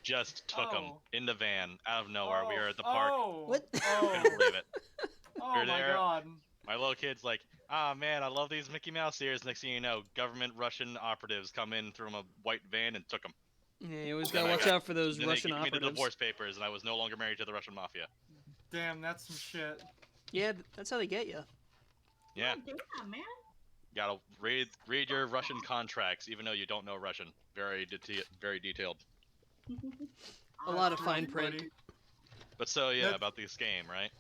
Just took him Oh. in the van out of nowhere. We Oh. were at the park. Oh. What? Couldn't Oh. believe it. Oh We're my there. god. My little kid's like, ah, man, I love these Mickey Mouse ears. Next thing you know, government Russian operatives come in through a white van and took him. Yeah, you always Then gotta I watch got, out for those then they Russian gave me the operatives. divorce papers, and I was no longer married to the Russian mafia. Damn, that's some shit. Yeah, that's how they get you. Yeah, Oh, damn, man. gotta read your Russian contracts, even though you don't know Russian. Very detailed. A lot of True, fine print. buddy. But so yeah, That's- about this game, right?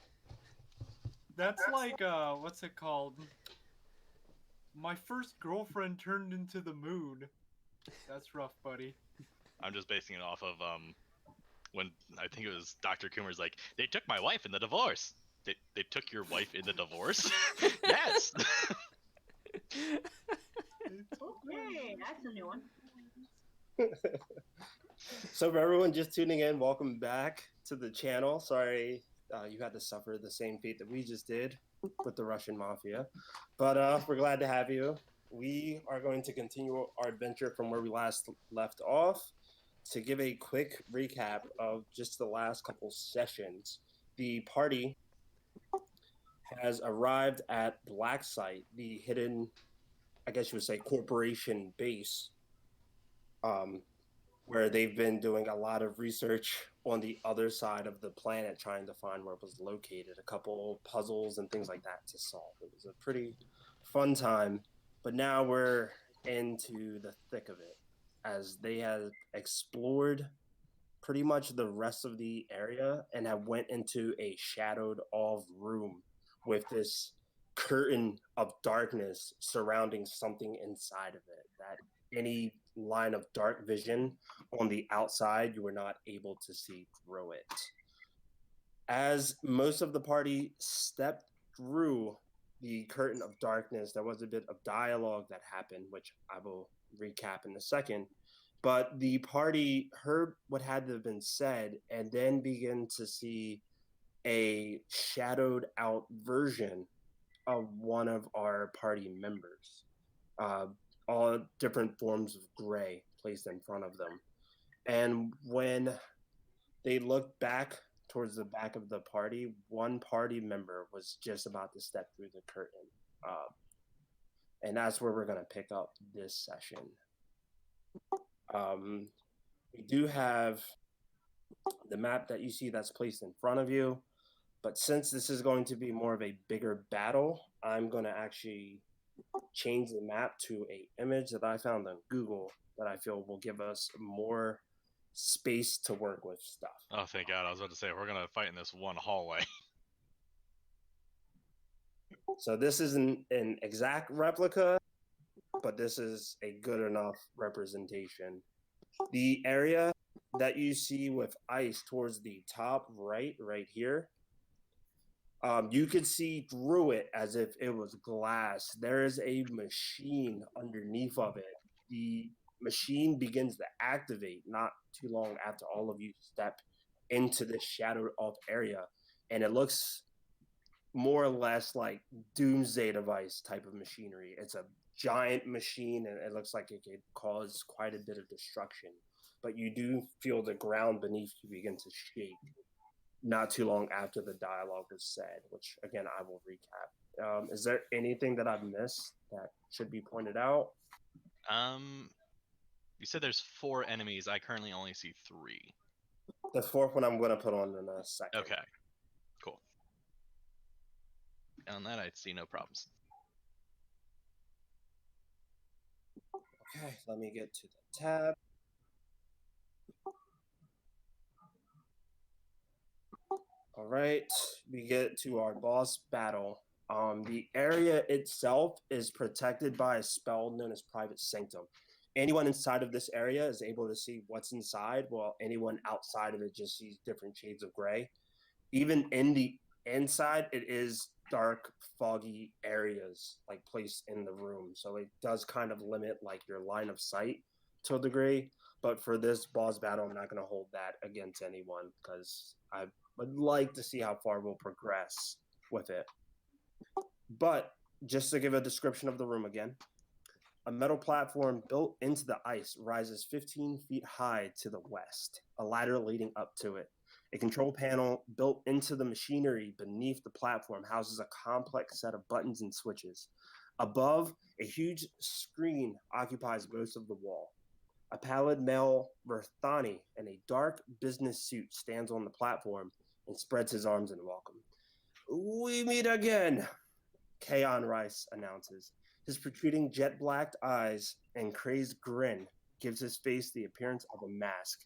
That's like, what's it called? My first girlfriend turned into the moon. That's rough, buddy. I'm just basing it off of when I think it was Dr. Coomer's like, they took my wife in the divorce. They took your wife in the divorce? Yes. Okay, that's a new one. So for everyone just tuning in, welcome back to the channel. Sorry you had to suffer the same fate that we just did with the Russian mafia. But we're glad to have you. We are going to continue our adventure from where we last left off. To give a quick recap of just the last couple sessions, the party has arrived at Black Site, the hidden, I guess you would say, corporation base, where they've been doing a lot of research on the other side of the planet, trying to find where it was located, a couple puzzles and things like that to solve. It was a pretty fun time, but now we're into the thick of it, as they have explored pretty much the rest of the area and have went into a shadowed off room with this curtain of darkness surrounding something inside of it, that any line of dark vision on the outside, you were not able to see through it. As most of the party stepped through the curtain of darkness, there was a bit of dialogue that happened, which I will recap in a second. But the party heard what had to have been said and then began to see a shadowed out version of one of our party members. All different forms of gray placed in front of them. And when they looked back towards the back of the party, one party member was just about to step through the curtain. And that's where we're going to pick up this session. We do have the map that you see that's placed in front of you. But since this is going to be more of a bigger battle, I'm going to actually change the map to a image that I found on Google that I feel will give us more space to work with stuff. Oh, thank God. I was about to say, we're going to fight in this one hallway. So this isn't an exact replica, but this is a good enough representation. The area that you see with ice towards the top right here, you could see through it as if it was glass. There is a machine underneath of it. The machine begins to activate not too long after all of you step into this shadowed off area. And it looks more or less like doomsday device type of machinery. It's a giant machine and it looks like it could cause quite a bit of destruction. But you do feel the ground beneath you begin to shake not too long after the dialogue was said, which again I will recap. Is there anything that I've missed that should be pointed out? You said there's 4 enemies. I currently only see 3. The fourth one I'm going to put on in a second. Okay, cool. On that, I see no problems. Okay, let me get to the tab. All right, we get to our boss battle. The area itself is protected by a spell known as Private Sanctum. Anyone inside of this area is able to see what's inside, while anyone outside of it just sees different shades of gray. Even in the inside, it is dark, foggy areas like placed in the room. So it does kind of limit like your line of sight to a degree. But for this boss battle, I'm not going to hold that against anyone because I would like to see how far we'll progress with it. But just to give a description of the room again, A metal platform built into the ice rises 15 feet high to the west, a ladder leading up to it. A control panel built into the machinery beneath the platform houses a complex set of buttons and switches. Above, a huge screen occupies most of the wall. A pallid male Verthani in a dark business suit stands on the platform and spreads his arms in welcome. We meet again, Kaon Rice announces. His protruding jet-blacked eyes and crazed grin gives his face the appearance of a mask.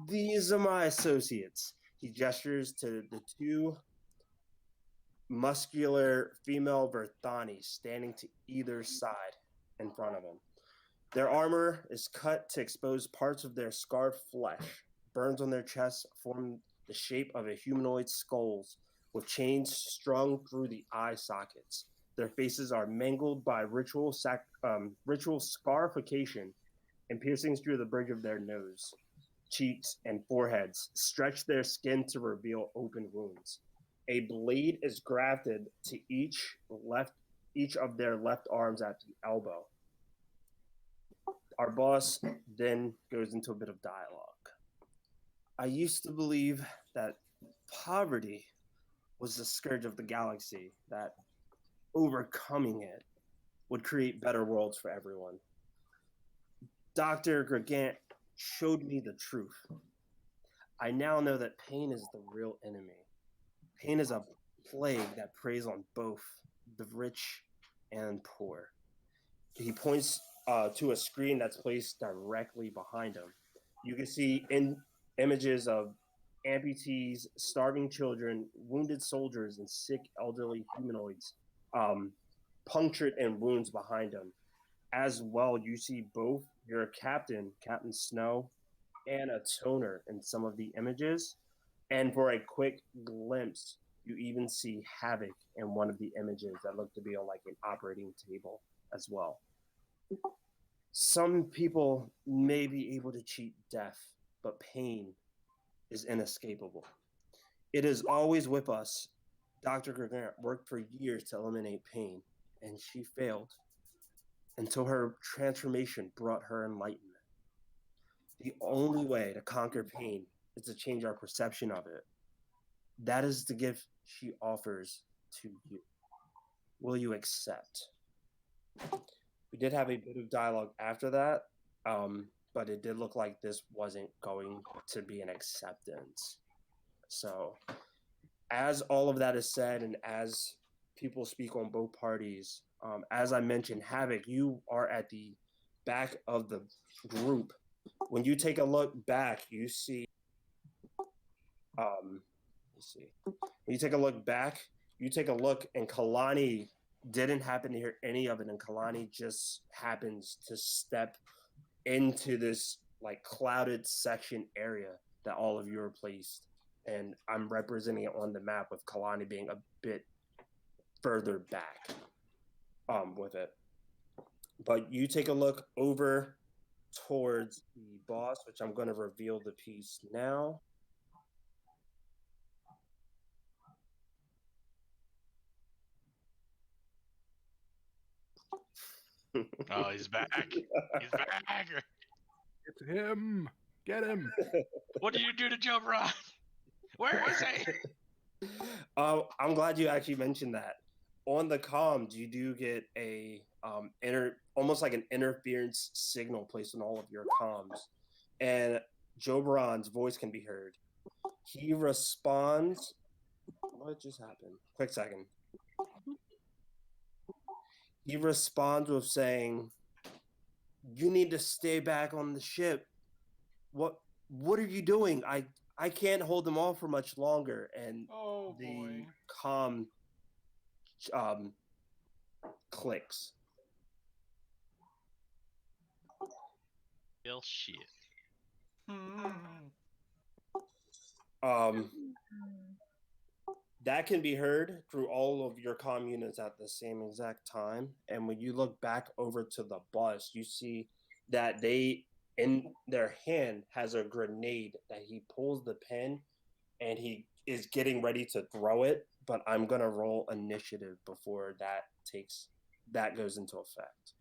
These are my associates. He gestures to the two muscular female Verthani standing to either side in front of him. Their armor is cut to expose parts of their scarred flesh. Burns on their chests form the shape of a humanoid skulls with chains strung through the eye sockets. Their faces are mangled by ritual scarification, and piercings through the bridge of their nose, cheeks, and foreheads stretch their skin to reveal open wounds. A blade is grafted to each of their left arms at the elbow. Our boss then goes into a bit of dialogue. I used to believe that poverty was the scourge of the galaxy, that overcoming it would create better worlds for everyone. Dr. Gregant showed me the truth. I now know that pain is the real enemy. Pain is a plague that preys on both the rich and poor. He points to a screen that's placed directly behind him. You can see images of amputees, starving children, wounded soldiers, and sick elderly humanoids punctured in wounds behind him. As well, you see both your captain, Captain Snow, and a toner in some of the images. And for a quick glimpse, you even see Havoc in one of the images that look to be on like an operating table as well. Some people may be able to cheat death, but pain is inescapable. It is always with us. Dr. Gregant worked for years to eliminate pain, and she failed until her transformation brought her enlightenment. The only way to conquer pain is to change our perception of it. That is the gift she offers to you. Will you accept? We did have a bit of dialogue after that, but it did look like this wasn't going to be an acceptance. So, as all of that is said, and as people speak on both parties, as I mentioned, Havoc, you are at the back of the group. When you take a look back, you see. Let's see. When you take a look back, you take a look, and Kalani didn't happen to hear any of it, and Kalani just happens to step into this like clouded section area that all of you are placed, and I'm representing it on the map with Kalani being a bit further back with it. But you take a look over towards the boss, which I'm going to reveal the piece now. Oh, he's back. He's back. It's him. Get him. What did you do to Joe Brown? Where is he? I'm glad you actually mentioned that. On the comms, you do get a almost like an interference signal placed on all of your comms, and Joe Brown's voice can be heard. He responds. What just happened? Quick second. He responds with saying, "You need to stay back on the ship. What are you doing? I can't hold them off for much longer." And the comm clicks. Real shit. That can be heard through all of your comm units at the same exact time. And when you look back over to the bus, you see that they, in their hand, has a grenade that he pulls the pin and he is getting ready to throw it. But I'm going to roll initiative before that goes into effect.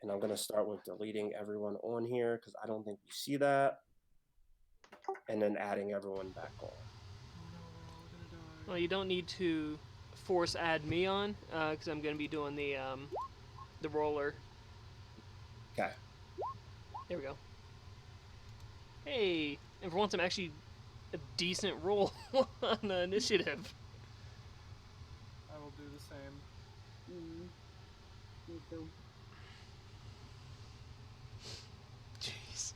And I'm going to start with deleting everyone on here because I don't think you see that. And then adding everyone back on. Well, you don't need to force add me on, because I'm going to be doing the roller. Okay. There we go. Hey, and for once I'm actually a decent roll on the initiative. I will do the same. Me too. Jeez.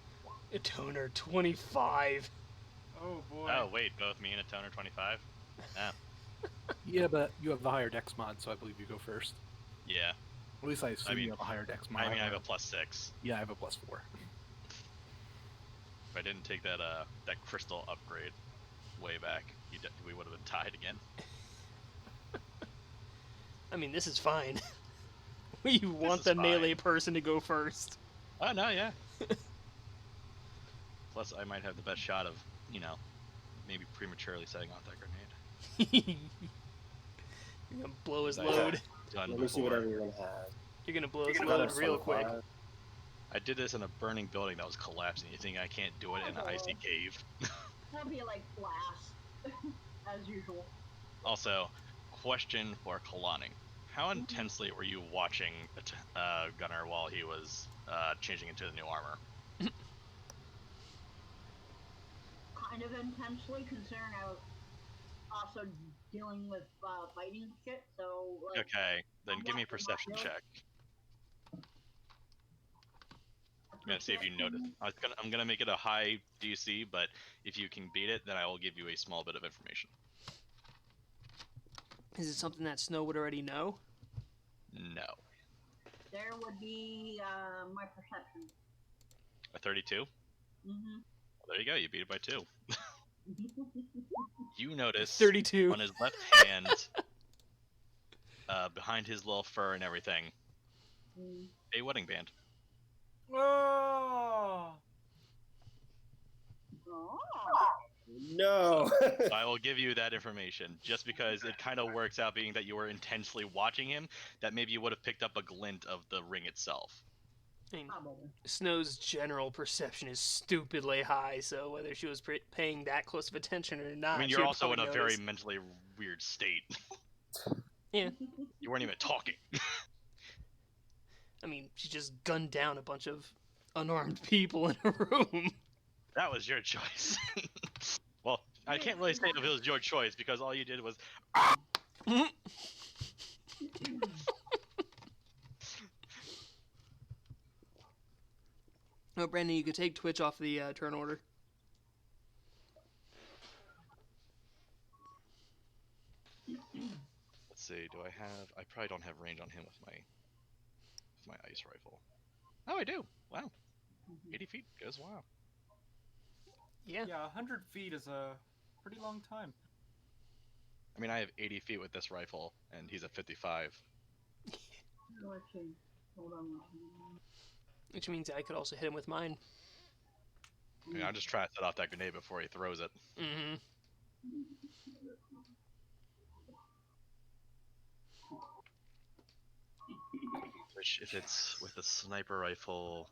A toner 25. Oh boy. Oh wait, both me and a toner 25. Ah, Yeah, but you have the higher dex mod, so I believe you go first. yeah. At least I assume mean- you have a higher dex mod. I mean, I have a +6. Yeah, I have a +4. If I didn't take that that crystal upgrade way back, we would have been tied again. I mean, this is fine. You want is the fine. melee person to go first. Oh no, yeah. Plus, I might have the best shot of, maybe prematurely setting off that grenade. You're gonna blow his Nice. load. Done Let me see what before. everyone has. You're gonna blow his Got load a real quick. sunflower. I did this in a burning building that was collapsing. You think I can't do it in an icy cave? That'll be like blast, as usual. Also, question for Kalaning. How intensely were you watching Gunnar while he was changing into the new armor? Kind of intensely, considering I was also dealing with fighting shit. So like, Okay, then give me a Not perception really. check. I'm gonna see if you notice. I'm gonna make it a high DC, but if you can beat it, then I will give you a small bit of information. Is it something that Snow would already know? No. There would be my perception. A 32? Mm-hmm. Well, there you go. You beat it by 2. You notice 32. on his left hand, behind his little fur and everything, a wedding band. Oh. Oh. No. I will give you that information just because it kind of works out being that you were intensely watching him, that maybe you would have picked up a glint of the ring itself. I mean, Probably. Snow's general perception is stupidly high, so whether she was paying that close of attention or not, I mean, she you're would also in a probably very notice. mentally weird state. Yeah. You weren't even talking. I mean, she just gunned down a bunch of unarmed people in a room. That was your choice. Well, I can't really say if it was your choice because all you did was. Oh, Brandon, you could take Twitch off the turn order. Let's see. Do I have? I probably don't have range on him with my ice rifle. Oh, I do. Wow. 80 feet goes wow. Yeah. Yeah, 100 feet is a pretty long time. I mean, I have 80 feet with this rifle, and he's at 55. Actually, hold on. Which means I could also hit him with mine. I mean, I'm just trying to set off that grenade before he throws it. Mm-hmm. Which, if it's with a sniper rifle,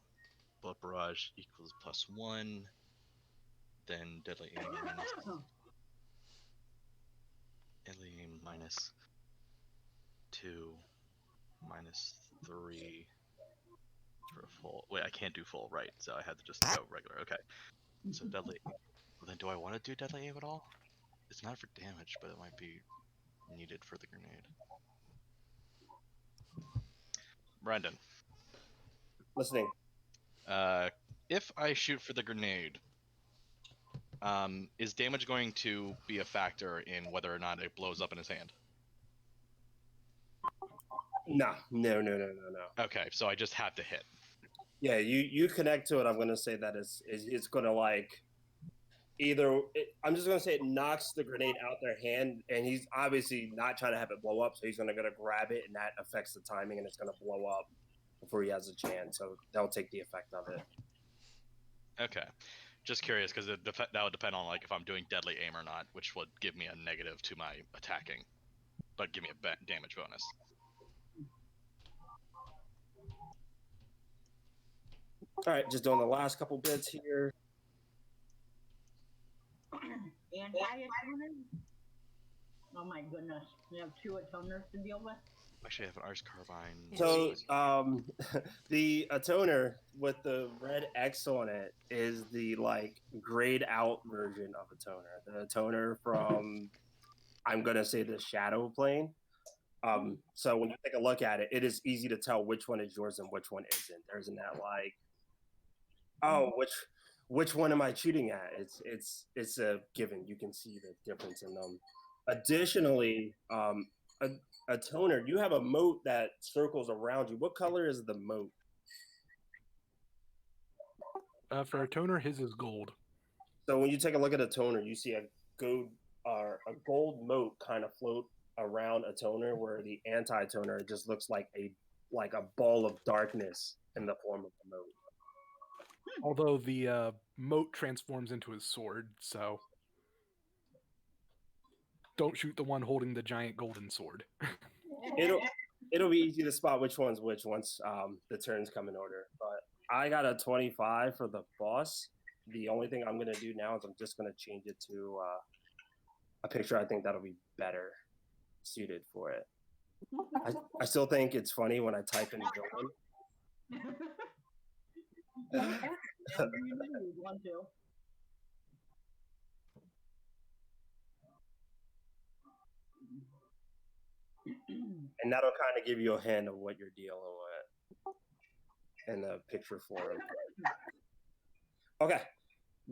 bullet barrage equals +1, then deadly aim -2, -3 for a full. Wait, I can't do full, right? So I had to just go regular. Okay. So deadly. Well, then, do I want to do deadly aim at all? It's not for damage, but it might be needed for the grenade. Brendan. Listening. If I shoot for the grenade, is damage going to be a factor in whether or not it blows up in his hand? No. Okay, so I just have to hit. Yeah, you connect to it. I'm gonna say that it's gonna like I'm just gonna say it knocks the grenade out their hand, and he's obviously not trying to have it blow up, so he's gonna grab it, and that affects the timing, and it's gonna blow up before he has a chance. So that'll take the effect of it. Okay, just curious because that would depend on like if I'm doing deadly aim or not, which would give me a negative to my attacking, but give me a damage bonus. All right, just doing the last couple bits here. Anti-atoner? Oh my goodness. We have 2 atoners to deal with? Actually, I have an Ice Carbine. So, the atoner with the red X on it is the like grayed out version of a toner. The toner from, I'm gonna say, the Shadow plane. So when you take a look at it, it is easy to tell which one is yours and which one isn't. There isn't that like, oh, which one am I shooting at? It's a given. You can see the difference in them. Additionally, a toner, you have a moat that circles around you. What color is the moat? For a toner, his is gold. So when you take a look at a toner, you see a gold moat kind of float around a toner, where the anti-toner just looks like a ball of darkness in the form of a moat. Although the moat transforms into his sword, so don't shoot the one holding the giant golden sword. It'll be easy to spot which one's which once the turns come in order. But I got a 25 for the boss. The only thing I'm gonna do now is I'm just gonna change it to a picture. I think that'll be better suited for it. I still think it's funny when I type in villain. And that'll kind of give you a hint of what you're dealing with in the picture form. Okay,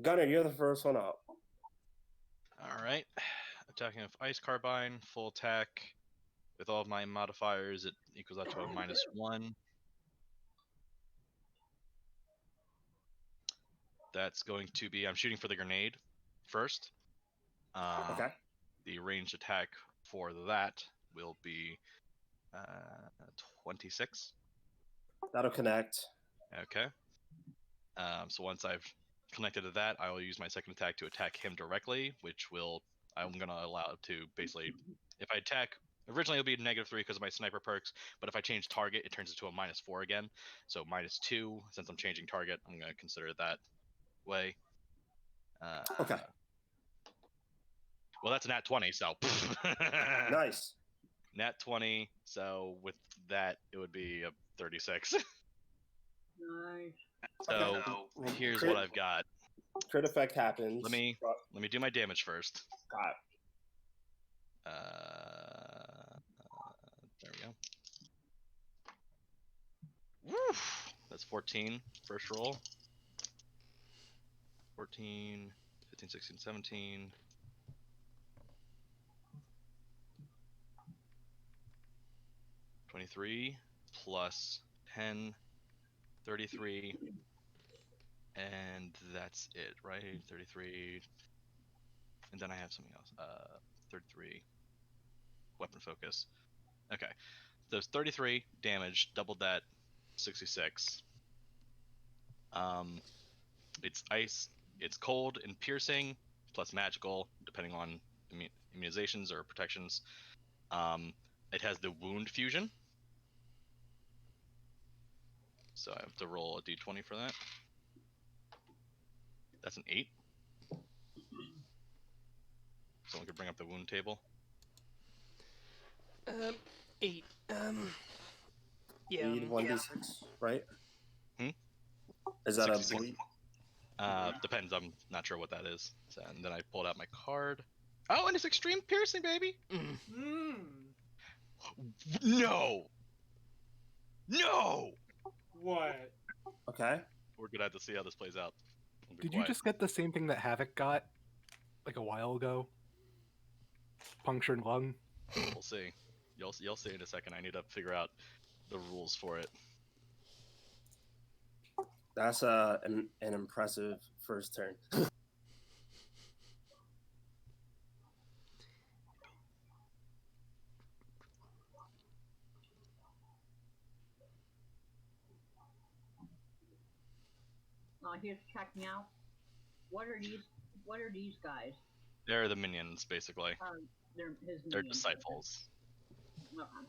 Gunner, you're the first one up. All right. Attacking with Ice Carbine, full attack. With all of my modifiers, it equals out to a -1. That's going to be, I'm shooting for the grenade first. Okay. The ranged attack for that will be 26. That'll connect. Okay. So once I've connected to that, I will use my second attack to attack him directly, which will, I'm going to allow it to basically, if I attack, originally it'll be -3 because of my sniper perks, but if I change target, it turns into a -4 again. So -2, since I'm changing target, I'm going to consider it that way. Okay. Well, that's a nat 20, so. Nice. Nat 20, so with that, it would be a 36. Nice. So here's what I've got. Crit effect happens. Let me do my damage first. Got it. There we go. Woo! That's 14 first roll. 14, 15, 16, 17. 23 plus 10, 33, and that's it, right? 33, and then I have something else. 33, weapon focus. Okay, those 33 damage, doubled that, 66. It's ice, it's cold and piercing, plus magical, depending on immunizations or protections. It has the wound fusion. So I have to roll a d20 for that. That's an 8. Someone could bring up the wound table. 8. Yeah. Bleed 1d6, right? Is that 66. a bleed? Depends. I'm not sure what that is. So, and then I pulled out my card. Oh, and it's extreme piercing, baby. No. No. What? Okay. We're gonna have to see how this plays out. Did you just get the same thing that Havoc got like a while ago? Punctured lung? We'll see. You'll see in a second. I need to figure out the rules for it. That's an impressive first turn. He's checking out. What are these guys? They're the minions, basically. They're his They're minions. disciples. Okay.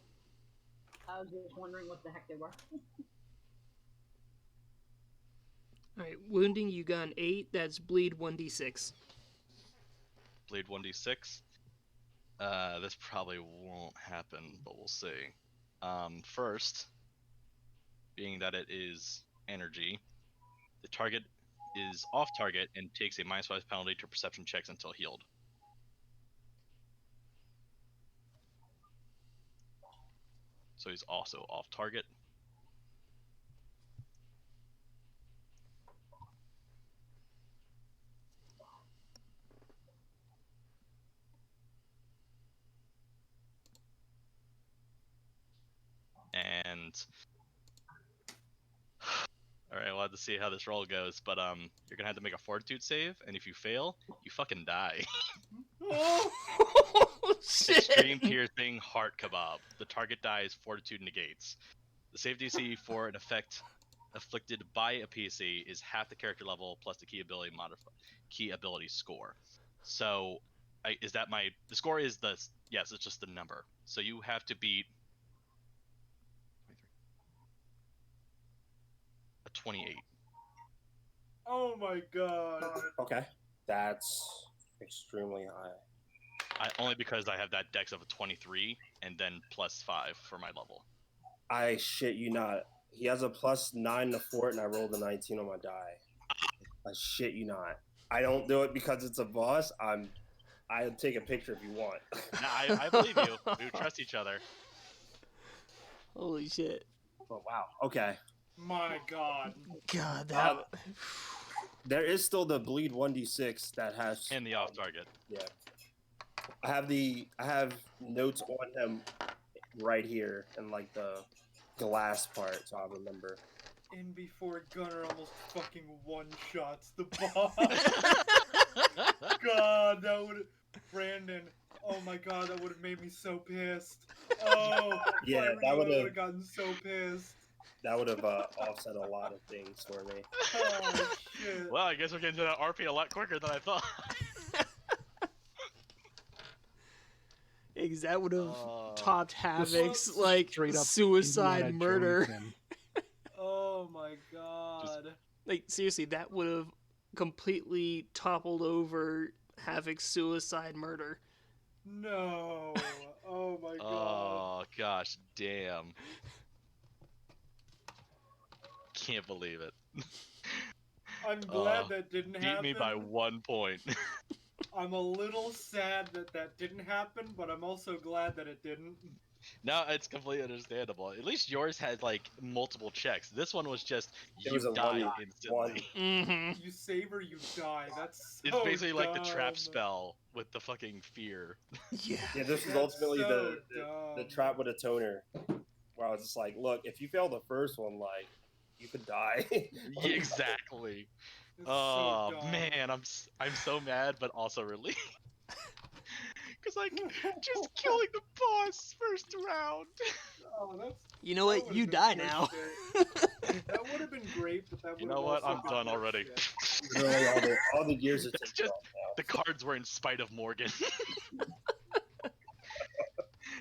I was just wondering what the heck they were. wounding, you got an 8. That's bleed 1d6. Bleed 1d6. This probably won't happen, but we'll see. First, being that it is energy, the target is off target and takes a -5 penalty to perception checks until healed. So he's also off target. And all right, we'll have to see how this roll goes, but you're gonna have to make a fortitude save, and if you fail, you fucking die. Oh, Extreme Shit. piercing heart kebab. The target dies, fortitude negates. The save DC for an effect afflicted by a PC is half the character level plus the key ability score. So, is that the score is yes, it's just the number. So you have to beat a 28. oh my god. Okay, that's extremely high. Only because I have that dex of a 23 and then +5 for my level. I shit you not. He has a +9 to fort, and I rolled a 19 on my die. I shit you not. I don't do it because it's a boss. I'll take a picture if you want. Nah, I believe you. We trust each other. Holy shit. Oh wow. Okay. My god. God, that. There is still the bleed 1d6 that has And the off target. Yeah. I have notes on him right here in like the glass part, so I'll remember. And before Gunner almost fucking one-shots the boss. God, that would... Brandon, oh my god, that would have made me so pissed. Oh, Yeah, I that would would've- have gotten so pissed. That would have offset a lot of things for me. Oh, shit. Well, I guess we're getting to that RP a lot quicker than I thought. Because that would have Uh, topped Havoc's like Straight up suicide Indiana murder. Jones him. Oh my god. Like seriously, that would have completely toppled over Havoc's suicide murder. No. Oh my god. Oh gosh, damn! Can't believe it. I'm glad that didn't Beat happen. me by 1 point. I'm a little sad that that didn't happen, but I'm also glad that it didn't. No, it's completely understandable. At least yours had like multiple checks. This one was just It you was a die one- instantly. Mm-hmm. You save or you die. That's so It's basically like the trap dumb. spell with the fucking fear. Yeah. Yeah, this is That's ultimately so the dumb. trap with a toner, where I was just like, look, if you fail the first one, like, you could die. Yeah, exactly. It's Oh so dumb. man, I'm so mad, but also relieved. Cause like just killing the boss first round. Oh, that's. You know that what? would've You been die good now. shit. That would have been great, but that would. You know what? I'm done already. Literally all the gears are That's taken just off now. the cards were in spite of Morgan.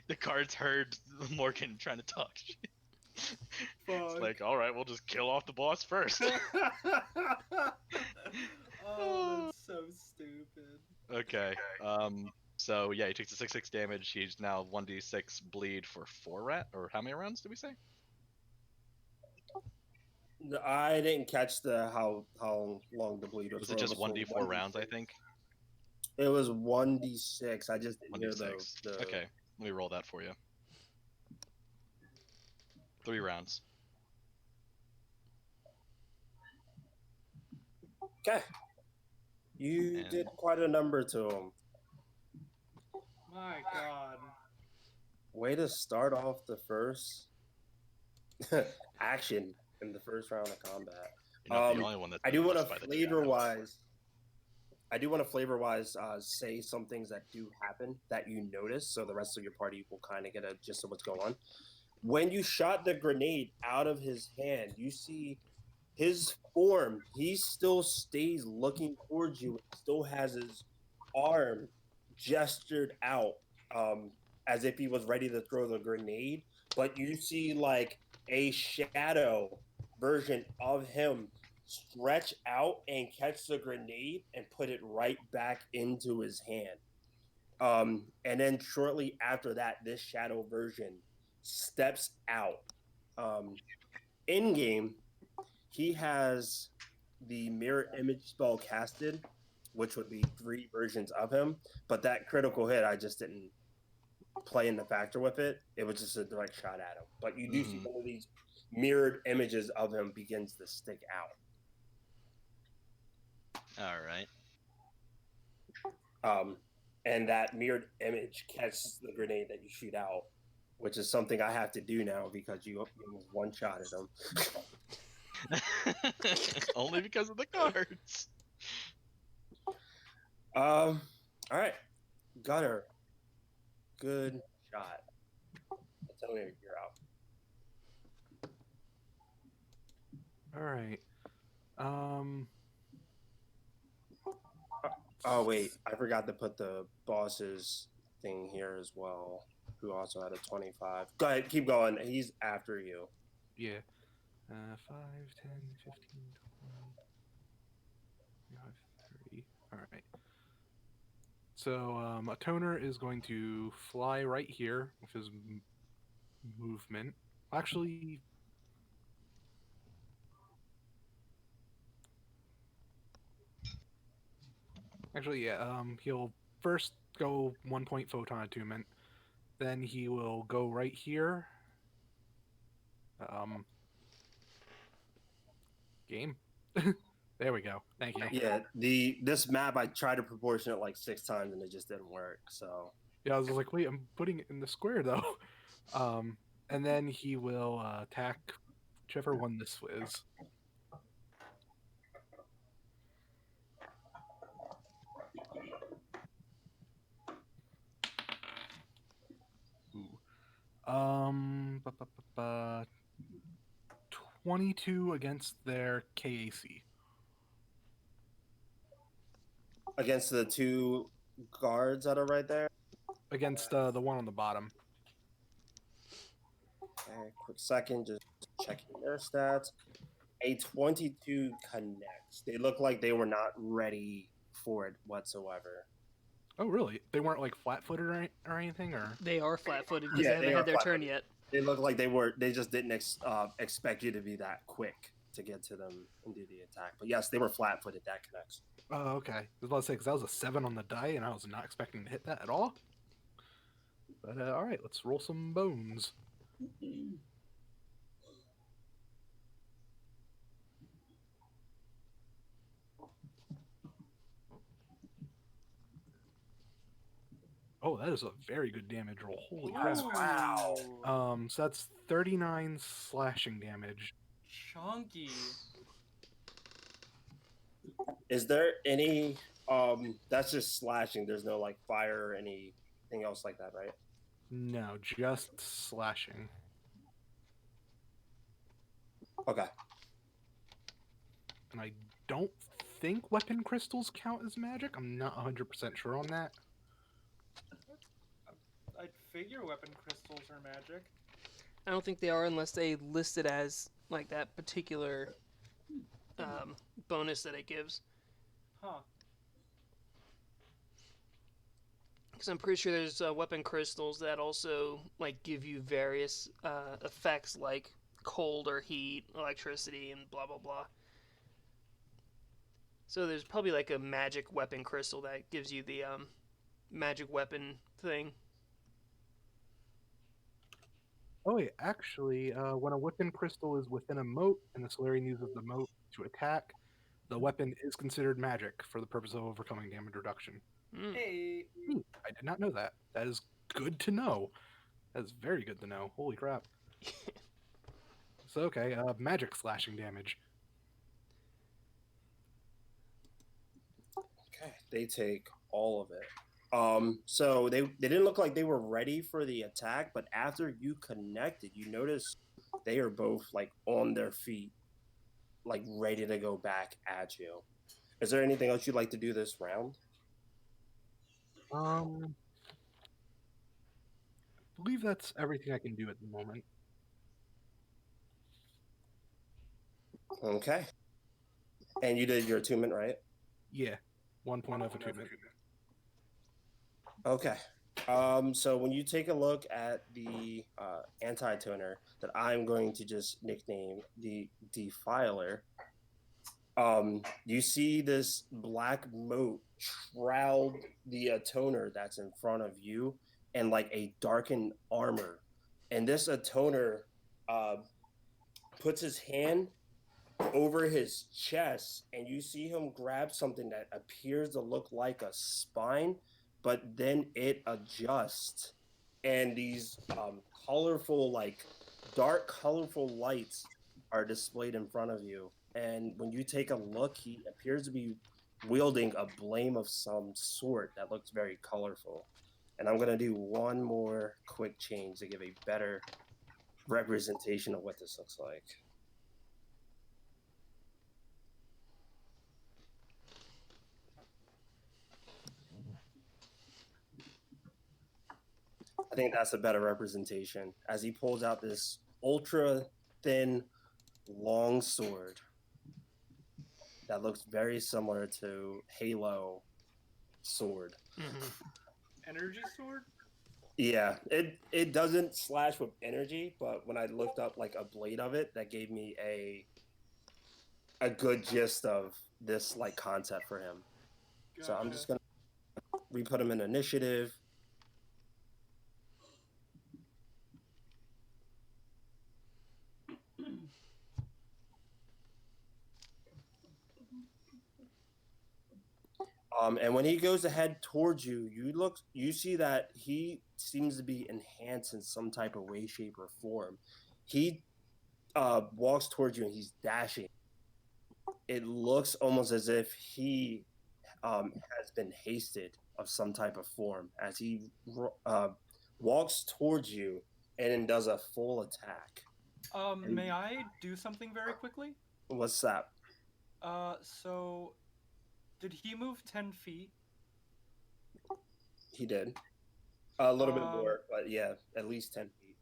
The cards heard Morgan trying to talk shit. It's Fuck. like, all right, we'll just kill off the boss first. Oh, that's so stupid. Okay. So yeah, he takes the 6/6 damage. He's now 1d6 bleed for 4 or how many rounds did we say? I didn't catch how long the bleed was. Was it just 1d4 rounds? I think. It was 1d6. I just didn't hear 1d6. the Okay, let me roll that for you. 3 rounds. Okay. You And- did quite a number to him. My God. Way to start off the first action in the first round of combat. You're not the only one that's I do been want to blessed by the flavor wise say some things that do happen that you notice, so the rest of your party will kind of get a gist of what's going on. When you shot the grenade out of his hand, you see his form. He still stays looking towards you. Still has his arm gestured out as if he was ready to throw the grenade. But you see like a shadow version of him stretch out and catch the grenade and put it right back into his hand. And then shortly after that, this shadow version steps out. In game, he has the mirror image spell casted, which would be 3 versions of him. But that critical hit, I just didn't play in the factor with it. It was just a direct shot at him. But you do see one of these mirrored images of him begins to stick out. All right. And that mirrored image catches the grenade that you shoot out, which is something I have to do now because you one shot at him. Only because of the cards. All right, Gunner, good shot. Tell me you're out. All right. Oh wait, I forgot to put the boss's thing here as well. Who also had a 25. Go ahead, keep going. He's after you. Yeah. 5, 10, 15, 20, 30. All right. So a toner is going to fly right here with his movement. Actually, yeah. He'll first go 1 point photon attunement. Then he will go right here. Game. There we go. Thank you. Yeah, this map I tried to proportion it like 6 times and it just didn't work. So Yeah, I was like, wait, I'm putting it in the square though. And then he will attack whichever one this is. Ooh. 22 against their KAC. against the 2 guards that are right there. Against the one on the bottom. Okay, quick second, just checking their stats. A 22 connects. They look like they were not ready for it whatsoever. Oh, really? They weren't like flat-footed or anything, or They are flat-footed because Yeah, they they haven't are had their turn flat-footed. yet. They look like they were. They just didn't expect you to be that quick to get to them and do the attack. But yes, they were flat-footed. That connects. Oh, okay. I was about to say because that was a 7 on the die, and I was not expecting to hit that at all. But all right, let's roll some bones. Oh, that is a very good damage roll. Holy crap! Wow. So that's 39 slashing damage. Chunky. Is there any? That's just slashing. There's no like fire or anything else like that, right? No, just slashing. Okay. And I don't think weapon crystals count as magic. I'm not 100% sure on that. I'd figure weapon crystals are magic. I don't think they are unless they list it as like that particular bonus that it gives. Huh. Because I'm pretty sure there's weapon crystals that also like give you various effects like cold or heat, electricity, and blah blah blah. So there's probably like a magic weapon crystal that gives you the magic weapon thing. Oh, wait, actually, when a weapon crystal is within a moat and the Solarian uses the moat to attack, the weapon is considered magic for the purpose of overcoming damage reduction. Mm. Hey. I did not know that. That is good to know. That is very good to know. Holy crap. So, okay, magic slashing damage. Okay. They take all of it. So they didn't look like they were ready for the attack, but after you connected, you notice they are both like on their feet, like ready to go back at you. Is there anything else you'd like to do this round? I believe that's everything I can do at the moment. Okay. And you did your attunement, right? Yeah, 1 point of attunement. Okay. So when you take a look at the anti-toner that I'm going to just nickname the Defiler, you see this black moat shroud the toner that's in front of you and like a darkened armor. And this toner puts his hand over his chest, and you see him grab something that appears to look like a spine, but then it adjusts, and these colorful, like dark, colorful lights are displayed in front of you. And when you take a look, he appears to be wielding a blade of some sort that looks very colorful. And I'm gonna do one more quick change to give a better representation of what this looks like. I think that's a better representation as he pulls out this ultra thin long sword that looks very similar to Halo sword. Energy sword? Yeah, it doesn't slash with energy, but when I looked up like a blade of it, that gave me a good gist of this like concept for him. Gotcha. So I'm just gonna re-put him in initiative. And when he goes ahead towards you, you see that he seems to be enhanced in some type of way, shape, or form. He walks towards you and he's dashing. It looks almost as if he has been hasted of some type of form as he walks towards you and then does a full attack. May I do something very quickly? What's that? So did he move 10 feet? He did. A little bit more, but yeah, at least 10 feet.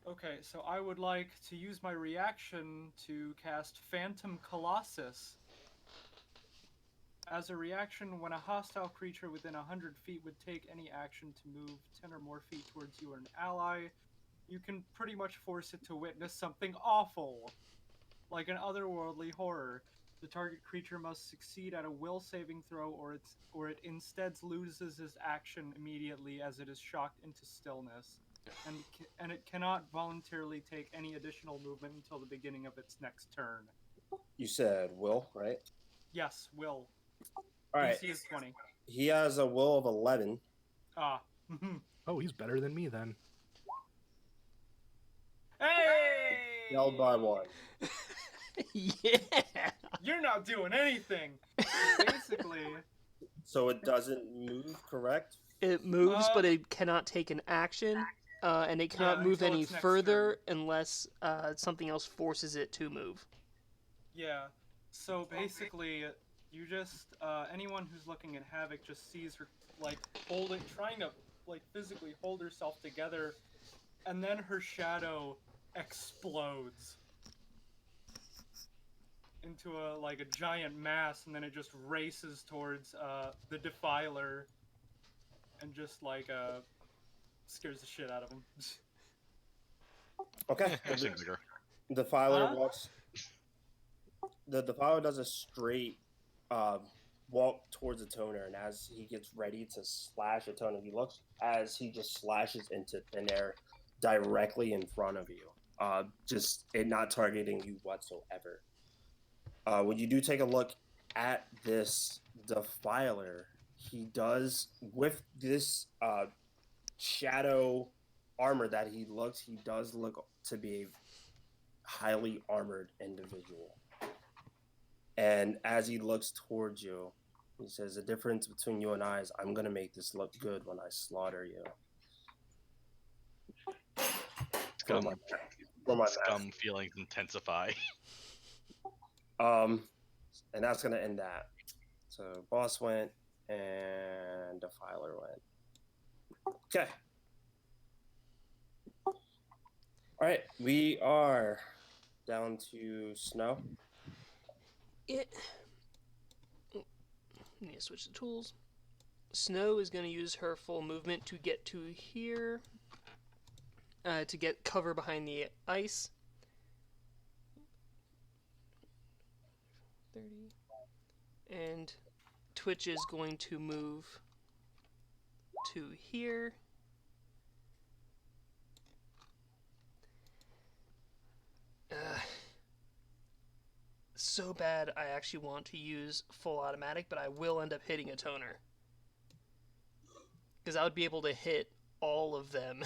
Okay, so I would like to use my reaction to cast Phantom Colossus. As a reaction, when a hostile creature within 100 feet would take any action to move 10 or more feet towards you or an ally, you can pretty much force it to witness something awful, like an otherworldly horror. The target creature must succeed at a will saving throw, or it instead loses its action immediately as it is shocked into stillness, and it cannot voluntarily take any additional movement until the beginning of its next turn. You said will, right? Yes, will. All right. DC is 20. He has a will of 11. Ah. Oh, he's better than me then. Hey! Held by 1. Yeah. You're not doing anything. Basically. So it doesn't move, correct? It moves, but it cannot take an action, and it cannot move until any its next further unless something else forces it to move. Yeah. So basically, you just anyone who's looking at Havoc just sees her like trying to like physically hold herself together, and then her shadow explodes into a giant mass, and then it just races towards the Defiler, and just scares the shit out of him. Okay. Actually bigger. Defiler Huh? walks. The Defiler does a straight walk towards the toner, and as he gets ready to slash a toner, he looks as he just slashes into thin air directly in front of you. Just it not targeting you whatsoever. When you do take a look at this Defiler, he does with this shadow armor that he does look to be a highly armored individual. And as he looks towards you, he says, "The difference between you and I is I'm gonna make this look good when I slaughter you." Scum, for my scum feelings intensify. And that's gonna end that. So boss went and Defiler went. Okay. All right, we are down to Snow. It. I need to switch the tools. Snow is going to use her full movement to get to here. To get cover behind the ice. 30. And Twitch is going to move to here. So bad I actually want to use full automatic, but I will end up hitting a toner. Because I would be able to hit all of them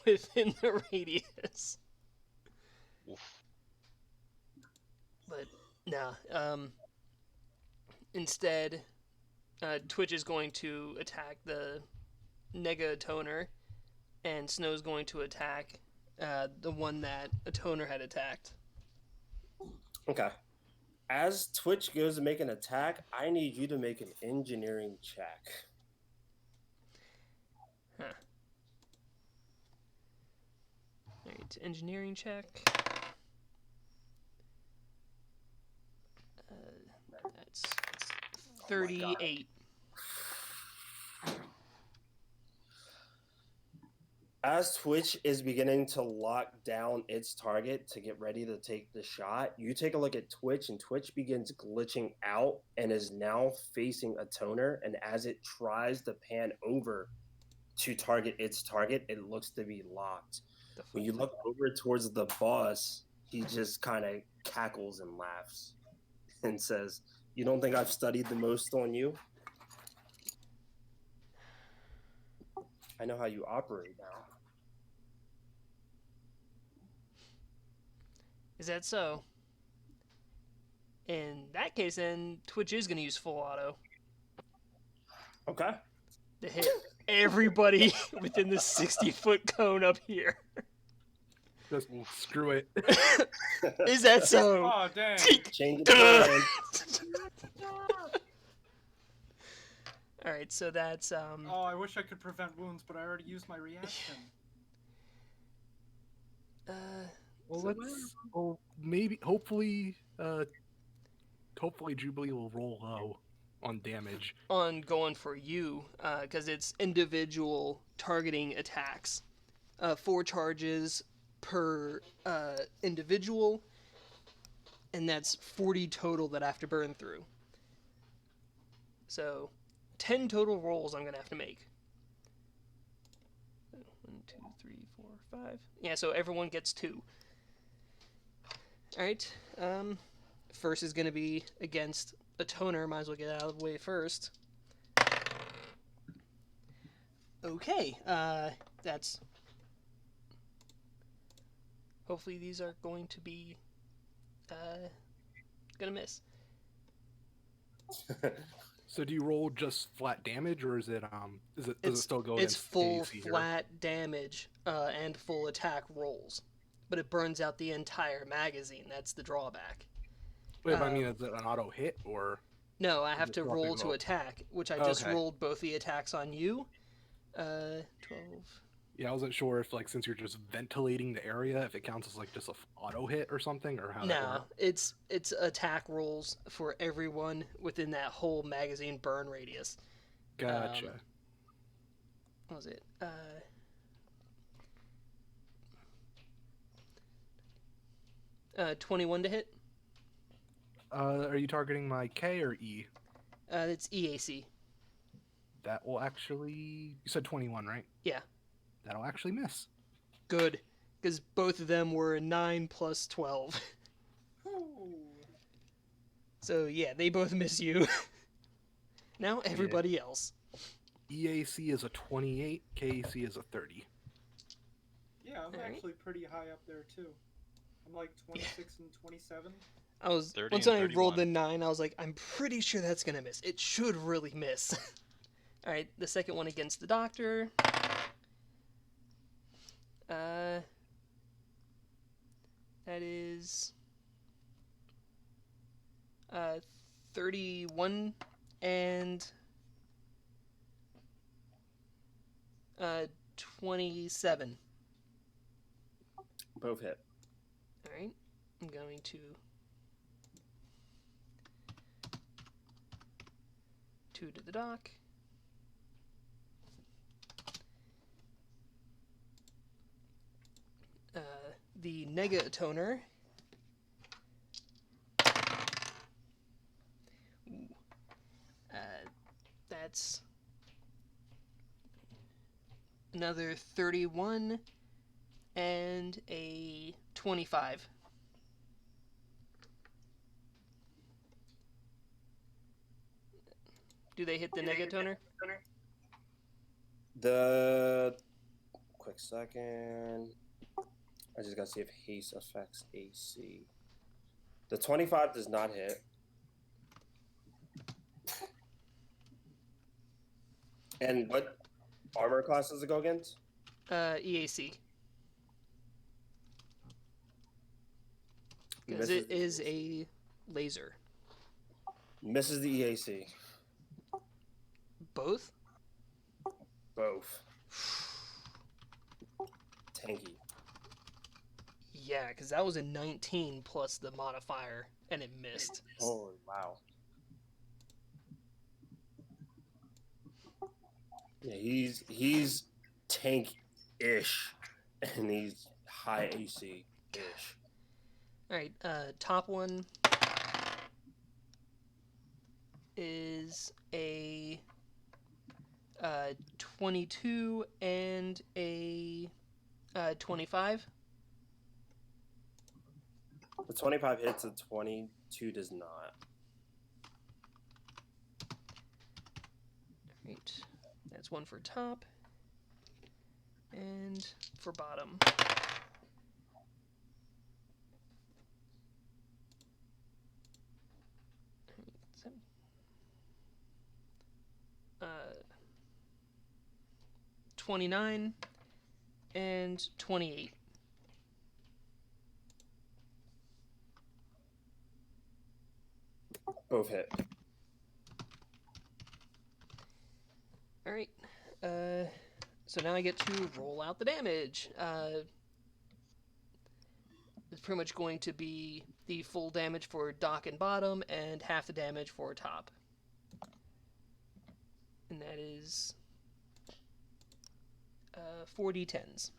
within the radius. Oof. But, nah. Instead, Twitch is going to attack the Nega toner, and Snow's going to attack the one that a toner had attacked. Okay. As Twitch goes to make an attack, I need you to make an engineering check. Huh. Alright, engineering check. That's 38. As Twitch is beginning to lock down its target to get ready to take the shot, you take a look at Twitch, and Twitch begins glitching out and is now facing a toner. And as it tries to pan over to target its target, it looks to be locked. When you look over towards the boss, he just kind of cackles and laughs and says, "You don't think I've studied the most on you? I know how you operate now." Is that so? In that case, then Twitch is going to use full auto Okay. to hit everybody within the 60-foot cone up here. Just screw it. Is that so? Oh, dang. Change the plan. Alright, so that's Oh, I wish I could prevent wounds, but I already used my reaction. Well, let's. Well, maybe. Hopefully Jubilee will roll low on damage. on going for you, because it's individual targeting attacks. 4 charges per individual, and that's 40 total that I have to burn through. So, 10 total rolls I'm going to have to make. 1, 2, 3, 4, 5. Yeah, so everyone gets 2. Alright, first is going to be against a toner. Might as well get out of the way first. Okay, that's... Hopefully these are going to be... gonna miss. So do you roll just flat damage, or is it does it still go It's against full AC here? flat damage and full attack rolls, but it burns out the entire magazine. That's the drawback. Wait, but I mean, is it an auto hit or? No, I have it to drop roll and to roll? attack, which I just Okay. rolled both the attacks on you. 12. Yeah, I wasn't sure if, like, since you're just ventilating the area, if it counts as like just a auto hit or something, or how that No, works. it's attack rolls for everyone within that whole magazine burn radius. Gotcha. What was it? 21 to hit. Are you targeting my K or E? It's EAC. That will actually. You said 21, right? Yeah. That'll actually miss. Good, because both of them were 9 plus 12. So yeah, they both miss you. Now everybody else. EAC is a 28, KAC is a 30. Yeah, I'm Alright. actually pretty high up there, too. I'm like 26 and 27. I was 30 once and I rolled the 31. 9, I was like, I'm pretty sure that's gonna miss. It should really miss. All right, the second one against the doctor. That is 31 and 27. Both hit. All right, I'm going to 2 to the dock. The Negatoner. That's another 31 and a 25. Do they hit the Negatoner? The quick second. I just gotta see if haste affects AC. The 25 does not hit. And what armor class does it go against? EAC. Because it is a laser. Misses the EAC. Both? Both. Tanky. Yeah, because that was a 19 plus the modifier, and it missed. Holy wow. Yeah, he's tank-ish, and he's high AC-ish. Alright, top one is a 22 and a 25. The 25 hits, the 22 does not. Right. That's one for top. And for bottom. Uh, 29 and 28. Both hit. Alright. So now I get to roll out the damage. It's pretty much going to be the full damage for dock and bottom and half the damage for top. And that is 4 d10s.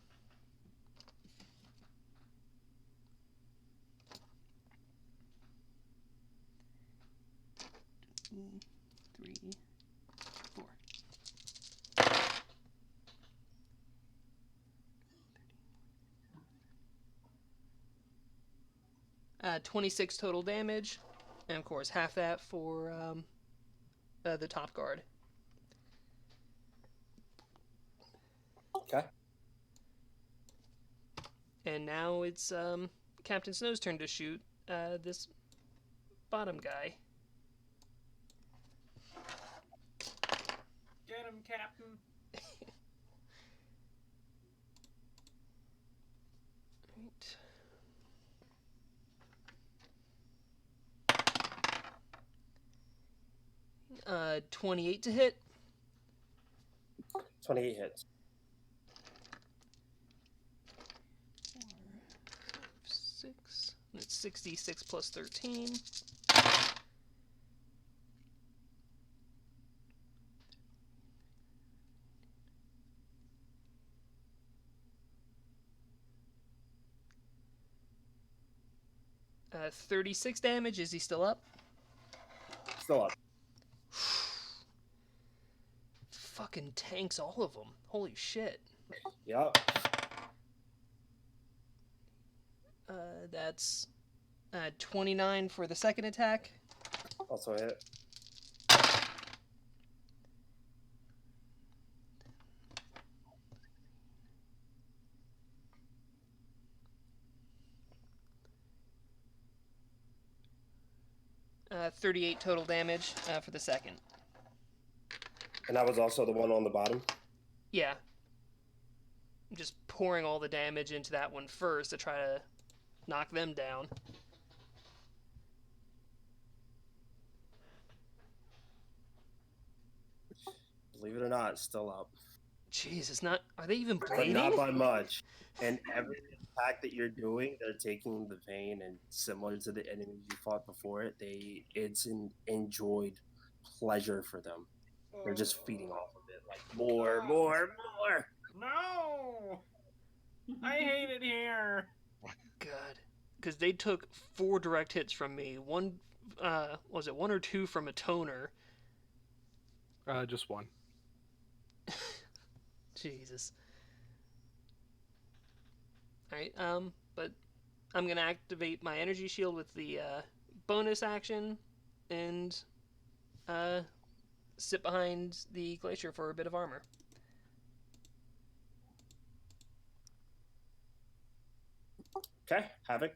Two, 3, 4. 26 total damage, and of course half that for the top guard. Okay. And now it's Captain Snow's turn to shoot this bottom guy. Get him, Captain. Right. 28 to hit. 28 hits. 4, 6. That's 66 plus 13. Uh, 36 damage. Is he still up? Still up. Fucking tanks all of them. Holy shit. Yep. That's 29 for the second attack. Also hit. Uh, 38 total damage for the second. And that was also the one on the bottom? Yeah. I'm just pouring all the damage into that one first to try to knock them down. Believe it or not, it's still up. Jeez, it's not... Are they even But bleeding? not by much. And every attack that you're doing, they're taking the pain, and similar to the enemies you fought before it, it's enjoyed pleasure for them. They're just feeding Oh, off of it, like more, more, more. No! I hate it here. God, because they took 4 direct hits from me. One, was it 1 or 2 from a toner? Just one. Jesus. Alright, but I'm gonna activate my energy shield with the bonus action and sit behind the glacier for a bit of armor. Okay, Havoc.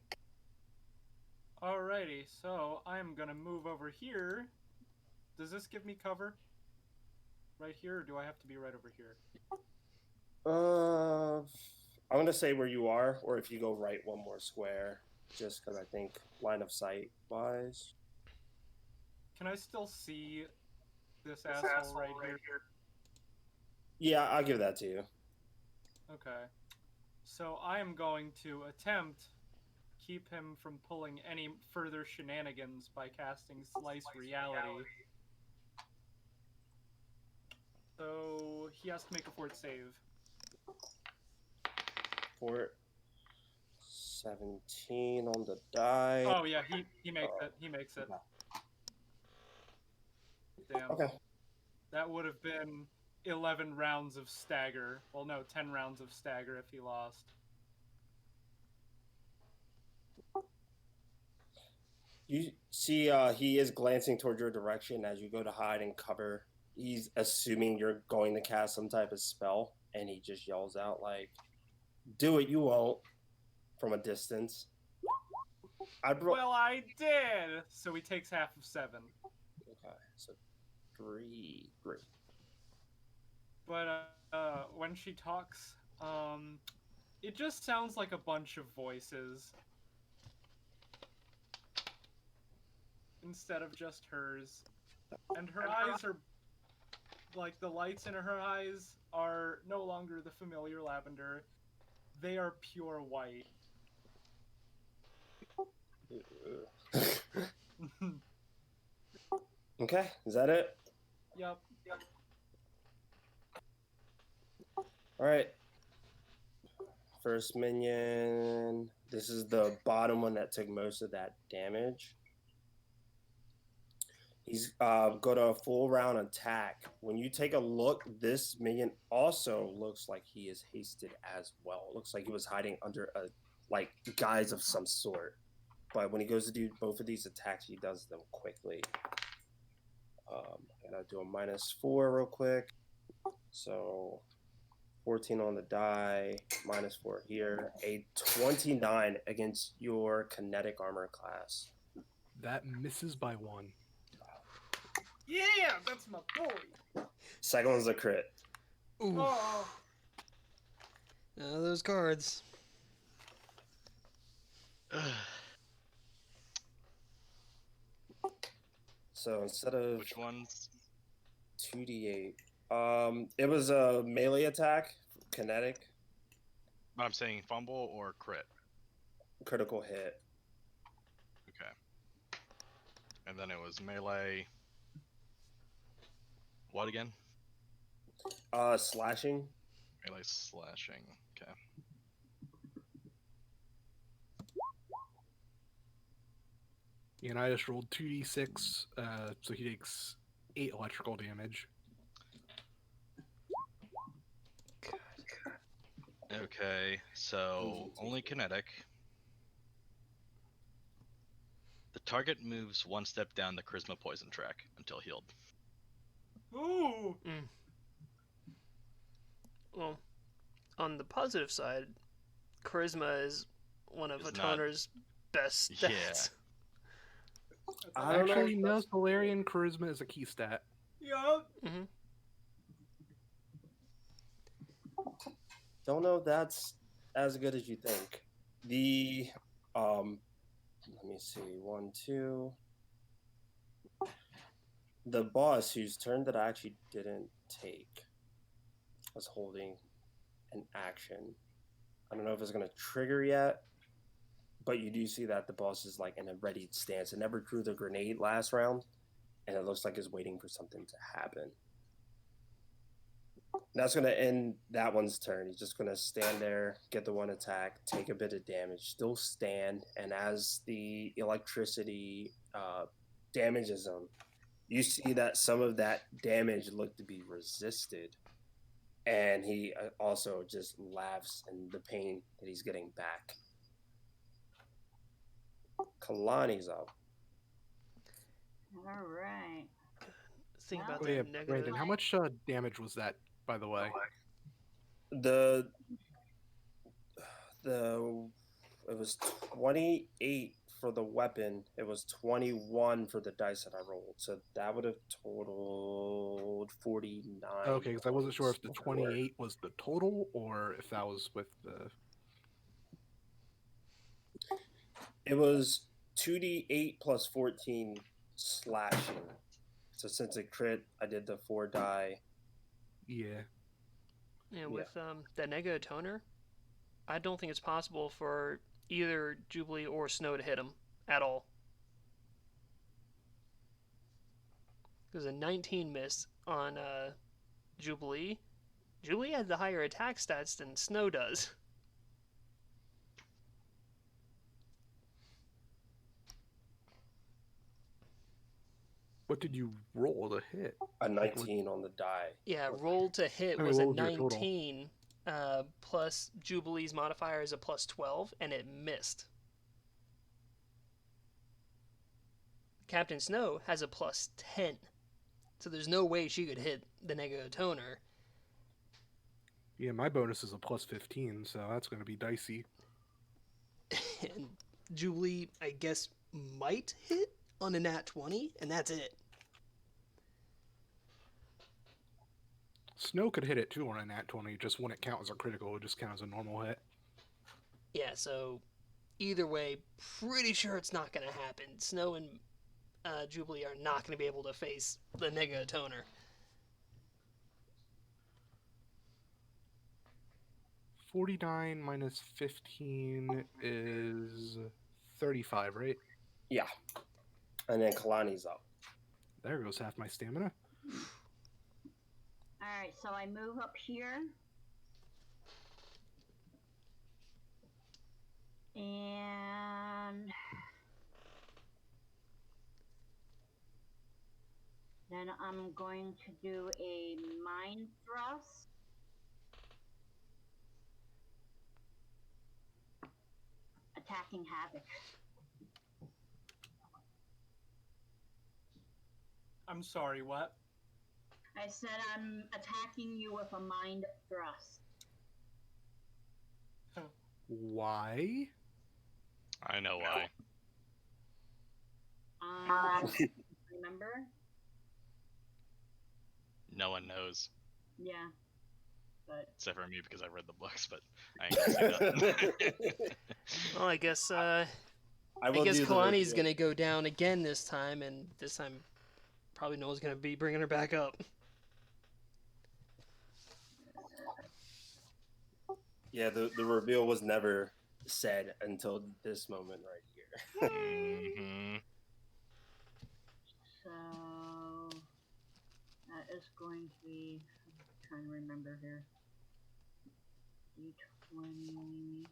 Alrighty, so I'm gonna move over here. Does this give me cover? Right here, or do I have to be right over here? I'm gonna say where you are, or if you go right one more square, just because I think line of sight wise. Can I still see this asshole right here? Yeah, I'll give that to you. Okay. So I am going to attempt keep him from pulling any further shenanigans by casting Slice Reality. So he has to make a fort save. Fort 17 on the die. Oh yeah, he makes it. He makes it. Damn. Okay. That would have been 11 rounds of stagger. Well, no, 10 rounds of stagger if he lost. You see, he is glancing towards your direction as you go to hide and cover. He's assuming you're going to cast some type of spell, and he just yells out like, "Do it, you won't!" from a distance. Well, I did. So he takes half of 7. Okay, so 3. But when she talks, it just sounds like a bunch of voices instead of just hers. And her eyes are like the lights in her eyes are no longer the familiar lavender. They are pure white. Okay, is that it? Yep. All right. First minion. This is the bottom one that took most of that damage. He's got a full round attack. When you take a look, this minion also looks like he is hasted as well. It looks like he was hiding under a guise of some sort. But when he goes to do both of these attacks, he does them quickly. I gotta do a -4 real quick. So 14 on the die, -4 here. A 29 against your kinetic armor class. That misses by 1. Yeah, that's my boy. Second one's a crit. Ooh. Oh. Those cards. So instead of Which ones? 2d8, it was a melee attack, kinetic, I'm saying fumble or crit. critical hit. Okay. And then it was melee. What again? Slashing. Melee slashing. Okay. And I just rolled 2d6, so he takes 8 electrical damage. Okay, so only kinetic. The target moves 1 step down the charisma poison track until healed. Ooh. Well, on the positive side, charisma is one of It's a not- toner's best Yeah. stats. I don't know. Actually, no, Solarian charisma is a key stat. Yup. Mm-hmm. Don't know if that's as good as you think. The let me see, 1, 2. The boss whose turn that I actually didn't take was holding an action. I don't know if it's gonna trigger yet, but you do see that the boss is like in a ready stance. It never drew the grenade last round, and it looks like it's waiting for something to happen. That's going to end that one's turn. He's just going to stand there, get the one attack, take a bit of damage, still stand, and as the electricity damages him, you see that some of that damage looked to be resisted, and he also just laughs in the pain that he's getting back. Kalani's up. All right. Think about Oh, that yeah, negative. Brandon, how much damage was that, by the way? The it was 28 for the weapon. It was 21 for the dice that I rolled. So that would have totaled 49. Okay, because I wasn't sure if the points. 28 was the total or if that was with the. It was 2d8 plus 14 slashing. So since it crit, I did the 4 die. Yeah. Yeah, with the negative toner, I don't think it's possible for either Jubilee or Snow to hit him at all. Because a 19 miss on Jubilee. Jubilee has the higher attack stats than Snow does. What did you roll to hit? A 19 on the die. Yeah, roll to hit I mean, was a what was your total? 19 plus Jubilee's modifier is a plus 12, and it missed. Captain Snow has a plus 10. So there's no way she could hit the negative toner. Yeah, my bonus is a plus 15, so that's going to be dicey. And Jubilee, I guess, might hit on a nat 20, and that's it. Snow could hit it too on a nat 20, it just wouldn't count as a critical, it would just count as a normal hit. Yeah, so either way, pretty sure it's not going to happen. Snow and Jubilee are not going to be able to face the negative toner. $49 minus 15 is 35, right? Yeah. And then Kalani's up. There goes half my stamina. All right, so I move up here. And then I'm going to do a mind thrust. Attacking Havoc. I'm sorry, what? I said I'm attacking you with a mind thrust. Why? I know why. Remember? No one knows. Yeah. But Except for me because I read the books, but I ain't gonna say nothing. Well, I guess I will guess do the Kalani's reveal. going to go down again this time, and this time probably no one's going to be bringing her back up. Yeah, the reveal was never said until this moment right here. Mm-hmm. so that is going to be. I'm trying to remember here. D20.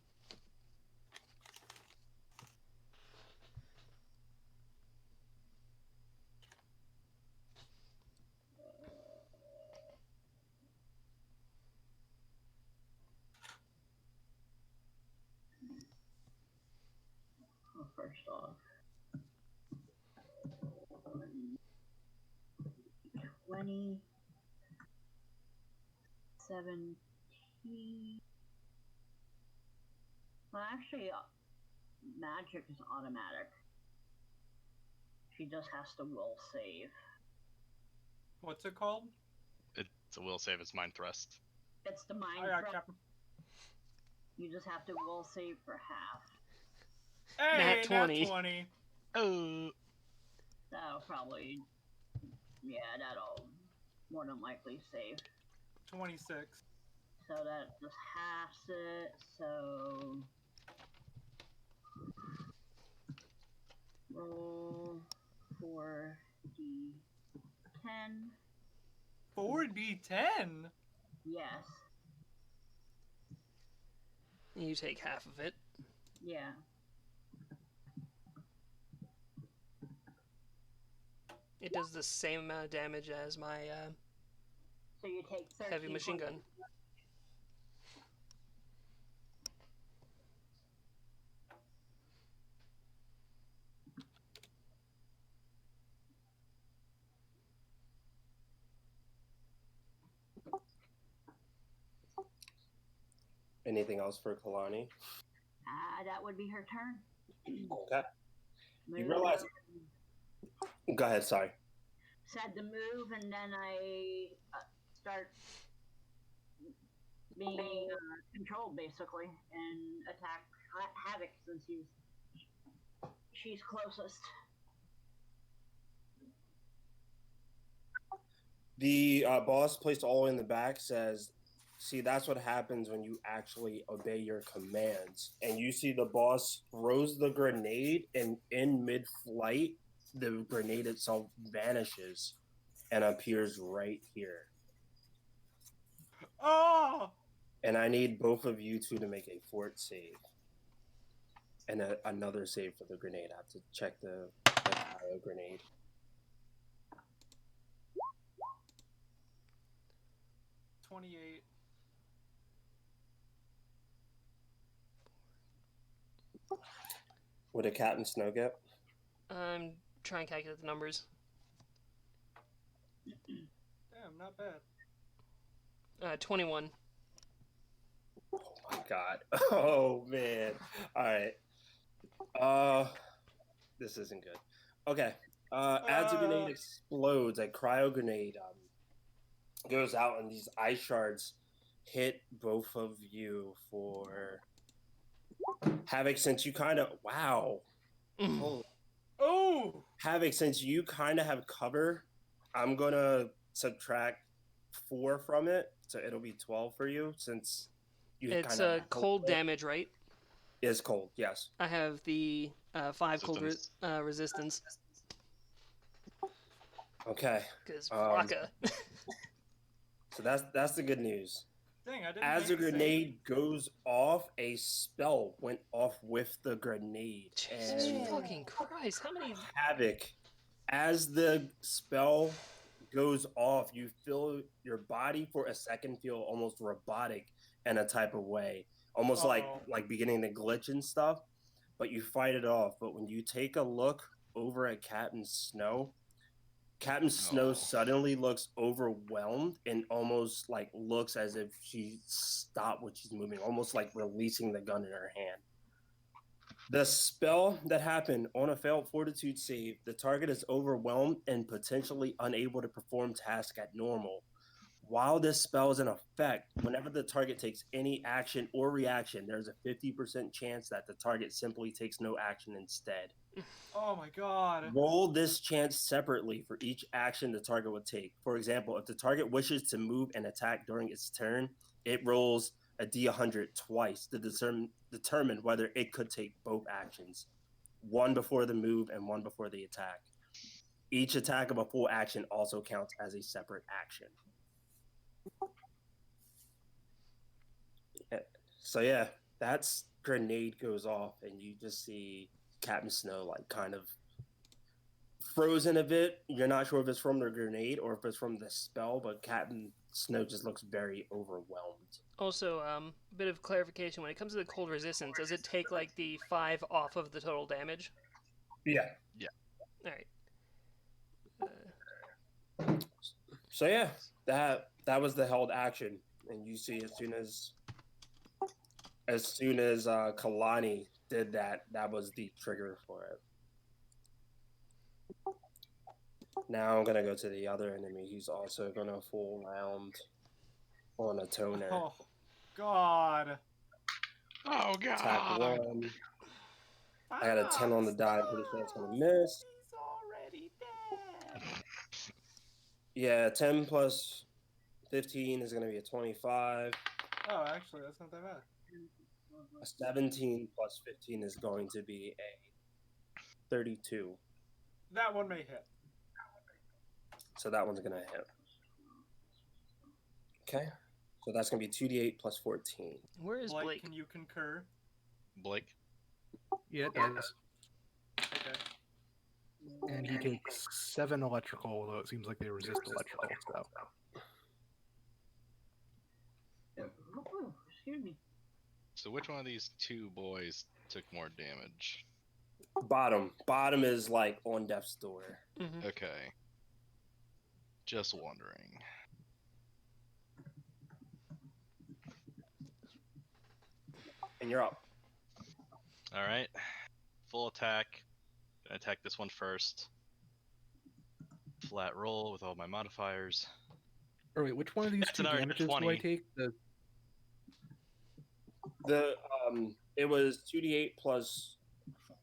Well, first off, 20, 17. Well, actually, magic is automatic. She just has to will save. What's it called? It's a will save. It's mind thrust. It's the mind Oh, yeah, thrust. Captain. You just have to will save for half. Hey, Nat 20. Nat 20. Oh. That'll probably. Yeah, that'll more than likely save. 26. So that just halves it, so. Roll for D10. 4d10? Yes. You take half of it. Yeah. It does the same amount of damage as my So you take 13 heavy machine points. gun. Anything else for Kalani? That would be her turn. Okay. You Move. realize. Go ahead. Sorry. Said to move, and then I start being controlled basically, and attack Havoc since she's closest. The boss placed all in the back says, see, that's what happens when you actually obey your commands. And you see the boss throws the grenade, and in mid-flight, the grenade itself vanishes and appears right here. Oh! And I need both of you two to make a fort save. And another save for the grenade. I have to check the cryo grenade. $28. What did Captain Snow get? I'm trying to calculate the numbers. Damn, not bad. 21. Oh my god. Oh man. Alright. This isn't good. Okay. As the grenade explodes, a cryo grenade goes out, and these ice shards hit both of you for Havoc. Since you kind of Oh! Havoc, since you kind of have cover, I'm gonna subtract 4 from it, so it'll be 12 for you. Since you It's kind of cold damage, right? Is cold, yes. I have the 5 cold resistance. Okay. Because Raka. So that's the good news. Dang, I didn't As the make the grenade goes off, a spell went off with the grenade. Jesus And fucking Christ, how many... Havoc, as the spell goes off, you feel your body for a second feel almost robotic in a type of way. Almost like beginning to glitch and stuff, but you fight it off. But when you take a look over at Captain Snow suddenly looks overwhelmed and almost like looks as if she stopped what she's moving, almost like releasing the gun in her hand. The spell that happened on a failed fortitude save, the target is overwhelmed and potentially unable to perform tasks at normal. While this spell is in effect, whenever the target takes any action or reaction, there's a 50% chance that the target simply takes no action instead. Oh my god. Roll this chance separately for each action the target would take. For example, if the target wishes to move and attack during its turn, it rolls a d100 twice to determine whether it could take both actions, one before the move and one before the attack. Each attack of a full action also counts as a separate action. So yeah, that's grenade goes off, and you just see Captain Snow like kind of frozen a bit. You're not sure if it's from the grenade or if it's from the spell, but Captain Snow just looks very overwhelmed. Also, a bit of clarification. When it comes to the cold resistance, does it take like the 5 off of the total damage? Yeah. Yeah. Alright. So yeah, that was the held action. And you see as soon as Kalani did that was the trigger for it. Now I'm gonna go to the other enemy. He's also gonna full round on a toner. Oh god. Oh god. Attack 1. I got a 10 on the die. I'm pretty sure that's gonna miss. He's already dead. Yeah, 10 plus 15 is gonna be a 25. Oh, actually, that's not that bad. A 17 plus 15 is going to be a 32. That one may hit. So that one's gonna hit. Okay. So that's gonna be 2d8 plus 14. Where is Blake? Can you concur? Blake. Yeah, it does. Okay. And he takes 7 electrical, although it seems like they resist electrical. So Oh, excuse me. So which one of these two boys took more damage? Bottom. Bottom is like on death's door. Mm-hmm. Okay. Just wondering. And you're up. All right. Full attack. Gonna attack this one first. Flat roll with all my modifiers. or wait, which one of these That's two an already damages do 20. I take? The it was 2d8 plus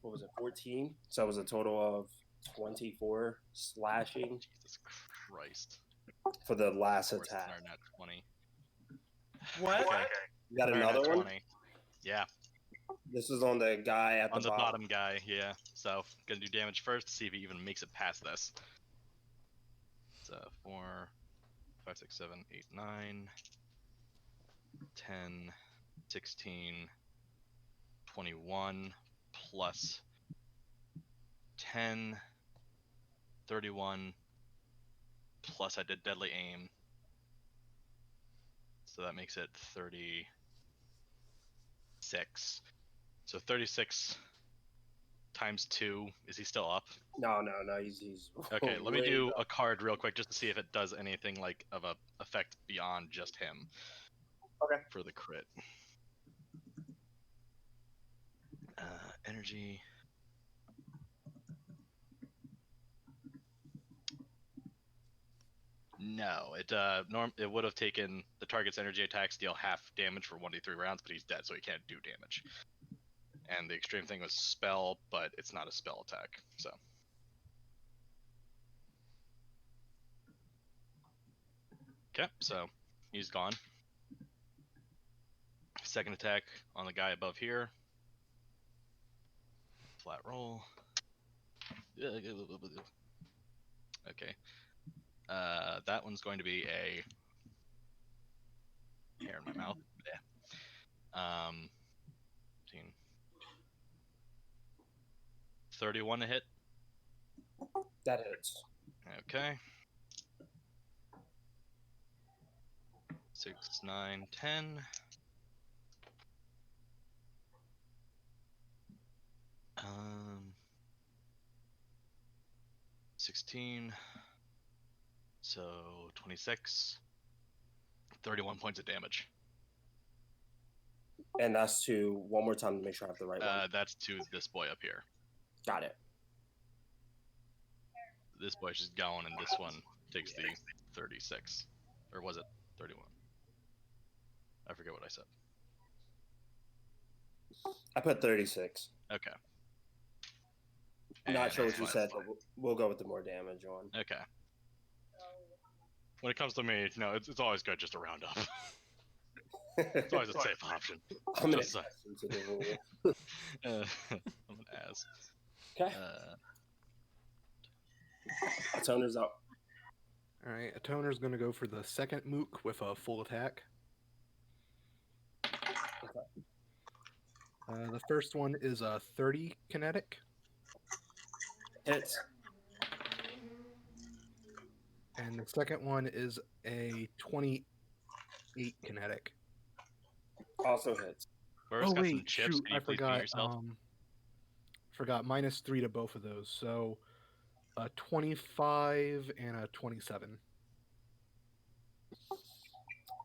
what was it, 14? So it was a total of 24 slashing Jesus Christ. for the last Worse than attack. our net 20. What? Okay. You got Our another net one? 20. Yeah. This is on the guy at On the the bottom. bottom guy, yeah. So gonna do damage first to see if he even makes it past this. So 4, 5, 6, 7, 8, 9, 10, 16, 21, plus 10, 31, plus I did deadly aim. So that makes it 36. So 36 times 2. Is he still up? No. He's Okay, let me way do up. a card real quick just to see if it does anything like of a effect beyond just him. Okay. For the crit. Energy. No, it would have taken the target's energy attacks deal half damage for 1d3 rounds, but he's dead, so he can't do damage. And the extreme thing was spell, but it's not a spell attack, so. Okay, so he's gone. Second attack on the guy above here. Flat roll. Okay. That one's going to be a hair in my mouth. Yeah. 31 to hit. That hits. Okay. 6, 9, 10. 16. So 26. 31 points of damage. And that's to one more time to make sure I have the right one. That's to this boy up here. Got it. This boy's just going, and this one takes the 36. Or was it 31? I forget what I said. I put 36. Okay. Not And sure what that's you fine. said, but we'll go with the more damage one. Okay. When it comes to me, it's always good just to round up. It's always a safe option. I'm an Just, exception to the rule. I'm an ass. Okay. Toner's up. all right, Atoner's going to go for the second mook with a full attack. The first one is a 30 kinetic, Hits. and the second one is a 28 kinetic. Also hits. Whoever's Oh got some wait, chips, shoot, can you I please mute forgot. yourself? Forgot -3 to both of those, so a 25 and a 27.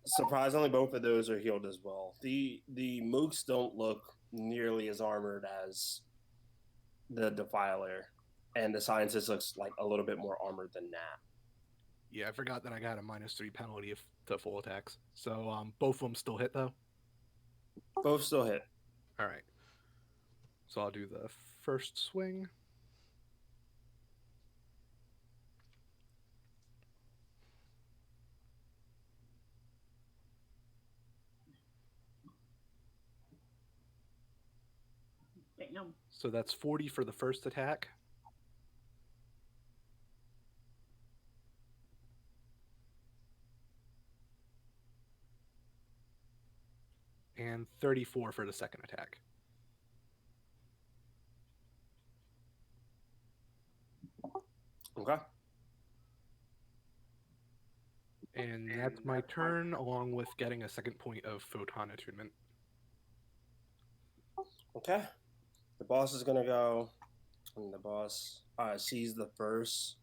Surprisingly, both of those are healed as well. The mooks don't look nearly as armored as the Defiler, and the Scientist looks like a little bit more armored than that. Yeah, I forgot that I got a -3 penalty to full attacks. So both of them still hit though. Both still hit. All right. So I'll do the first swing. Damn. So that's 40 for the first attack. and 34 for the second attack. Okay. And that's my turn, along with getting a second point of photon attunement. Okay. The boss is gonna go, and the boss sees the first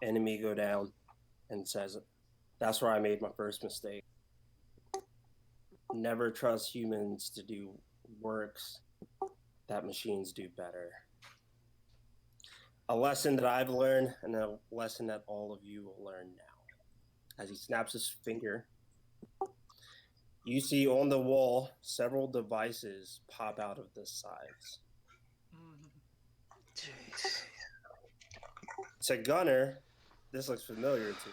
enemy go down and says, "That's where I made my first mistake. Never trust humans to do works that machines do better. A lesson that I've learned, and a lesson that all of you will learn now." As he snaps his finger, you see on the wall several devices pop out of the sides. Jeez. To Gunner, this looks familiar to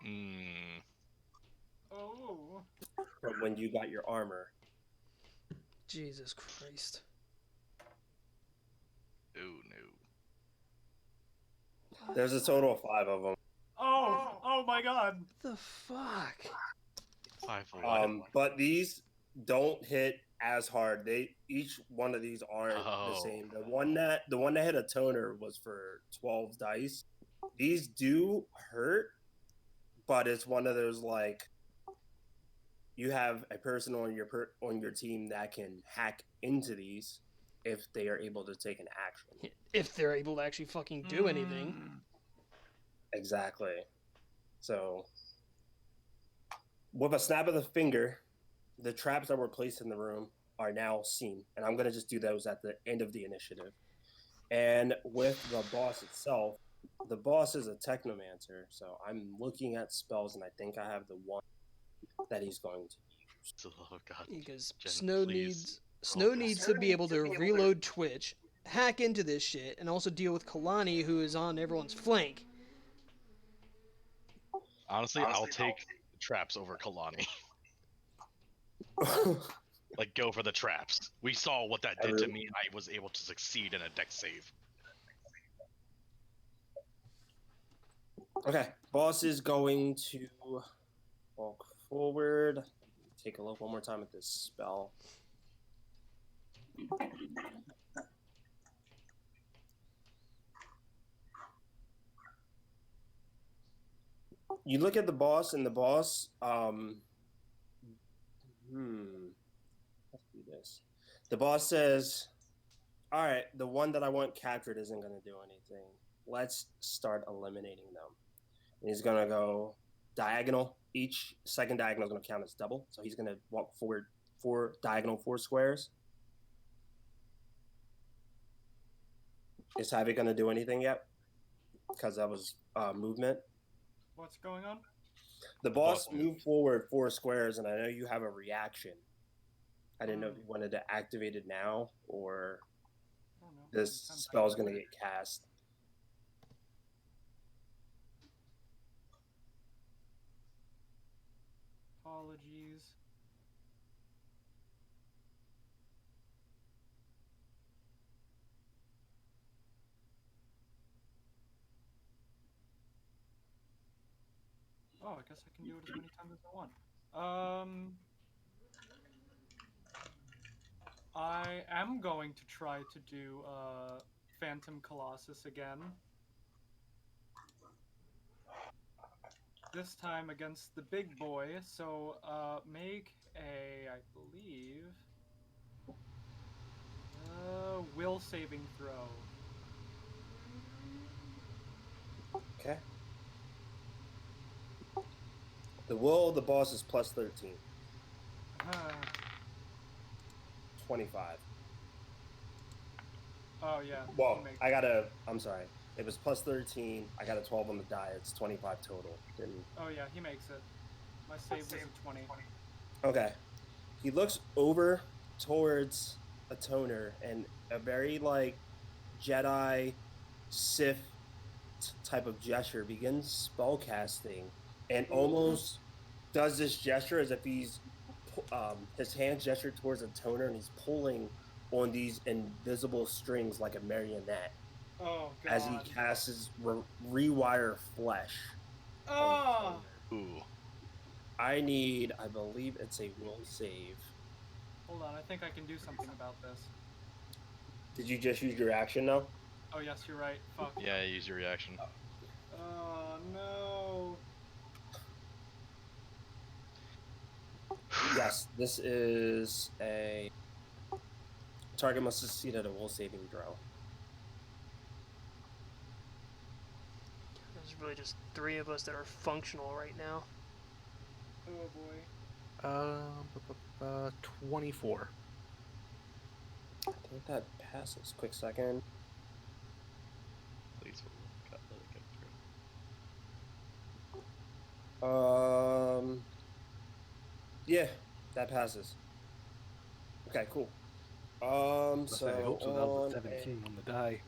you Oh. from when you got your armor. Jesus Christ. Oh no. There's a total of 5 of them. Oh my god. What the fuck? 5 for what? But these don't hit as hard. Each one of these aren't the Oh. same. The one that hit a toner was for 12 dice. These do hurt, but it's one of those like you have a person on your team that can hack into these if they are able to take an action. If they're able to actually fucking do anything. Exactly. So, with a snap of the finger, the traps that were placed in the room are now seen. And I'm going to just do those at the end of the initiative. And with the boss itself, the boss is a technomancer. So I'm looking at spells, and I think I have the one that he's going to use. Oh god. Because Jen, Snow please. needs to be able to reload Twitch, hack into this shit, and also deal with Kalani, who is on everyone's flank. Honestly, I'll take traps over Kalani. Like, go for the traps. We saw what that did to me. I was able to succeed in a dex save. Okay, boss is going to walk forward. Take a look one more time at this spell. You look at the boss, and the boss, let's do this. The boss says, "All right, the one that I want captured isn't going to do anything. Let's start eliminating them." And he's going to go diagonal. Each second diagonal is going to count as double. So he's going to walk forward 4 squares. Is Havoc going to do anything yet? Because that was movement. What's going on? The boss moved forward 4 squares, and I know you have a reaction. I didn't know if you wanted to activate it now, or I don't know. this spell is going to get cast. Apologies. Oh, I guess I can do it as many times as I want. I am going to try to do Phantom Colossus again. This time against the big boy, so make a, I believe, will saving throw. Okay. The will of the boss is plus 13. 25. Oh yeah. Well, I'm sorry. It was plus 13. I got a 12 on the die. It's 25 total. Oh yeah, he makes it. My save was a 20. Okay. He looks over towards a toner, and a very like Jedi Sith type of gesture begins spell casting, and almost does this gesture as if he's his hand gestured towards a toner, and he's pulling on these invisible strings like a marionette. Oh god. As he casts his rewire flesh. Oh. Ooh. I need, I believe it's a will save. Hold on, I think I can do something about this. Did you just use your action now? Oh yes, you're right. Fuck. Yeah, use your reaction. Oh no. Yes, this is a target must succeed at a will saving throw. There's really just 3 of us that are functional right now. Oh boy. 24. I think that passes. Quick second. Please let it go through. Yeah, that passes. Okay, cool. I So hope so. That was a on 17 on the die.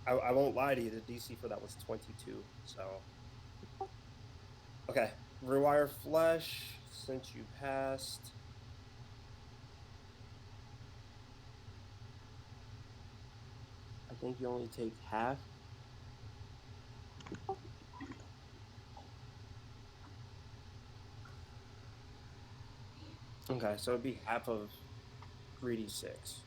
I won't lie to you. The DC for that was 22. So okay, rewire flesh. Since you passed, I think you only take half. Okay, so it'd be half of 3d6.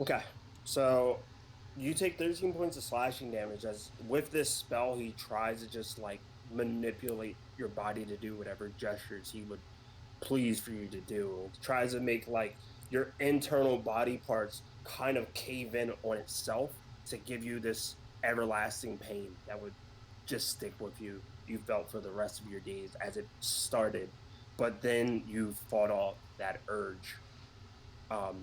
Okay, so you take 13 points of slashing damage as with this spell he tries to just like manipulate your body to do whatever gestures he would please for you to do. He tries to make like your internal body parts kind of cave in on itself to give you this everlasting pain that would just stick with you. You felt for the rest of your days as it started, but then you fought off that urge,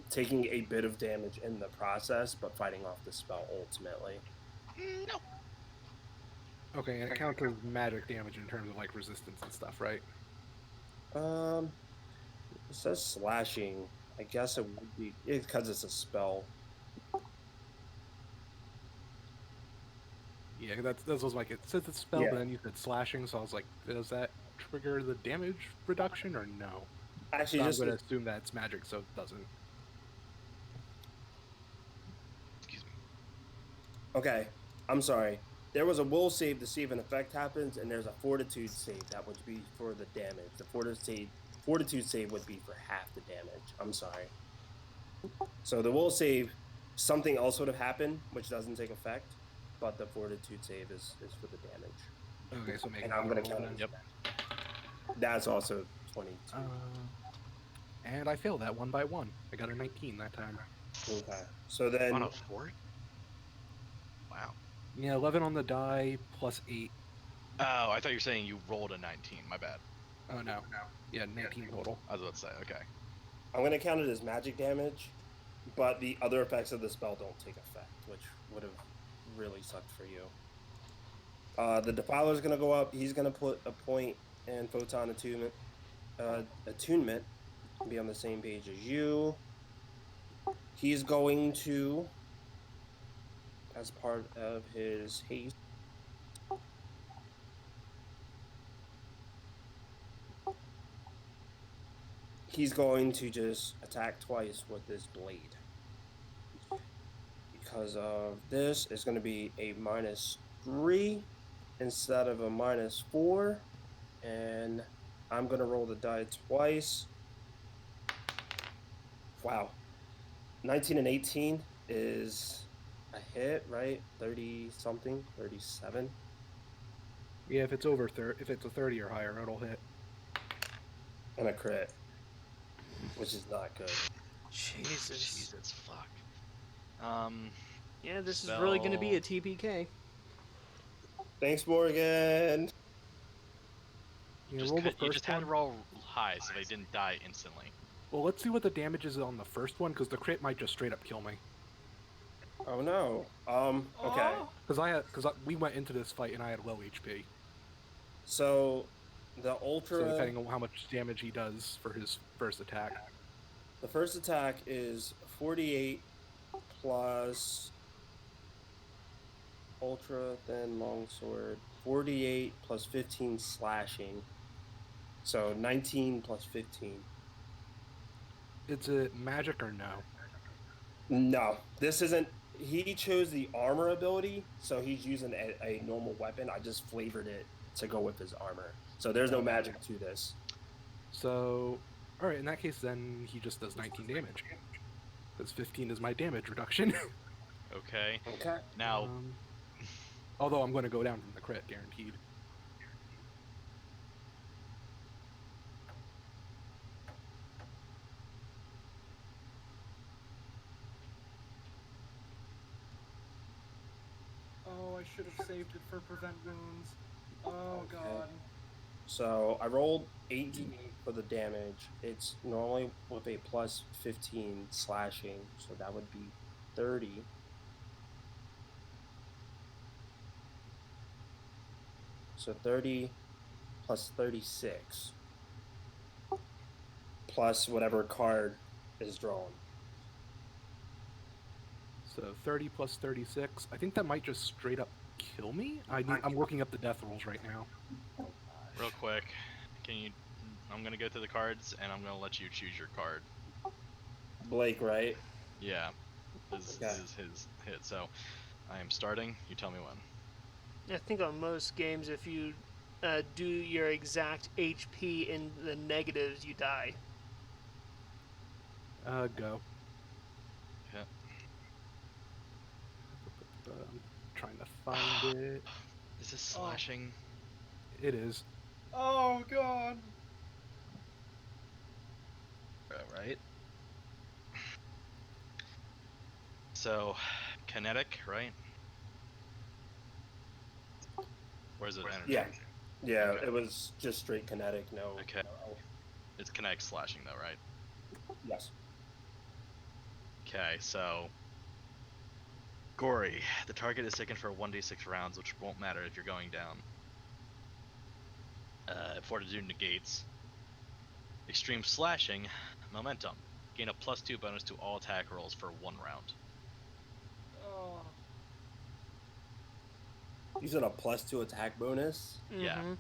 taking a bit of damage in the process, but fighting off the spell ultimately. No. Okay, and it counts as magic damage in terms of like resistance and stuff, right? It says slashing. I guess it would be because it's a spell. Yeah, that was like it says it's spell, Yeah. but then you said slashing, so I was like, does that trigger the damage reduction or no? Actually, So I'm just going to assume that it's magic, so it doesn't. Excuse me. okay. I'm sorry. There was a will save to see if an effect happens, and there's a fortitude save that would be for the damage. The fortitude save would be for half the damage. I'm sorry. So the will save, something else would have happened, which doesn't take effect, but the fortitude save is for the damage. Okay, so make And another I'm gonna roll count then. it. Yep. That's also 22. And I failed that 1 by 1. I got a 19 that time. Okay. So then On a fort? Wow. Yeah, 11 on the die plus 8. Oh, I thought you were saying you rolled a 19. My bad. Oh no, yeah, 19 total. I was about to say, okay. I'm gonna count it as magic damage, but the other effects of the spell don't take effect, which would have really sucked for you. The Defiler is gonna go up. He's gonna put a point in Photon attunement. Attunement, be on the same page as you. He's going to, as part of his haste, he's going to just attack twice with this blade. Because of this, it's going to be a -3 instead of a -4. And I'm going to roll the die twice. Wow. 19 and 18 is a hit, right? 30 something, 37. Yeah, if it's over if it's a 30 or higher, it'll hit. And a crit, which is not good. Jesus. Jesus, fuck. Yeah, this is really going to be a spell- TPK. Thanks, Morgan. You Just, roll the you first just had to one. roll high so they didn't die instantly. Well, let's see what the damage is on the first one, because the crit might just straight up kill me. Oh no. Okay. Because we went into this fight and I had low HP. So the ultra. So depending on how much damage he does for his first attack. The first attack is 48 plus ultra thin longsword. 48 plus 15 slashing. So 19 plus 15. Is it magic or no? No, this isn't. He chose the armor ability, so he's using a normal weapon. I just flavored it to go with his armor. So there's no Okay. magic to this. So, all right, in that case, then he just does 19 damage. Because 15 is my damage reduction. Okay. Okay. Now, Although I'm going to go down from the crit, guaranteed. Oh, I should have saved it for prevent wounds. Oh Okay. god. So I rolled 8d8 for the damage. It's normally with a plus 15 slashing, so that would be 30. So 30 plus 36 plus whatever card is drawn. So 30 plus 36. I think that might just straight up kill me. I'm looking up the death rolls right now. real quick, can you? I'm gonna go through the cards, and I'm gonna let you choose your card. Blake, right? Yeah, this Okay. is his hit. So, I am starting. You tell me when. I think on most games, if you do your exact HP in the negatives, you die. Go. Yeah. I'm trying to find it. Is this slashing? It is. Oh god. Right. So, kinetic, right? Or is it energy? Yeah. Yeah, Okay. it was just straight kinetic, no. Okay. No. It's kinetic slashing, though, right? Yes. Okay, so gory. The target is taken for 1d6 rounds, which won't matter if you're going down. Fortitude negates. Extreme slashing, momentum. Gain a +2 bonus to all attack rolls for 1 round. Oh. Using a +2 attack bonus. Yeah. Mm-hmm.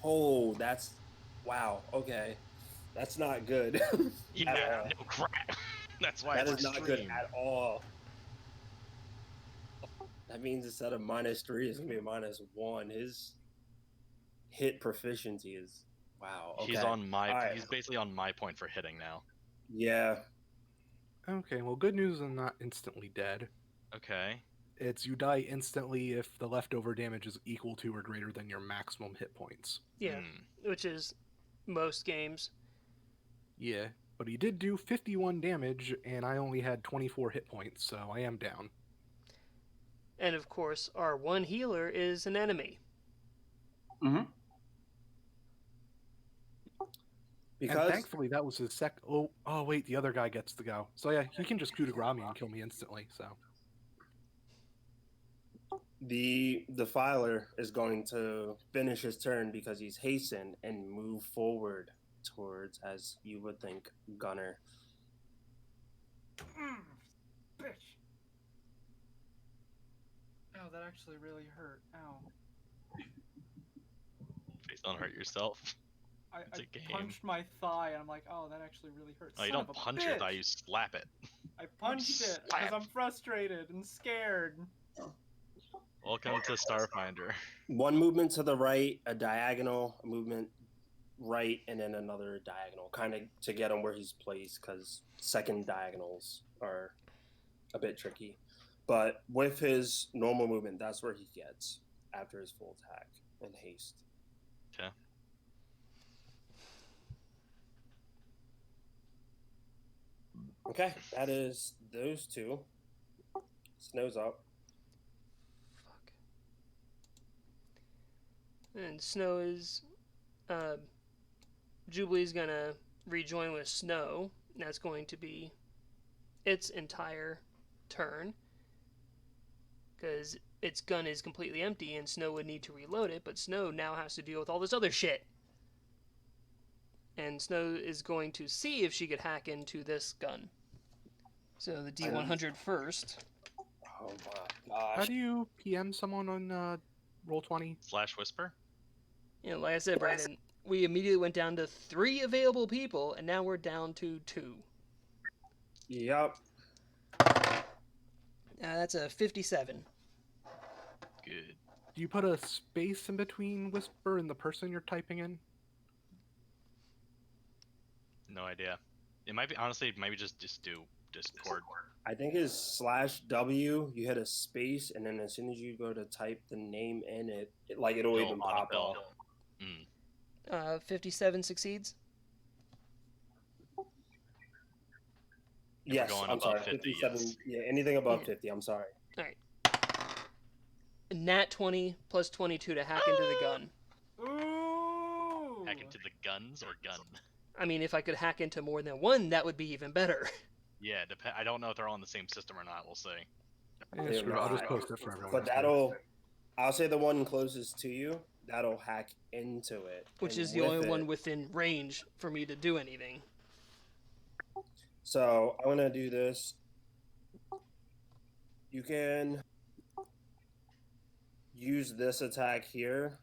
Oh, that's wow. Okay, that's not good. Yeah, At all. no crap. That's why That it's is not good extreme. at all. That means instead of -3, it's gonna be a -1. His hit proficiency is wow. Okay. He's on my. All right. He's basically on my point for hitting now. Yeah. Okay, well, good news, I'm not instantly dead. Okay. It's you die instantly if the leftover damage is equal to or greater than your maximum hit points. Yeah, which is most games. Yeah, but he did do 51 damage, and I only had 24 hit points, so I am down. And of course, our one healer is an enemy. Mm-hmm. And Because thankfully, that was his second. Oh, wait, the other guy gets to go. So yeah, he can just coup de grace me and kill me instantly. So the defiler is going to finish his turn because he's hastened and move forward towards, as you would think, Gunner. Bitch. Oh, that actually really hurt. Ow. Please don't hurt yourself. I It's a game. punched my thigh and I'm like, oh, that actually really hurt. Oh, you Son don't of a punch your bitch. thigh, you slap it. I punched it because Slap. I'm frustrated and scared. Welcome to Starfinder. One movement to the right, a diagonal movement right, and then another diagonal, kind of to get him where he's placed, because second diagonals are a bit tricky. But with his normal movement, that's where he gets after his full attack and haste. Okay. Okay, that is those two. Snow's up. Fuck. And Snow is. Jubilee's gonna rejoin with Snow. That's going to be its entire turn. Because its gun is completely empty and Snow would need to reload it, but Snow now has to deal with all this other shit. And Snow is going to see if she could hack into this gun. So the D100 first. Oh my gosh. how do you PM someone on Roll20? /whisper? You know, like I said, Brandon, we immediately went down to 3 available people, and now we're down to 2. Yep. That's a 57. Good. Do you put a space in between whisper and the person you're typing in? No idea. It might be honestly. Maybe just do Discord. I think it's /W. You hit a space, and then as soon as you go to type the name in it, it'll even pop autofill. up. 57 succeeds. If Yes, we're going I'm above sorry. 50, 57. yes. Yeah, anything above Yeah. 50. I'm sorry. All right. Nat 20 plus 22 to hack into the gun. Ooh! Hack into the guns or gun. I mean, if I could hack into more than one, that would be even better. Yeah, I don't know if they're all on the same system or not. We'll see. Yeah, They're screw it. I'll just not. post it for everyone. But I'll say the one closest to you, that'll hack into it. Which and is the with only it- one within range for me to do anything. So I'm gonna do this. You can use this attack here.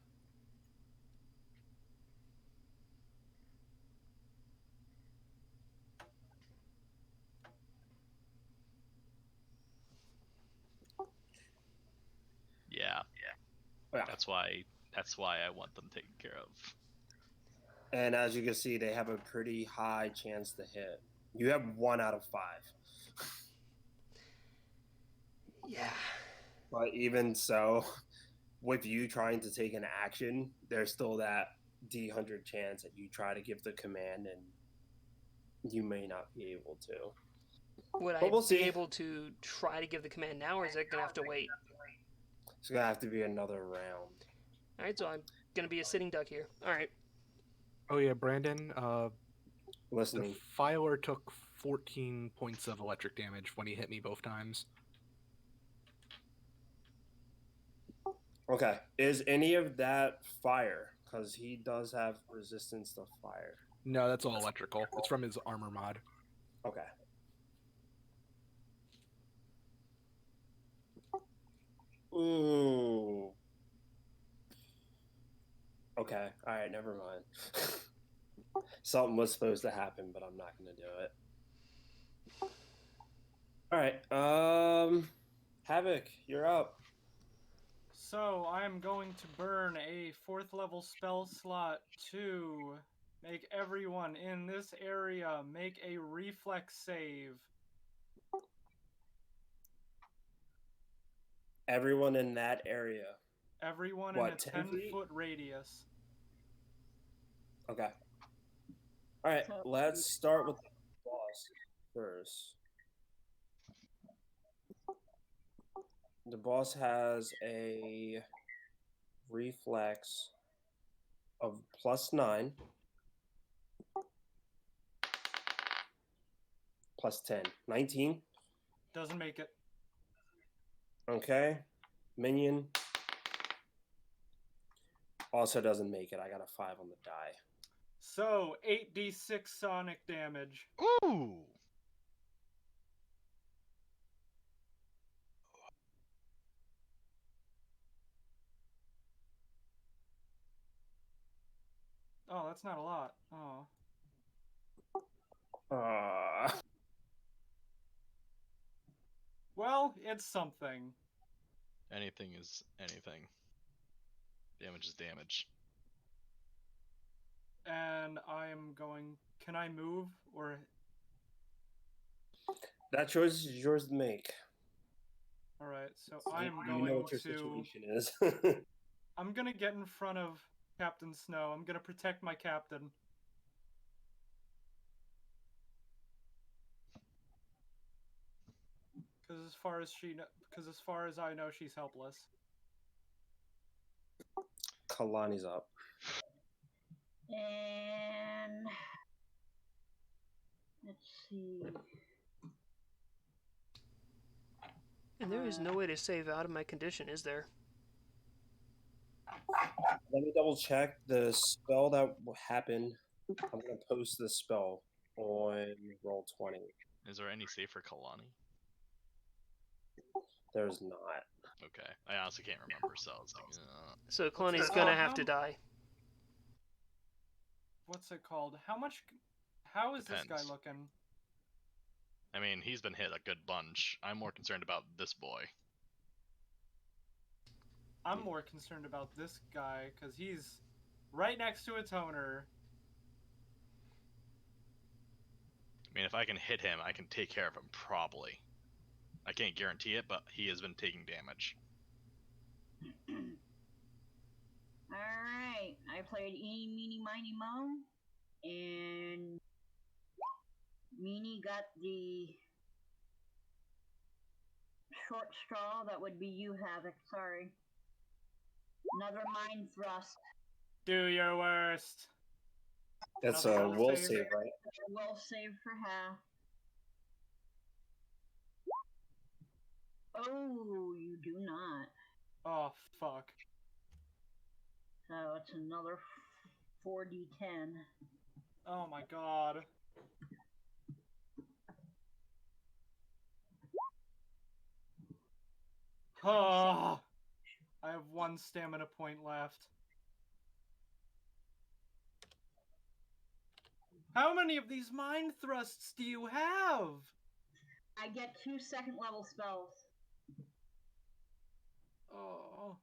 Yeah. Yeah. That's why I want them taken care of. And as you can see, they have a pretty high chance to hit. You have 1 out of 5. Yeah. But even so, with you trying to take an action, there's still that D100 chance that you try to give the command and you may not be able to. Would But I we'll be see. able to try to give the command now, or is it going to have to wait? It's going to have to be another round. All right, so I'm going to be a sitting duck here. All right. Oh yeah, Brandon. The Listening. filer took 14 points of electric damage when he hit me both times. Okay. Is any of that fire? Because he does have resistance to fire. No, that's all electrical. It's from his armor mod. Okay. Ooh. Okay. All right. Never mind. Something was supposed to happen, but I'm not going to do it. All right. Havoc, you're up. So I'm going to burn a 4th level spell slot to make everyone in this area make a reflex save. Everyone in that area. Everyone What, in a 10 feet? 10-foot radius. Okay. All right. So- Let's start with the boss first. The boss has a reflex of +9, +10, 19. Doesn't make it. Okay. Minion also doesn't make it. I got a 5 on the die. So 8d6 sonic damage. Ooh. Oh, that's not a lot. Oh. Well, it's something. Anything is anything. Damage is damage. And I am going. Can I move or? That choice is yours to make. All right. So I am You know going what your to. situation is. I'm gonna get in front of Captain Snow. I'm gonna protect my captain. Because as far as I know, she's helpless. Kalani's up. And let's see. And there is no way to save out of my condition, is there? Let me double check the spell that happened. I'm gonna post the spell on Roll20. Is there any save for Kalani? There's not. Okay. I honestly can't remember, so I was like, So Kalani's Oh, going to have to die. What's it called? How is this guy Depends. looking? I mean, he's been hit a good bunch. I'm more concerned about this boy. I'm more concerned about this guy because he's right next to a toner. I mean, if I can hit him, I can take care of him, probably. I can't guarantee it, but he has been taking damage. Alright, I played Eeny, Meeny, Miny, Mo, and Meeny got the short straw. That would be you, Havoc. Sorry. Another mind thrust. Do your worst. That's Another a will will save. save, right? Will save for half. Oh, you do not. Oh, fuck. So it's another 4d10. Oh my god. Oh, I have 1 stamina point left. How many of these mind thrusts do you have? I get 2 second level spells. Oh.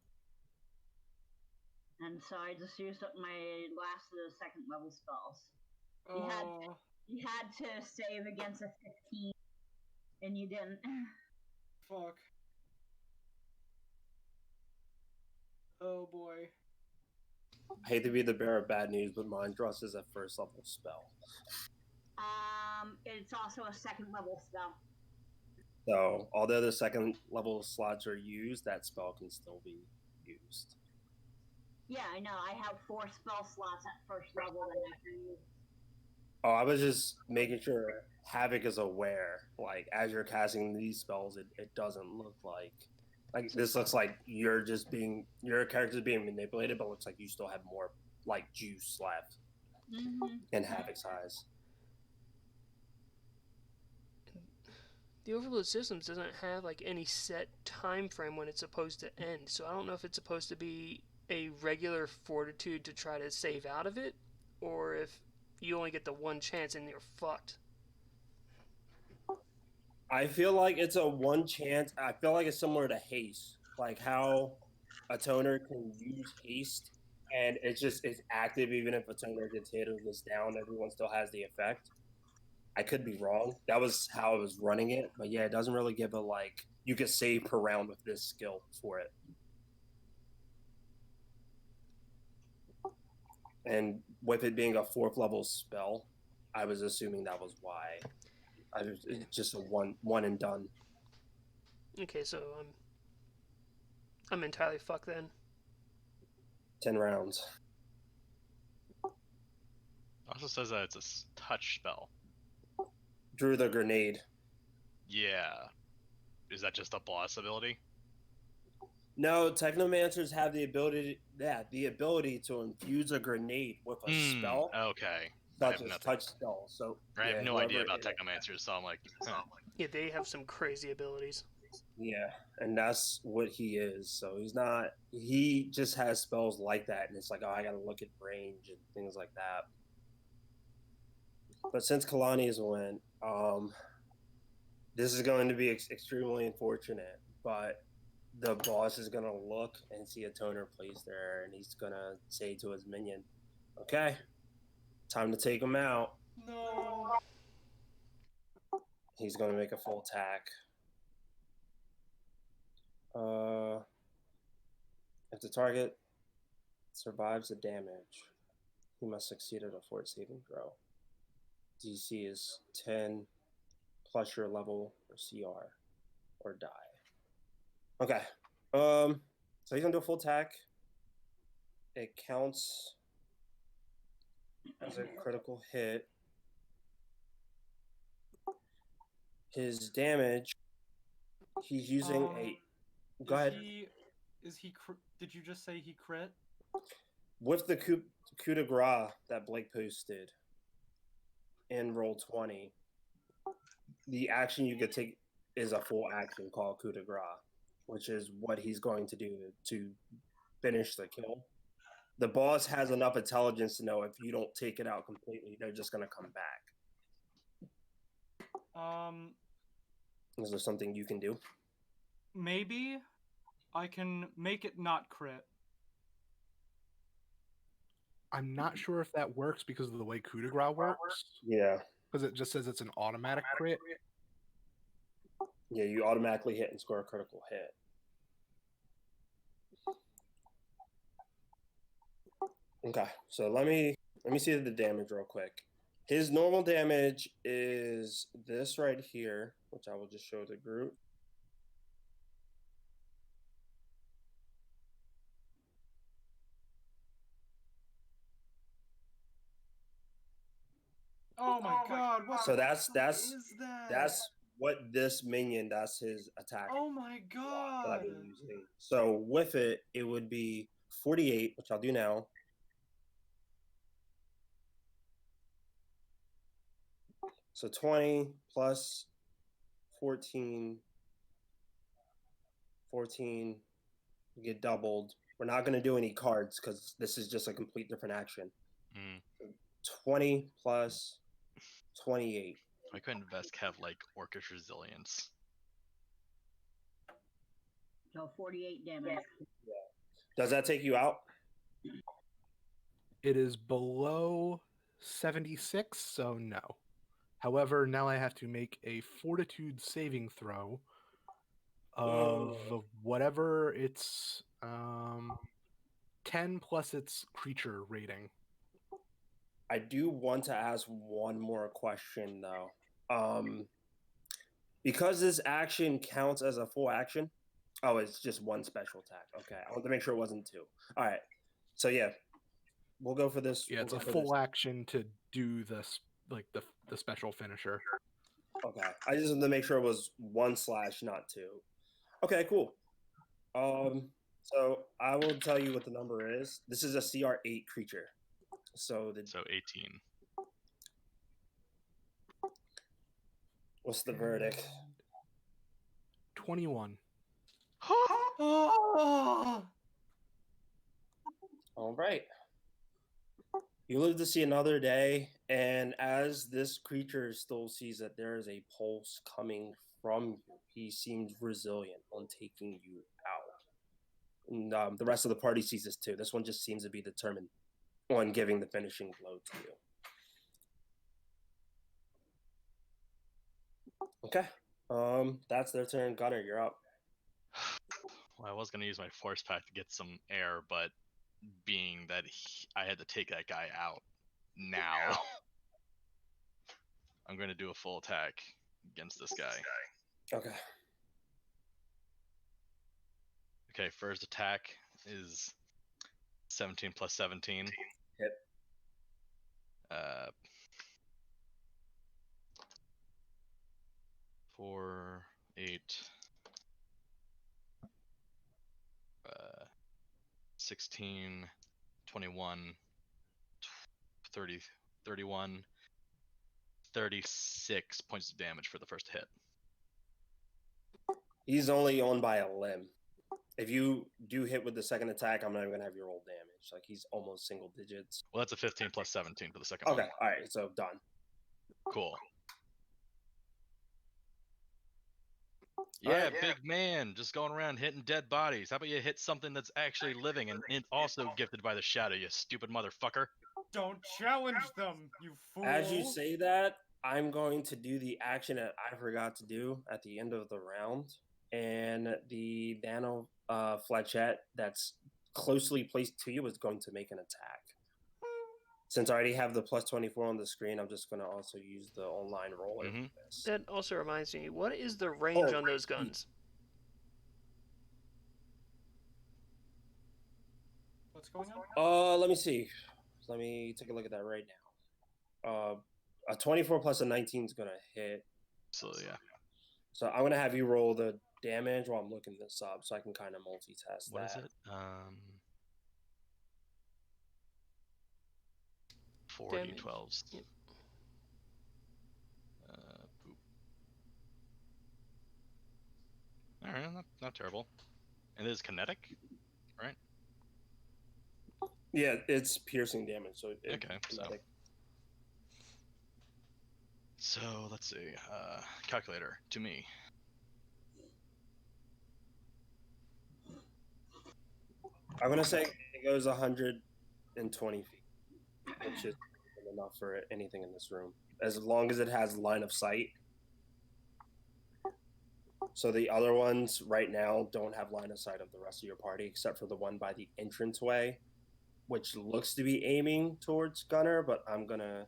And so I just used up my last of the second level spells. Oh. You had to save against a 15, and you didn't. Fuck. Oh boy. I hate to be the bearer of bad news, but Mind Thrust is a first level spell. It's also a second level spell. So, although the second level slots are used, that spell can still be used. Yeah, I know. I have 4 spell slots at first level that I can use. Oh, I was just making sure Havoc is aware. Like, as you're casting these spells, it doesn't look like this looks like your character's being manipulated, but looks like you still have more like juice left in Havoc's eyes. The Overload Systems doesn't have like any set time frame when it's supposed to end, so I don't know if it's supposed to be a regular fortitude to try to save out of it, or if you only get the one chance and you're fucked. I feel like it's a one chance. I feel like it's similar to haste, like how a toner can use haste, and it's active even if a toner gets hit or gets down. Everyone still has the effect. I could be wrong. That was how I was running it, but yeah, it doesn't really give a like you could save per round with this skill for it. And with it being a 4th level spell, I was assuming that was why. It's just a one and done. Okay, so I'm entirely fucked then. 10 rounds. Also says that it's a touch spell. Drew the grenade. Yeah. Is that just a boss ability? No, technomancers have the ability to infuse a grenade with a spell, Okay. such as touch spell. So I have yeah, no idea about whoever- technomancers, so I'm like, huh. Yeah, they have some crazy abilities. Yeah, and that's what he is. So he's not. He just has spells like that, and it's like, oh, I gotta look at range and things like that. But since Kalani's went, this is going to be extremely unfortunate. But the boss is gonna look and see a toner placed there, and he's gonna say to his minion, "Okay, time to take him out." No. He's gonna make a full attack. If the target survives the damage, he must succeed at a fort saving throw. DC is 10 plus your level or CR or die. Okay. So he's gonna do a full attack. It counts as a critical hit. His damage. He's using a. Go ahead. Did you just say he crit? With the coup de grace that Blake posted in roll 20, the action you could take is a full action called coup de grace, which is what he's going to do to finish the kill. The boss has enough intelligence to know if you don't take it out completely, they're just going to come back. Is there something you can do? Maybe I can make it not crit. I'm not sure if that works because of the way coup de grace works. Yeah. Because it just says it's an automatic crit. Yeah, you automatically hit and score a critical hit. Okay, so let me see the damage real quick. His normal damage is this right here, which I will just show the group. Oh my god, what So the that's fuck is that? that's what this minion, that's his attack Oh my that I've god. been using. So with it, it would be 48, which I'll do now. So 20 plus 14, you get doubled. We're not going to do any cards because this is just a complete different action. 20 plus 28. Why couldn't Vesk have like Orcish resilience? So 48 damage. Does that take you out? It is below 76, so no. However, now I have to make a fortitude saving throw of whatever its 10 plus its creature rating. I do want to ask one more question though. Because this action counts as a full action. Oh, it's just one special attack. Okay, I want to make sure it wasn't two. All right, so yeah, we'll go for this. Yeah, it's we'll a go for full this. action to do this, like the special finisher. Okay, I just wanted to make sure it was 1/, not 2. Okay, cool. So I will tell you what the number is. This is a CR8 creature. So 18. What's the verdict? 21. Oh! All right. You live to see another day, and as this creature still sees that there is a pulse coming from you, he seems resilient on taking you out. And the rest of the party sees this too. This one just seems to be determined on giving the finishing blow to you. Okay. That's their turn. Gunner, you're up. Well, I was gonna use my force pack to get some air, but being that I had to take that guy out now, I'm gonna do a full attack against this guy. Okay. Okay, first attack is 17 plus 17. Hit. 4, 8, 16, 21, 30, 31, 36 points of damage for the first hit. He's only on by a limb. If you do hit with the second attack, I'm not even gonna have your roll damage. Like he's almost single digits. Well, that's a 15 plus 17 for the second Okay, one. all right, so done. Cool. Yeah, big man, just going around hitting dead bodies. How about you hit something that's actually living and also gifted by the shadow, you stupid motherfucker? Don't challenge them, you fool. As you say that, I'm going to do the action that I forgot to do at the end of the round. And the nano flechette that's closely placed to you is going to make an attack. Since I already have the plus 24 on the screen, I'm just going to also use the online roller for this. That also reminds me, what is the range on those guns? What's going on? Let me see. Let me take a look at that right now. A 24 plus a 19 is going to hit. So, yeah. So I'm going to have you roll the damage while I'm looking this up so I can kind of multitask What that. is it? 4 d12s. Yep. Boop. Alright, not terrible. And it is kinetic, right? Yeah, it's piercing damage. So Okay, so let's see. Calculator to me. I'm gonna say it goes 120 feet, which is enough for anything in this room, as long as it has line of sight. So the other ones right now don't have line of sight of the rest of your party, except for the one by the entranceway, which looks to be aiming towards Gunner. But I'm gonna,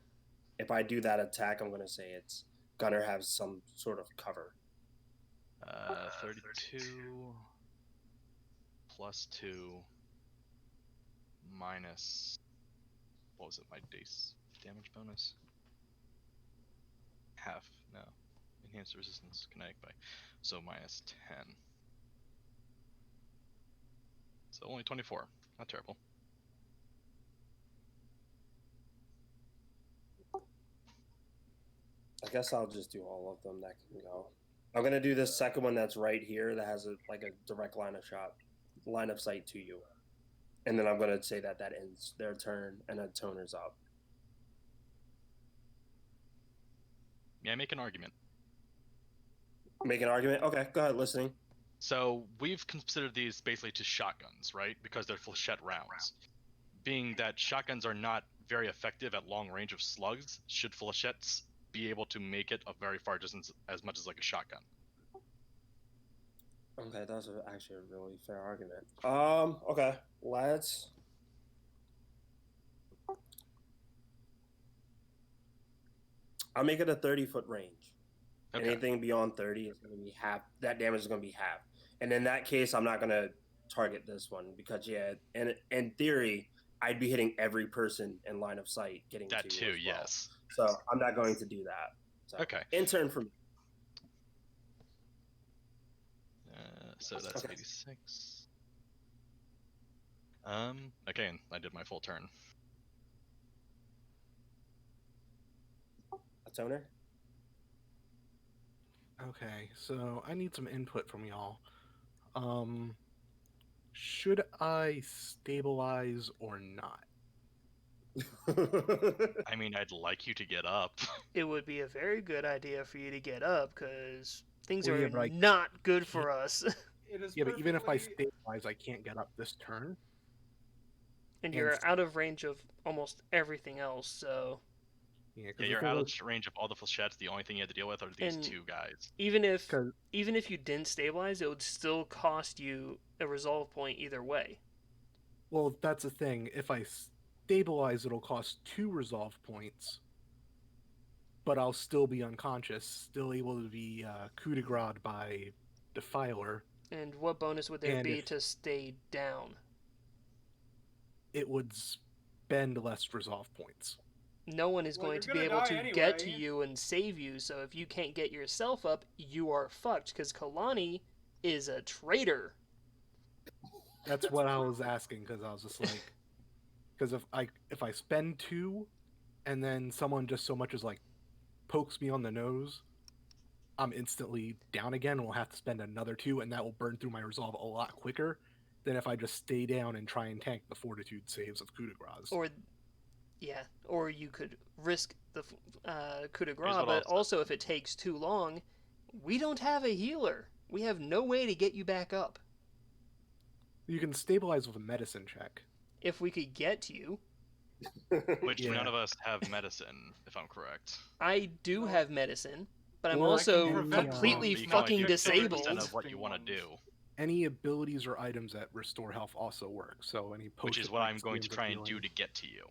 if I do that attack, I'm gonna say it's Gunner has some sort of cover. 32 plus 2 minus, what was it, my base damage bonus? Half, no. Enhanced resistance kinetic by, so minus 10. So only 24, not terrible. I guess I'll just do all of them that can go. I'm gonna do this second one that's right here that has a direct line of sight to you, and then I'm gonna say that ends their turn and a toner's up. Yeah, make an argument. Make an argument. Okay, go ahead. Listening. So we've considered these basically to shotguns, right? Because they're flechette rounds. Being that shotguns are not very effective at long range of slugs, should flechettes be able to make it a very far distance as much as like a shotgun? Okay, that's actually a really fair argument. Okay, let's. I'll make it a 30-foot range. Okay. Anything beyond 30 is going to be half. That damage is going to be half. And in that case, I'm not going to target this one because, yeah, and in theory, I'd be hitting every person in line of sight getting That to too, as well. yes. So I'm not going to do that. So, Okay. in turn for me. So that's Okay. 86. Okay, and I did my full turn. A toner? Okay, so I need some input from y'all. Should I stabilize or not? I mean, I'd like you to get up. It would be a very good idea for you to get up because things Well, are yeah, but I not good for us. It is Yeah, but even if I perfectly- stabilize, I can't get up this turn. And you're out of range of almost everything else, so Yeah, Yeah, you're out of range of all the flechettes. The only thing you have to deal with are these And- two guys. even if 'cause- you didn't stabilize, it would still cost you a resolve point either way. Well, that's the thing. If I stabilize, it'll cost 2 resolve points, but I'll still be unconscious, still able to be coup de grace by Defiler. And what bonus would there And be if- to stay down? It would spend less resolve points. No one is Well, going you're to be gonna able die to get to anyway. you and save you, so if you can't get yourself up, you are fucked, because Kalani is a traitor. That's what I was asking, because I was just like, because if I spend 2, and then someone just so much as like pokes me on the nose, I'm instantly down again. And we'll have to spend another 2, and that will burn through my resolve a lot quicker than if I just stay down and try and tank the fortitude saves of coup de grace. Or you could risk the coup de Here's grace, what but I'll- also if it takes too long, we don't have a healer. We have no way to get you back up. You can stabilize with a medicine check. If we could get to you, Which Yeah. none of us have medicine, if I'm correct. I do No. have medicine, but I'm Or I also can prevent completely wounds. You can only fucking do 50% disabled. of what you want to do, Any abilities or items that restore health also work. So any which potions, is what I'm going to skills of try and do healing. to get to you.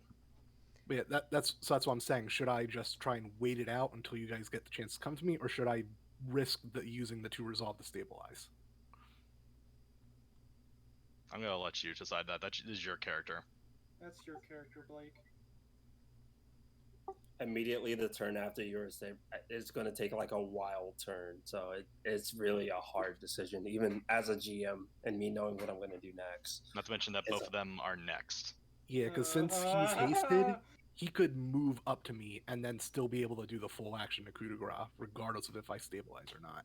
But yeah, that's what I'm saying. Should I just try and wait it out until you guys get the chance to come to me, or should I risk using the 2 resolve to stabilize? I'm gonna let you decide that. That is your character. That's your character, Blake. Immediately the turn after yours, it's going to take like a wild turn. So it's really a hard decision, even as a GM and me knowing what I'm going to do next. Not to mention that both of them are next. Yeah, because since he's hasted, he could move up to me and then still be able to do the full action to coup de grace, regardless of if I stabilize or not.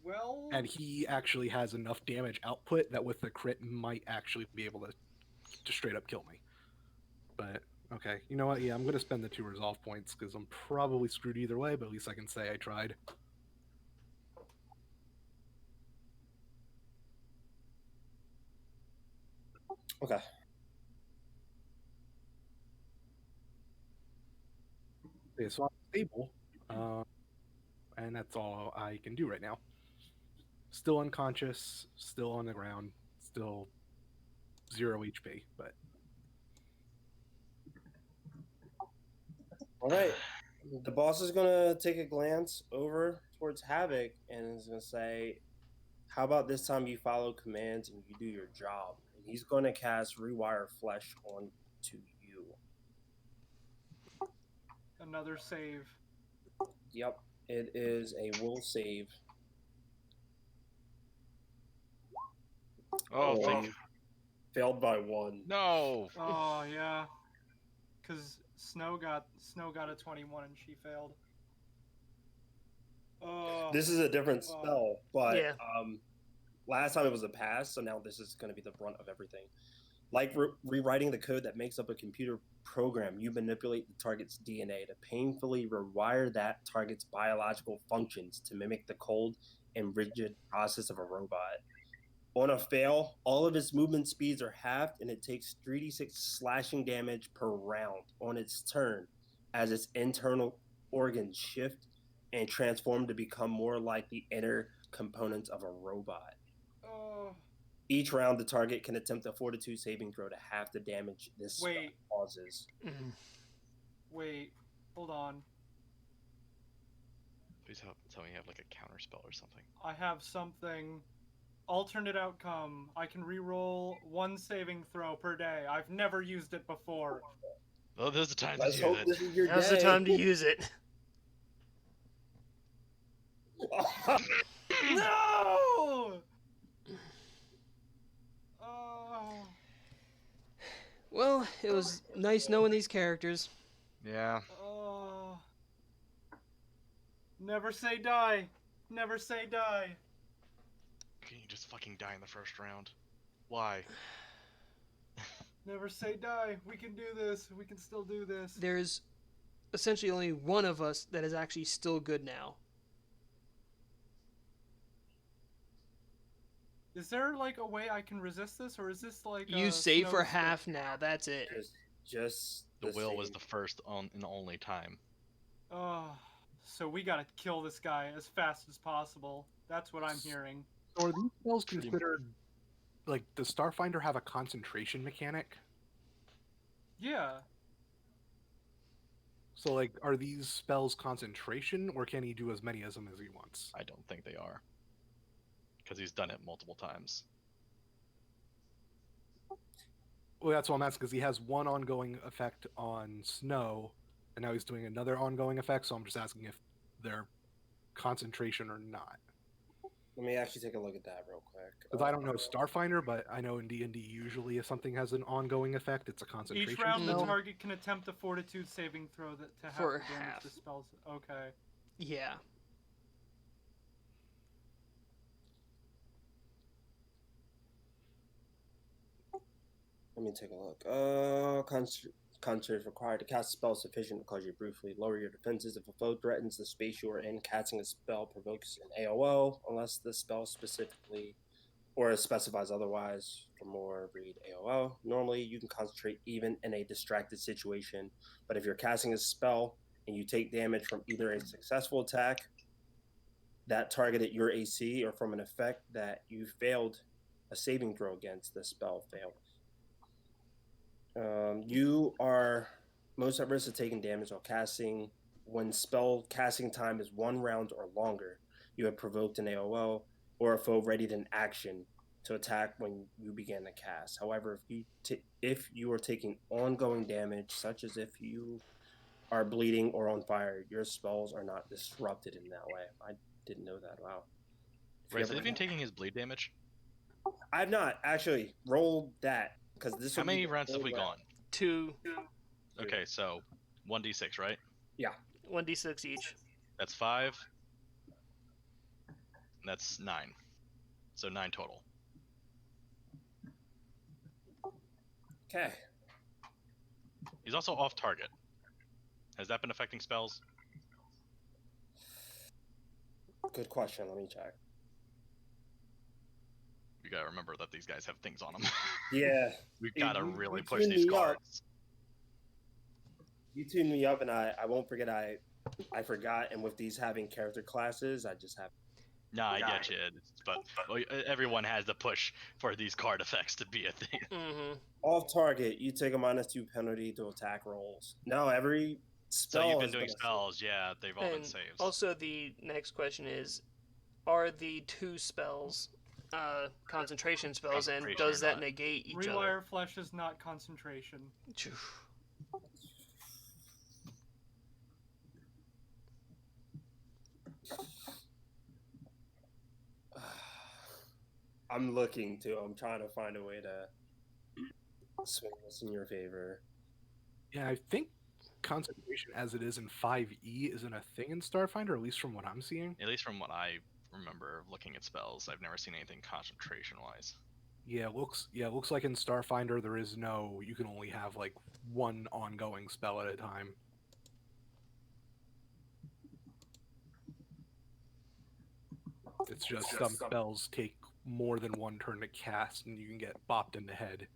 Well, And he actually has enough damage output that with the crit might actually be able to straight up kill me. But okay, you know what? Yeah, I'm going to spend the 2 resolve points because I'm probably screwed either way, but at least I can say I tried. Okay. Okay, so I'm stable, and that's all I can do right now. Still unconscious, still on the ground, still 0 HP, but All right. The boss is gonna take a glance over towards Havoc and is gonna say, "How about this time you follow commands and you do your job?" And he's gonna cast Rewire Flesh on to you. Another save. Yep, it is a will save. Oh, thank Failed by 1. no. Oh yeah, because Snow got a 21 and she failed. Oh. This is a different spell, but Yeah. last time it was a pass, so now this is going to be the brunt of everything. Like rewriting the code that makes up a computer program, you manipulate the target's DNA to painfully rewire that target's biological functions to mimic the cold and rigid process of a robot. On a fail, all of its movement speeds are halved and it takes 3d6 slashing damage per round on its turn as its internal organs shift and transform to become more like the inner components of a robot. Oh. Each round, the target can attempt a Fortitude saving throw to half the damage this spell Wait. causes. Wait. Hold on. Please tell me you have like a counter spell or something. I have something. Alternate outcome. I can re-roll 1 saving throw per day. I've never used it before. Oh, there's the time Let's to hope use this it. is your Now's day. the time to use it. No! Oh. Well, it was nice knowing these characters. Yeah. Oh. Never say die. Never say die. Can you just fucking die in the first round? Why? Never say die. We can do this. We can still do this. There's essentially only one of us that is actually still good now. Is there like a way I can resist this, or is this like You a save for Snow half now. That's it. Just The will was same. the first and only time. Oh, so we gotta kill this guy as fast as possible. That's what I'm hearing. so are these spells Pretty considered like does Starfinder have a concentration mechanic? Yeah. So like are these spells concentration or can he do as many as them as he wants? I don't think they are. Because he's done it multiple times. Well, that's what I'm asking because he has one ongoing effect on Snow, and now he's doing another ongoing effect. So I'm just asking if they're concentration or not. Let me actually take a look at that real quick. Because I don't know Starfinder, but I know in D&D usually if something has an ongoing effect, it's a concentration Each round, spell. the target can attempt a Fortitude saving throw to half For the damage half. the spells. Okay. Yeah. Let me take a look. Concentration required to cast a spell sufficient to cause you briefly lower your defenses. If a foe threatens the space you are in, casting a spell provokes an AOO, unless the spell specifically or specifies otherwise. For more, read AOO. Normally, you can concentrate even in a distracted situation, but if you're casting a spell and you take damage from either a successful attack that targeted your AC or from an effect that you failed a saving throw against, the spell fails. You are most at risk of taking damage while casting when spell casting time is 1 round or longer. You have provoked an AOO or a foe readied an action to attack when you begin to cast. However, if you are taking ongoing damage, such as if you are bleeding or on fire, your spells are not disrupted in that way. I didn't know that. Wow. Right, so they've been taking his bleed damage? I've not actually rolled that because this. How many rounds have we gone? 2, Okay, so 1d6, right? 1d6 each. That's 5. And that's 9. So 9 total. Okay. He's also off target. Has that been affecting spells? Good question. Let me check. we gotta remember that these guys have things on them. Yeah. We've Dude, gotta you really push tuned these me up. cards. You tuned me up, and I won't forget. I forgot, and with these having character classes, I just have. No, I get you, but well, everyone has the push for these card effects to be a thing. Mm-hmm. Off target, you take a -2 penalty to attack rolls. No, every spell So you've been has doing a save. spells, yeah, they've all been And saves. also, the next question is, are the two spells concentration spells, and Concentration does or that not. negate each Rewire Flesh is not concentration. other? I'm looking to. I'm trying to find a way to swing this in your favor. Yeah, I think concentration as it is in 5e isn't a thing in Starfinder, at least from what I'm seeing. At least from what I remember looking at spells, I've never seen anything concentration wise. Yeah, it looks like in Starfinder there is no. You can only have like one ongoing spell at a time. It's just some spells take more than one turn to cast, and you can get bopped in the head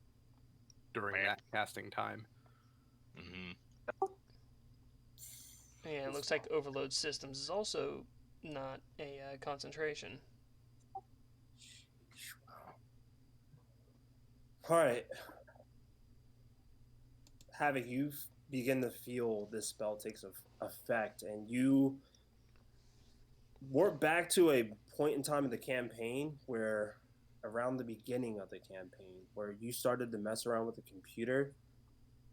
during that casting time. Mm-hmm. Yeah, it looks like Overload Systems is also not a concentration. All right. Having you begin to feel this spell takes effect, and you warp back to a point in time in the campaign where, around the beginning of the campaign, where you started to mess around with the computer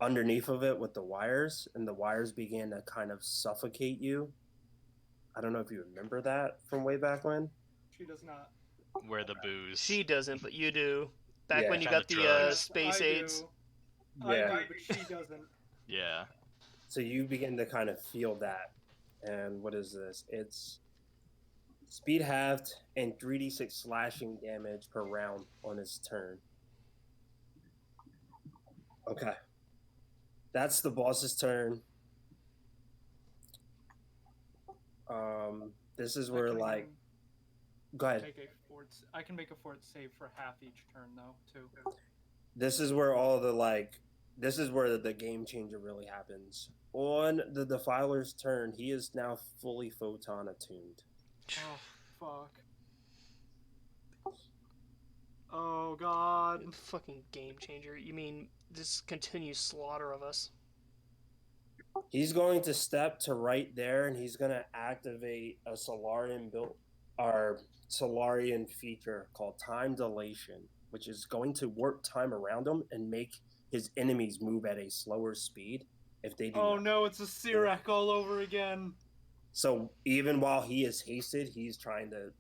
underneath of it with the wires, and the wires began to kind of suffocate you. I don't know if you remember that from way back when. She does not. Where the booze. She doesn't, but you do. Back Yeah. when you Kinda got the drugs. space I aids. do. Yeah. I do, but she doesn't. Yeah. So you begin to kind of feel that. And what is this? It's speed halved and 3d6 slashing damage per round on his turn. Okay. That's the boss's turn. This is where, like, go ahead. I can make a fort save for half each turn, though, too. This is where all the, like, this is where the game changer really happens. On the Defiler's turn, he is now fully photon attuned. Oh, fuck. Oh, God. Fucking game changer. You mean this continuous slaughter of us? He's going to step to right there, and he's going to activate a Solarian feature called Time Dilation, which is going to warp time around him and make his enemies move at a slower speed if they do. Oh no, it's a Sirac all over again. So even while he is hasted, he's trying to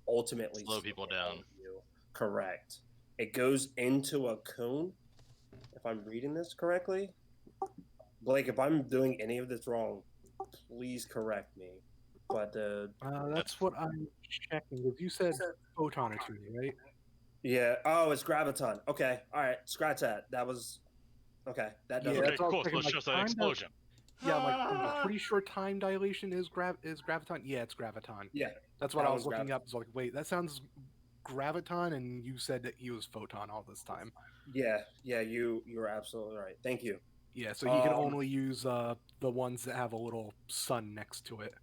ultimately Slow people down. You. Correct. It goes into a cone, if I'm reading this correctly. Blake, if I'm doing any of this wrong, please correct me. But that's what I'm checking. Because you said photon attuning, right? yeah. Oh, it's graviton. Okay. All right. Scratch that. That was okay. That doesn't. Okay, that's all cool. checking, So it's like, just an time explosion. Yeah, I'm pretty sure time dilation is graviton. Yeah, it's graviton. Yeah. That's what that I was looking graviton. up. It's like, wait, that sounds graviton, and you said that he was photon all this time. Yeah. You were absolutely right. Thank you. Yeah, so he can only use the ones that have a little sun next to it.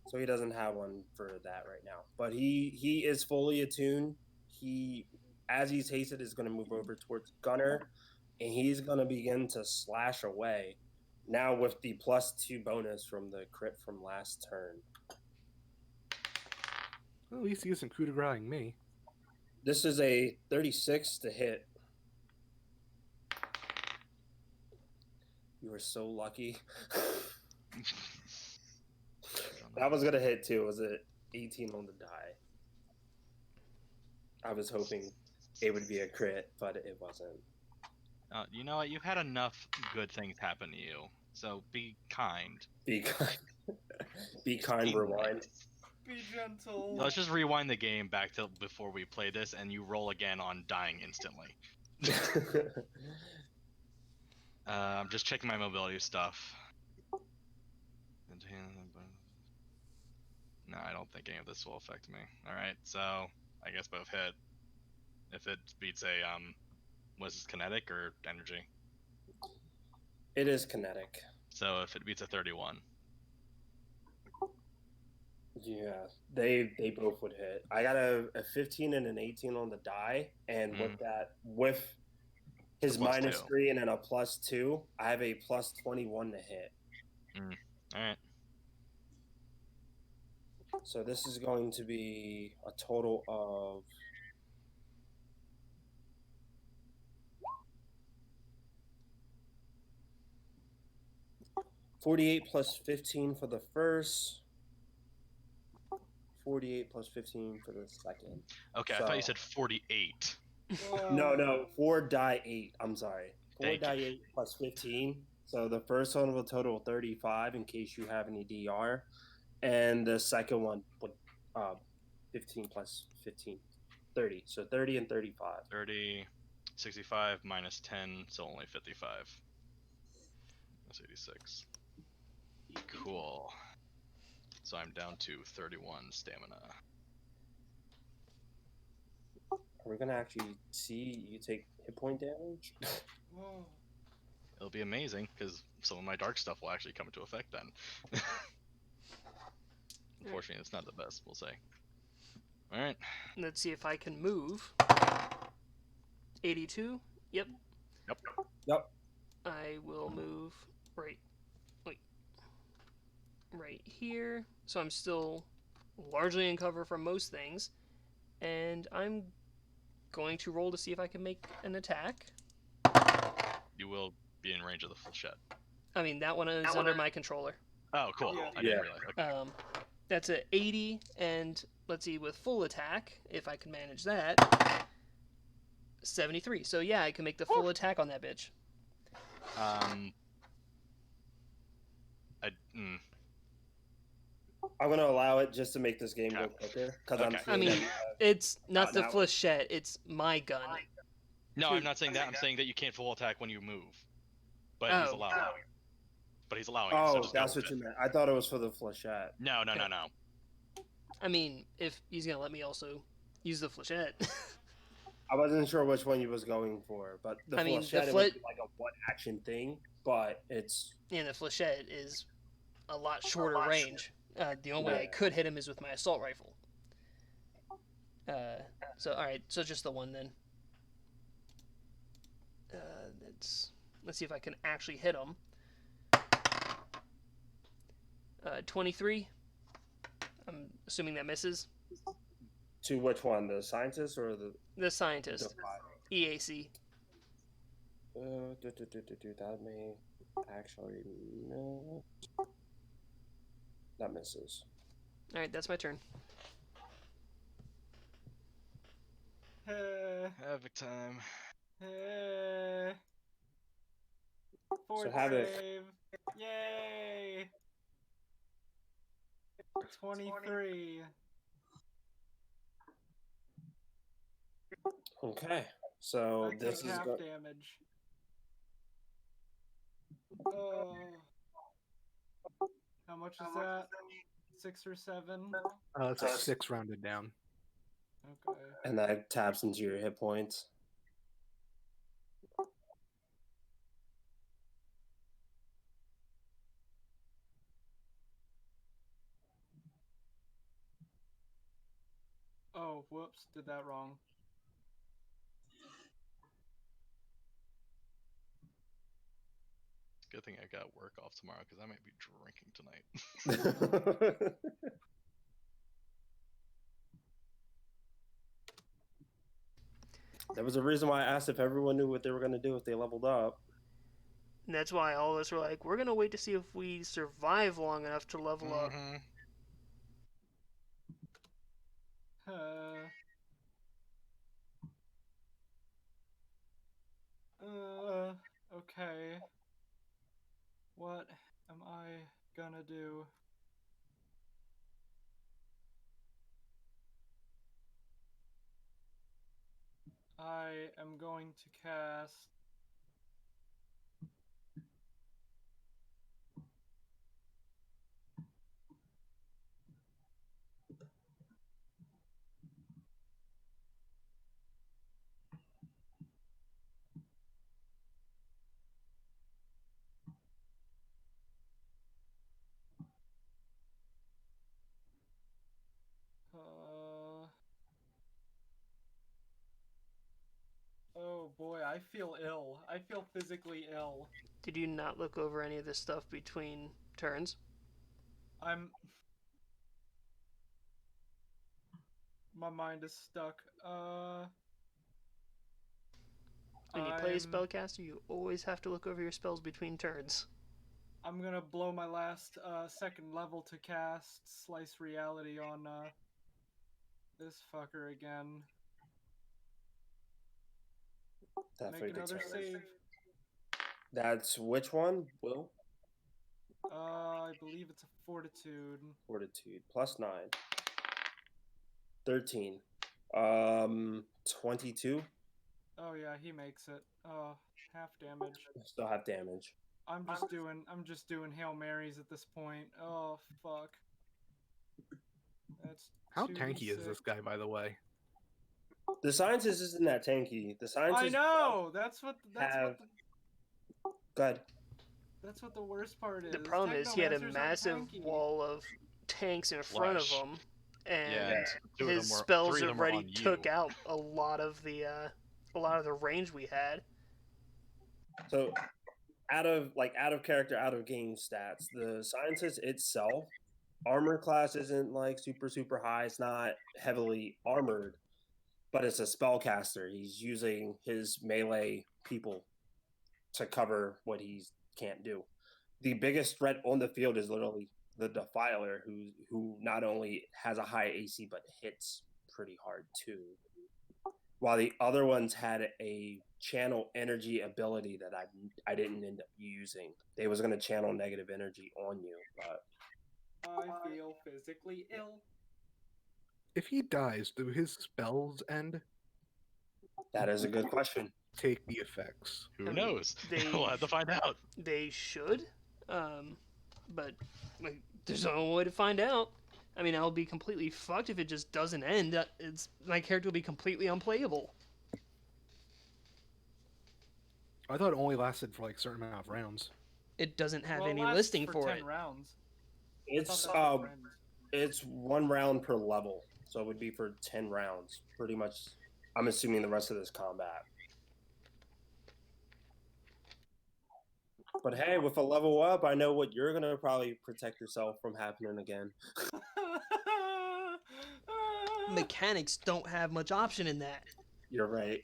So he doesn't have one for that right now. But he is fully attuned. He, as he's hasted, is going to move over towards Gunner, and he's going to begin to slash away. Now with the +2 bonus from the crit from last turn. Well, at least he isn't coup de grace-ing me. This is a 36 to hit. You were so lucky. That was going to hit too. Was it 18 on the die? I was hoping it would be a crit, but it wasn't. You know what? You've had enough good things happen to you, so be kind. Be kind. Be kind, rewind. Be gentle. Let's just rewind the game back to before we play this, and you roll again on dying instantly. I'm just checking my mobility stuff. No, I don't think any of this will affect me. Alright, so I guess both hit. If it beats a was this kinetic or energy? It is kinetic. So if it beats a 31. Yeah, they both would hit. I got a 15 and an 18 on the die, and with his plus minus 2. 3 and then a +2, I have a plus 21 to hit. All right. So this is going to be a total of 48 plus 15 for the first, 48 plus 15 for the second. Okay, I thought you said 48. No, 4 die 8. I'm sorry. 4 Thank die you. 8 plus 15. So the first one will total 35 in case you have any DR. And the second one would 15 plus 15, 30. So 30 and 35. 30, 65 minus 10, so only 55. That's 86. Cool. So I'm down to 31 stamina. Are we going to actually see you take hit point damage? Whoa. It'll be amazing because some of my dark stuff will actually come into effect then. Unfortunately, it's not the best, we'll say. Alright. Let's see if I can move. 82. Yep. Yep. I will move right here. So I'm still largely in cover from most things. And I'm going to roll to see if I can make an attack. You will be in range of the flechette. I mean, that one is under my controller. Oh, cool. Yeah. I didn't realize. Okay. That's a 80, and let's see, with full attack, if I can manage that, 73. So yeah, I can make the full attack on that bitch. I'm going to allow it just to make this game go quicker. Okay. I mean, it's not the flechette, it's my gun. No, I'm not saying that. I'm saying that you can't full attack when you move. But he's allowing. But he's allowing it, so just that's go what with you it. meant. I thought it was for the flechette. No. I mean, if he's gonna let me also use the flechette. I wasn't sure which one you was going for, but the flechette it would be like a one action thing, but it's the flechette is a lot shorter range. The only way I could hit him is with my assault rifle. So alright, so just the one then. Let's see if I can actually hit him. 23. I'm assuming that misses. To which one? The scientist or the scientist? EAC. That may actually no. That misses. All right, that's my turn. Havoc time. Fort Havoc. save. Yay! 23. Okay, so I this take is half damage. How much is that? 6 or 7? It's a 6 rounded down. Okay. And that taps into your hit points. Oh, whoops, did that wrong. Good thing I got work off tomorrow because I might be drinking tonight. There was a reason why I asked if everyone knew what they were going to do if they leveled up. And that's why all of us were like, we're going to wait to see if we survive long enough to level up. Okay. What am I gonna do? I am going to cast I feel ill. I feel physically ill. Did you not look over any of this stuff between turns? My mind is stuck. When you play a spellcaster, you always have to look over your spells between turns. I'm gonna blow my last second level to cast Slice Reality on this fucker again. Definitely Make another determined. save. That's which one, Will? I believe it's a Fortitude. Fortitude plus 9. 13. 22. Oh yeah, he makes it. Oh, half damage. Still have damage. I'm just doing Hail Marys at this point. Oh fuck. That's How 2d6. tanky is this guy, by the way? The scientist isn't that tanky. The I scientist know. That's what Good. that's what the worst part is. The problem is he had a Technomancers aren't massive tanky. wall of tanks in front of him, and Yeah, two of his them were- spells three of them were already on took you. out a lot of the range we had. So out of character, out of game stats, the scientist itself, armor class isn't like super high. It's not heavily armored, but it's a spellcaster. He's using his melee people to cover what he can't do. The biggest threat on the field is literally the Defiler, who not only has a high AC but hits pretty hard too. While the other ones had a channel energy ability that I didn't end up using. They was gonna channel negative energy on you, but I feel physically ill. If he dies, do his spells end? that is a good question. Take the effects. Who I mean, knows? they- We'll have to find out. They should, but like, there's no way to find out. I mean, I'll be completely fucked if it just doesn't end. My character will be completely unplayable. I thought it only lasted for like a certain amount of rounds. It doesn't have Well, it any lasts listing for for 10 it. rounds. It's I thought that was it's 1 round per level, so it would be for 10 rounds. Pretty much, I'm assuming the rest of this combat. But hey, with a level up, I know what you're gonna probably protect yourself from happening again. Mechanics don't have much option in that. You're right.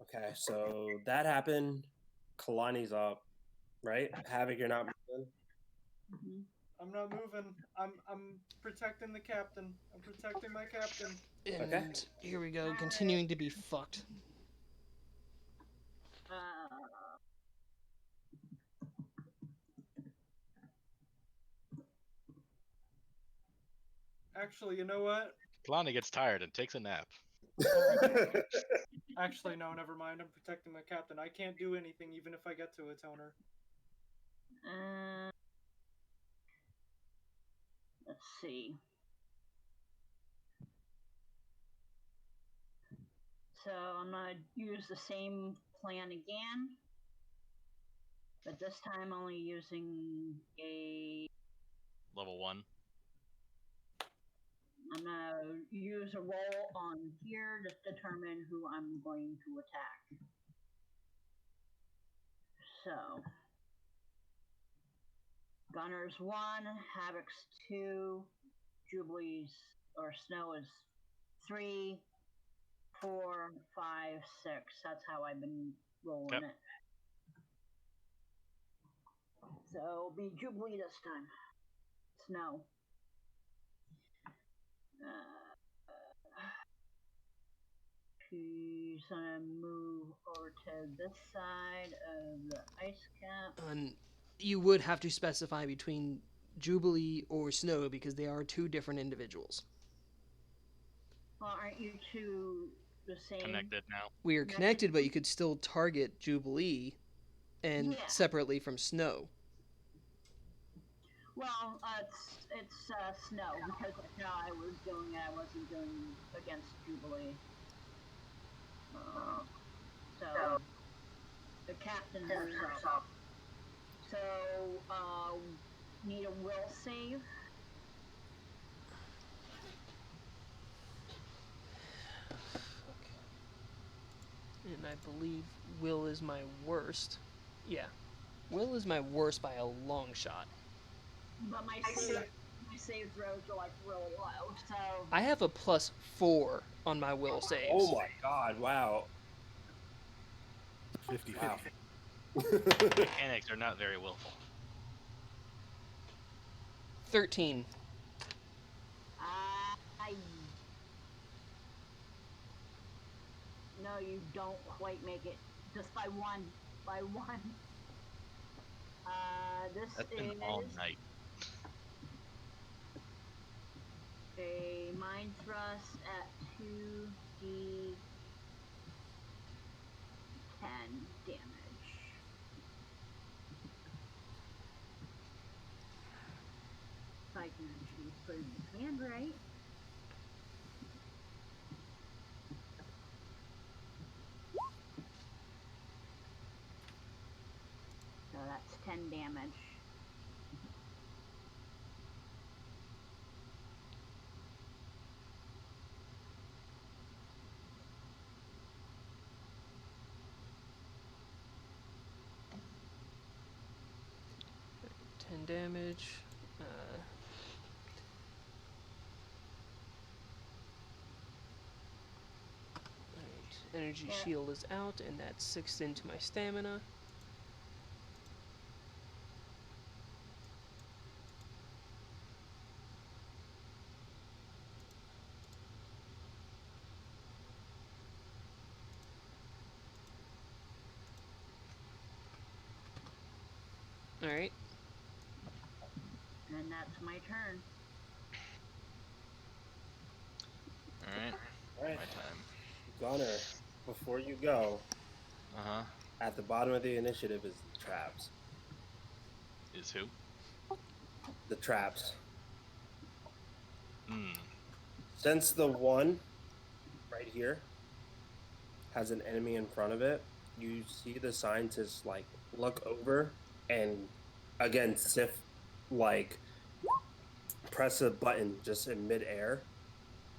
Okay, so that happened. Kalani's up, right? Havoc, you're not moving. Mhm. I'm not moving. I'm protecting the captain. I'm protecting my captain. And Okay. here we go, continuing to be fucked. Actually, you know what? Kalani gets tired and takes a nap. Actually, no, never mind. I'm protecting my captain. I can't do anything even if I get to a toner. Let's see. So I'm gonna use the same plan again, but this time only using a. Level 1. I'm gonna use a roll on here to determine who I'm going to attack. So, Gunner's 1, Havoc's 2, Jubilee's or Snow is 3, 4, 5, 6. That's how I've been rolling Yep. it. So it'll be Jubilee this time. Snow. She's gonna move over to this side of the ice cap. And you would have to specify between Jubilee or Snow because they are two different individuals. Well, aren't you two the same? Connected now. We are connected, but you could still target Jubilee and Yeah. separately from Snow. Well, it's Snow because that's how I was doing it. I wasn't doing against Jubilee. So the captain moves up. So need a will save. And I believe will is my worst. Yeah. Will is my worst by a long shot. But my save throws are like really low, so I have a +4 on my will saves. Oh my god! Wow. 50 Wow. Mechanics are not very willful. 13. I no, you don't quite make it. Just by one. By one. This That's been is all night. a mind thrust at 2d10 damage. If I can actually put in the command right. So that's 10 damage. Ten damage. Alright, energy shield is out, and that's 6 into my stamina. Alright. And that's my turn. Alright. Alright. My time. Gunner, before you go, Uh-huh. at the bottom of the initiative is the traps. Is who? The traps. Hmm. Since the one right here has an enemy in front of it, you see the scientists like look over and again Sif like press a button just in midair,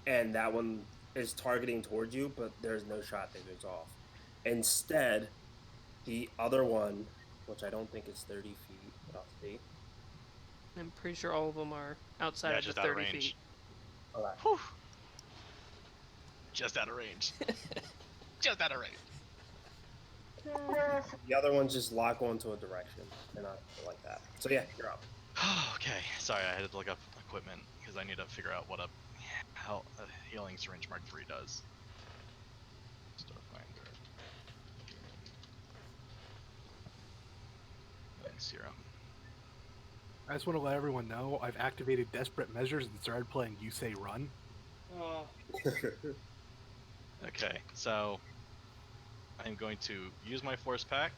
and that one is targeting towards you, but there's no shot that goes off. Instead, the other one, which I don't think is 30 feet, but I'll see. I'm pretty sure all of them are outside Yeah, of the just out of 30 range. feet. Okay. Whew. Just out of range. Just out of range. The other ones just lock onto a direction, and I like that. So yeah, you're up. Okay. Sorry, I had to look up equipment because I need to figure out what how a healing syringe Mark III does. Starfinder. Healing serum. I just want to let everyone know I've activated Desperate Measures and started playing You Say Run. Okay, so I'm going to use my force pack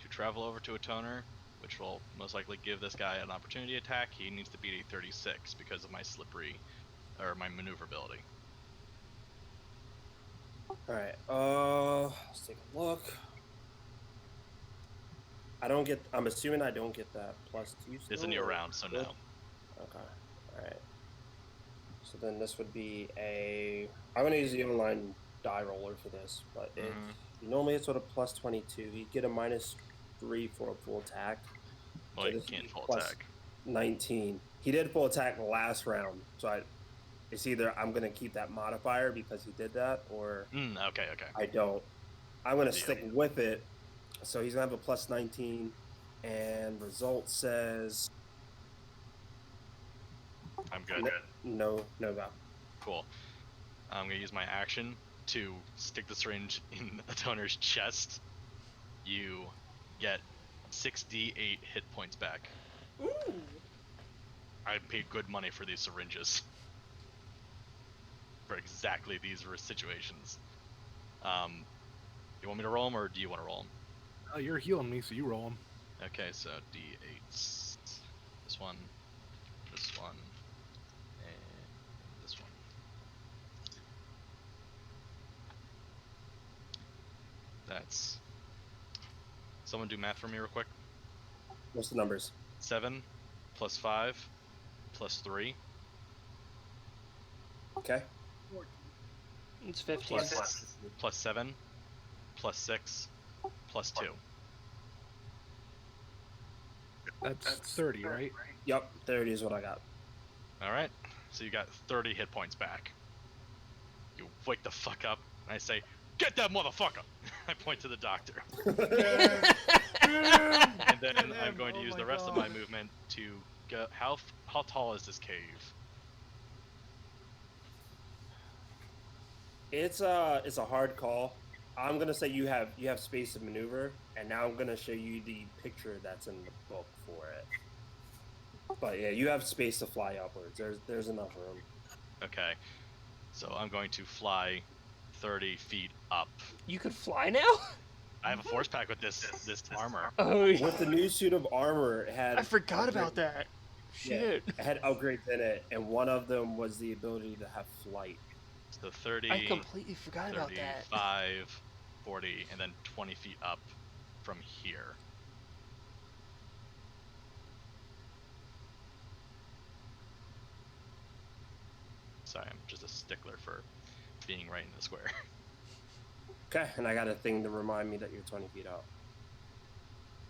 to travel over to a toner, which will most likely give this guy an opportunity attack. He needs to beat a 36 because of my slippery, or my maneuverability. All right. Let's take a look. I'm assuming I don't get that +2. It's a new round, so no. Okay. All right. So then this would be I'm going to use the online die roller for this, but normally it's sort of +22. You get a -3 for a full attack. Well, So you this would can't be full plus attack. 19. He did full attack last round, so it's either I'm going to keep that modifier because he did that, or Okay. I don't. I'm going to Deal. stick with it. So he's going to have a +19, and result says I'm good. no go. Cool. I'm going to use my action to stick the syringe in a toner's chest. You get 6d8 hit points back. Ooh. I paid good money for these syringes. For exactly these situations. You want me to roll them, or do you want to roll them? Oh, you're healing me, so you roll them. Okay, so d8s. This one, and this one. That's... Someone do math for me real quick. What's the numbers? 7, plus 5 plus 3 Okay. 14. It's 15. plus 7 plus 6 plus 2. That's 30, right? Yep, 30 is what I got. All right. So you got 30 hit points back. You wake the fuck up, and I say, "Get that motherfucker!" I point to the doctor, and then I'm going to use the rest of my movement to go. How tall is this cave? It's a hard call. I'm gonna say you have space to maneuver, and now I'm gonna show you the picture that's in the book for it. But yeah, you have space to fly upwards. There's enough room. Okay. So I'm going to fly 30 feet up. You could fly now? I have a force pack with this armor. Oh, With the new suit of armor, it had I forgot upgrade- about that. Yeah, Shit. it had upgrades in it, and one of them was the ability to have flight. So 30, I completely forgot about that. 35, 40, and then 20 feet up from here. Sorry, I'm just a stickler for being right in the square. Okay, and I got a thing to remind me that you're 20 feet up.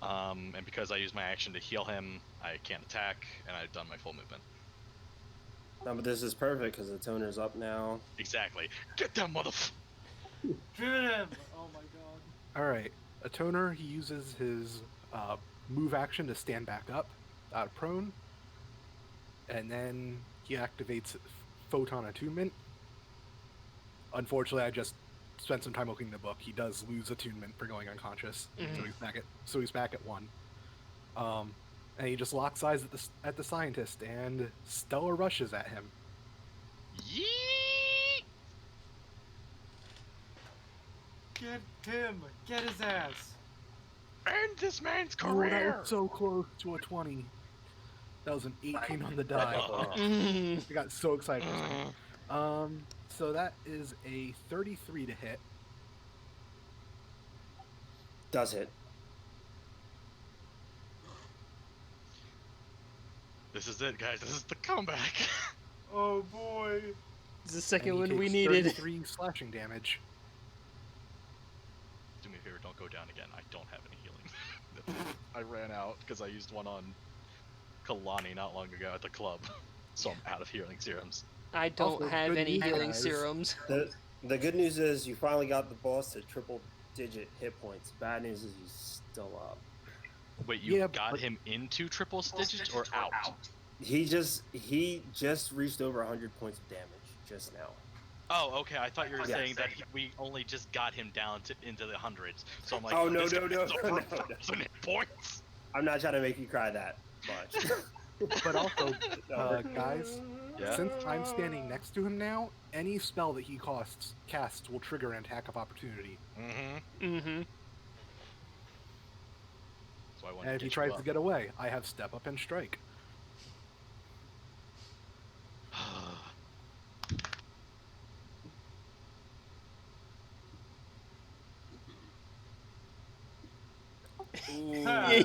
And because I used my action to heal him, I can't attack, and I've done my full movement. No, but this is perfect because the toner's up now. Exactly. Get that motherfucker! Shoot him! Oh my god. All right. A toner, he uses his move action to stand back up out of prone, and then he activates Photon Attunement. Unfortunately, I just spent some time looking the book. He does lose attunement for going unconscious, so he's back at 1. And he just locks eyes at the scientist, and Stella rushes at him. Yeet! Get him! Get his ass! End this man's Oh, that career! was so close to a 20. That was an 18 on the die. Mm. I got so excited. So that is a 33 to hit. Does hit. This is it, guys. This is the comeback. Oh boy! It's the second And he one we takes needed. 33 slashing damage. Do me a favor, don't go down again. I don't have any healing. I ran out because I used one on Kalani not long ago at the club. So I'm out of healing serums. I don't Also, have good any news, healing guys. serums. The good news is you finally got the boss to triple digit hit points. Bad news is he's still up. Wait, you Yeah, got but- him into triple digits or out? He just reached over 100 points of damage just now. Oh, okay. I thought you were Yeah. saying that we only just got him down into the hundreds. So I'm like, Oh, no, this no, guy no, has no, over no, no. 1,000 hit points. I'm not trying to make you cry that much. But also, No. guys, Yeah. since I'm standing next to him now, any spell that he casts will trigger an attack of opportunity. Mm-hmm. Mm-hmm. So I want And if he tries to get away, I have Step Up and Strike.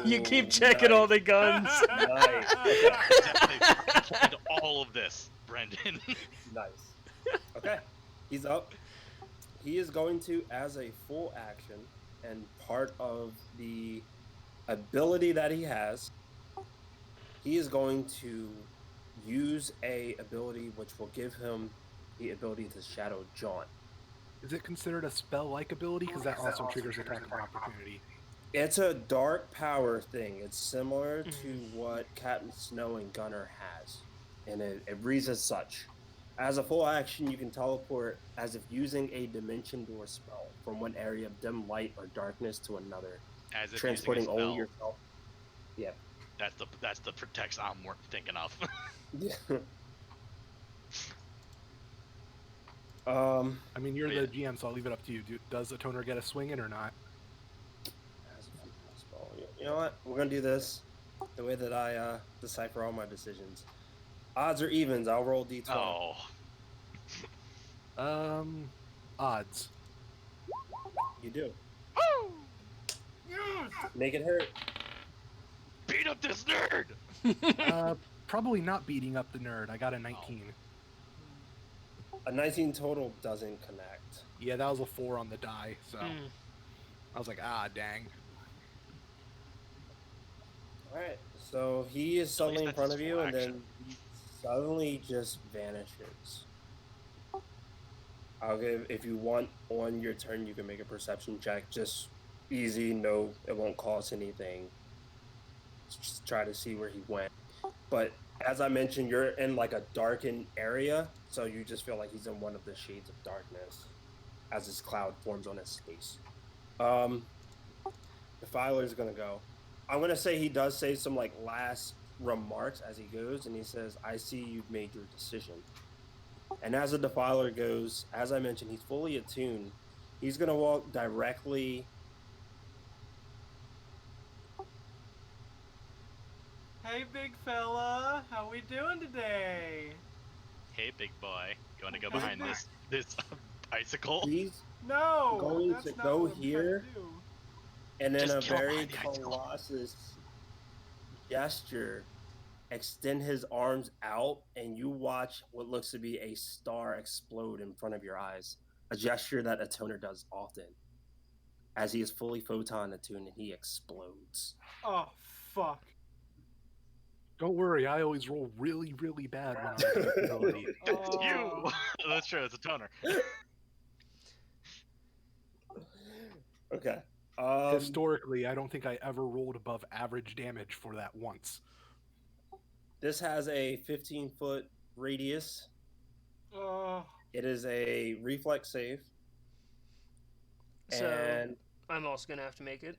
You keep checking all the guns. Nice. I planned all of this, Brendan. Nice. Okay. He's up. He is going to, as a full action, and part of the ability that he has, he is going to use a ability which will give him the ability to Shadow Jaunt. Is it considered a spell-like ability? Because that also triggers attack of opportunity. It's a dark power thing. It's similar to what Captain Snow and Gunner has, and it reads as such. As a full action, you can teleport as if using a dimension door spell from one area of dim light or darkness to another, As if transporting using a only spell. yourself. Yeah. That's the protects I'm thinking of. I mean, you're Yeah. the GM, so I'll leave it up to you. Does the toner get a swing in or not? As a full spell. You know what? We're gonna do this the way that I decipher all my decisions. Odds or evens? I'll roll d20. Oh. Odds. You do. Woo! Yes! Make it hurt. Beat up this nerd! Probably not beating up the nerd. I got a 19. A 19 total doesn't connect. Yeah, that was a 4 on the die, so I was like, dang. Alright, so he is suddenly in that's front his of you, full and then action. he suddenly just vanishes. I'll give, if you want on your turn, you can make a perception check. Just easy, no, it won't cost anything. Just try to see where he went. But as I mentioned, you're in like a darkened area, so you just feel like he's in one of the shades of darkness as this cloud forms on his face. The Filer's gonna go. I'm gonna say he does say some like last remarks as he goes, and he says, "I see you've made your decision." And as the Defiler goes, as I mentioned, he's fully attuned. He's gonna walk directly. Hey, big fella, how we doing today? Hey, big boy. You want to go Hey, behind big- this bicycle? He's No, Going that's to not go what I'm trying here. to do. and in Just a kill him very behind the icicle. colossus gesture, extend his arms out, and you watch what looks to be a star explode in front of your eyes. A gesture that a toner does often. As he is fully photon attuned, and he explodes. Oh, fuck. Don't worry, I always roll really, really bad when I'm in this ability. It's you! Oh. That's true, it's a toner. Okay. Historically, I don't think I ever rolled above average damage for that once. This has a 15-foot radius. It is a reflex save. So And I'm also gonna have to make it.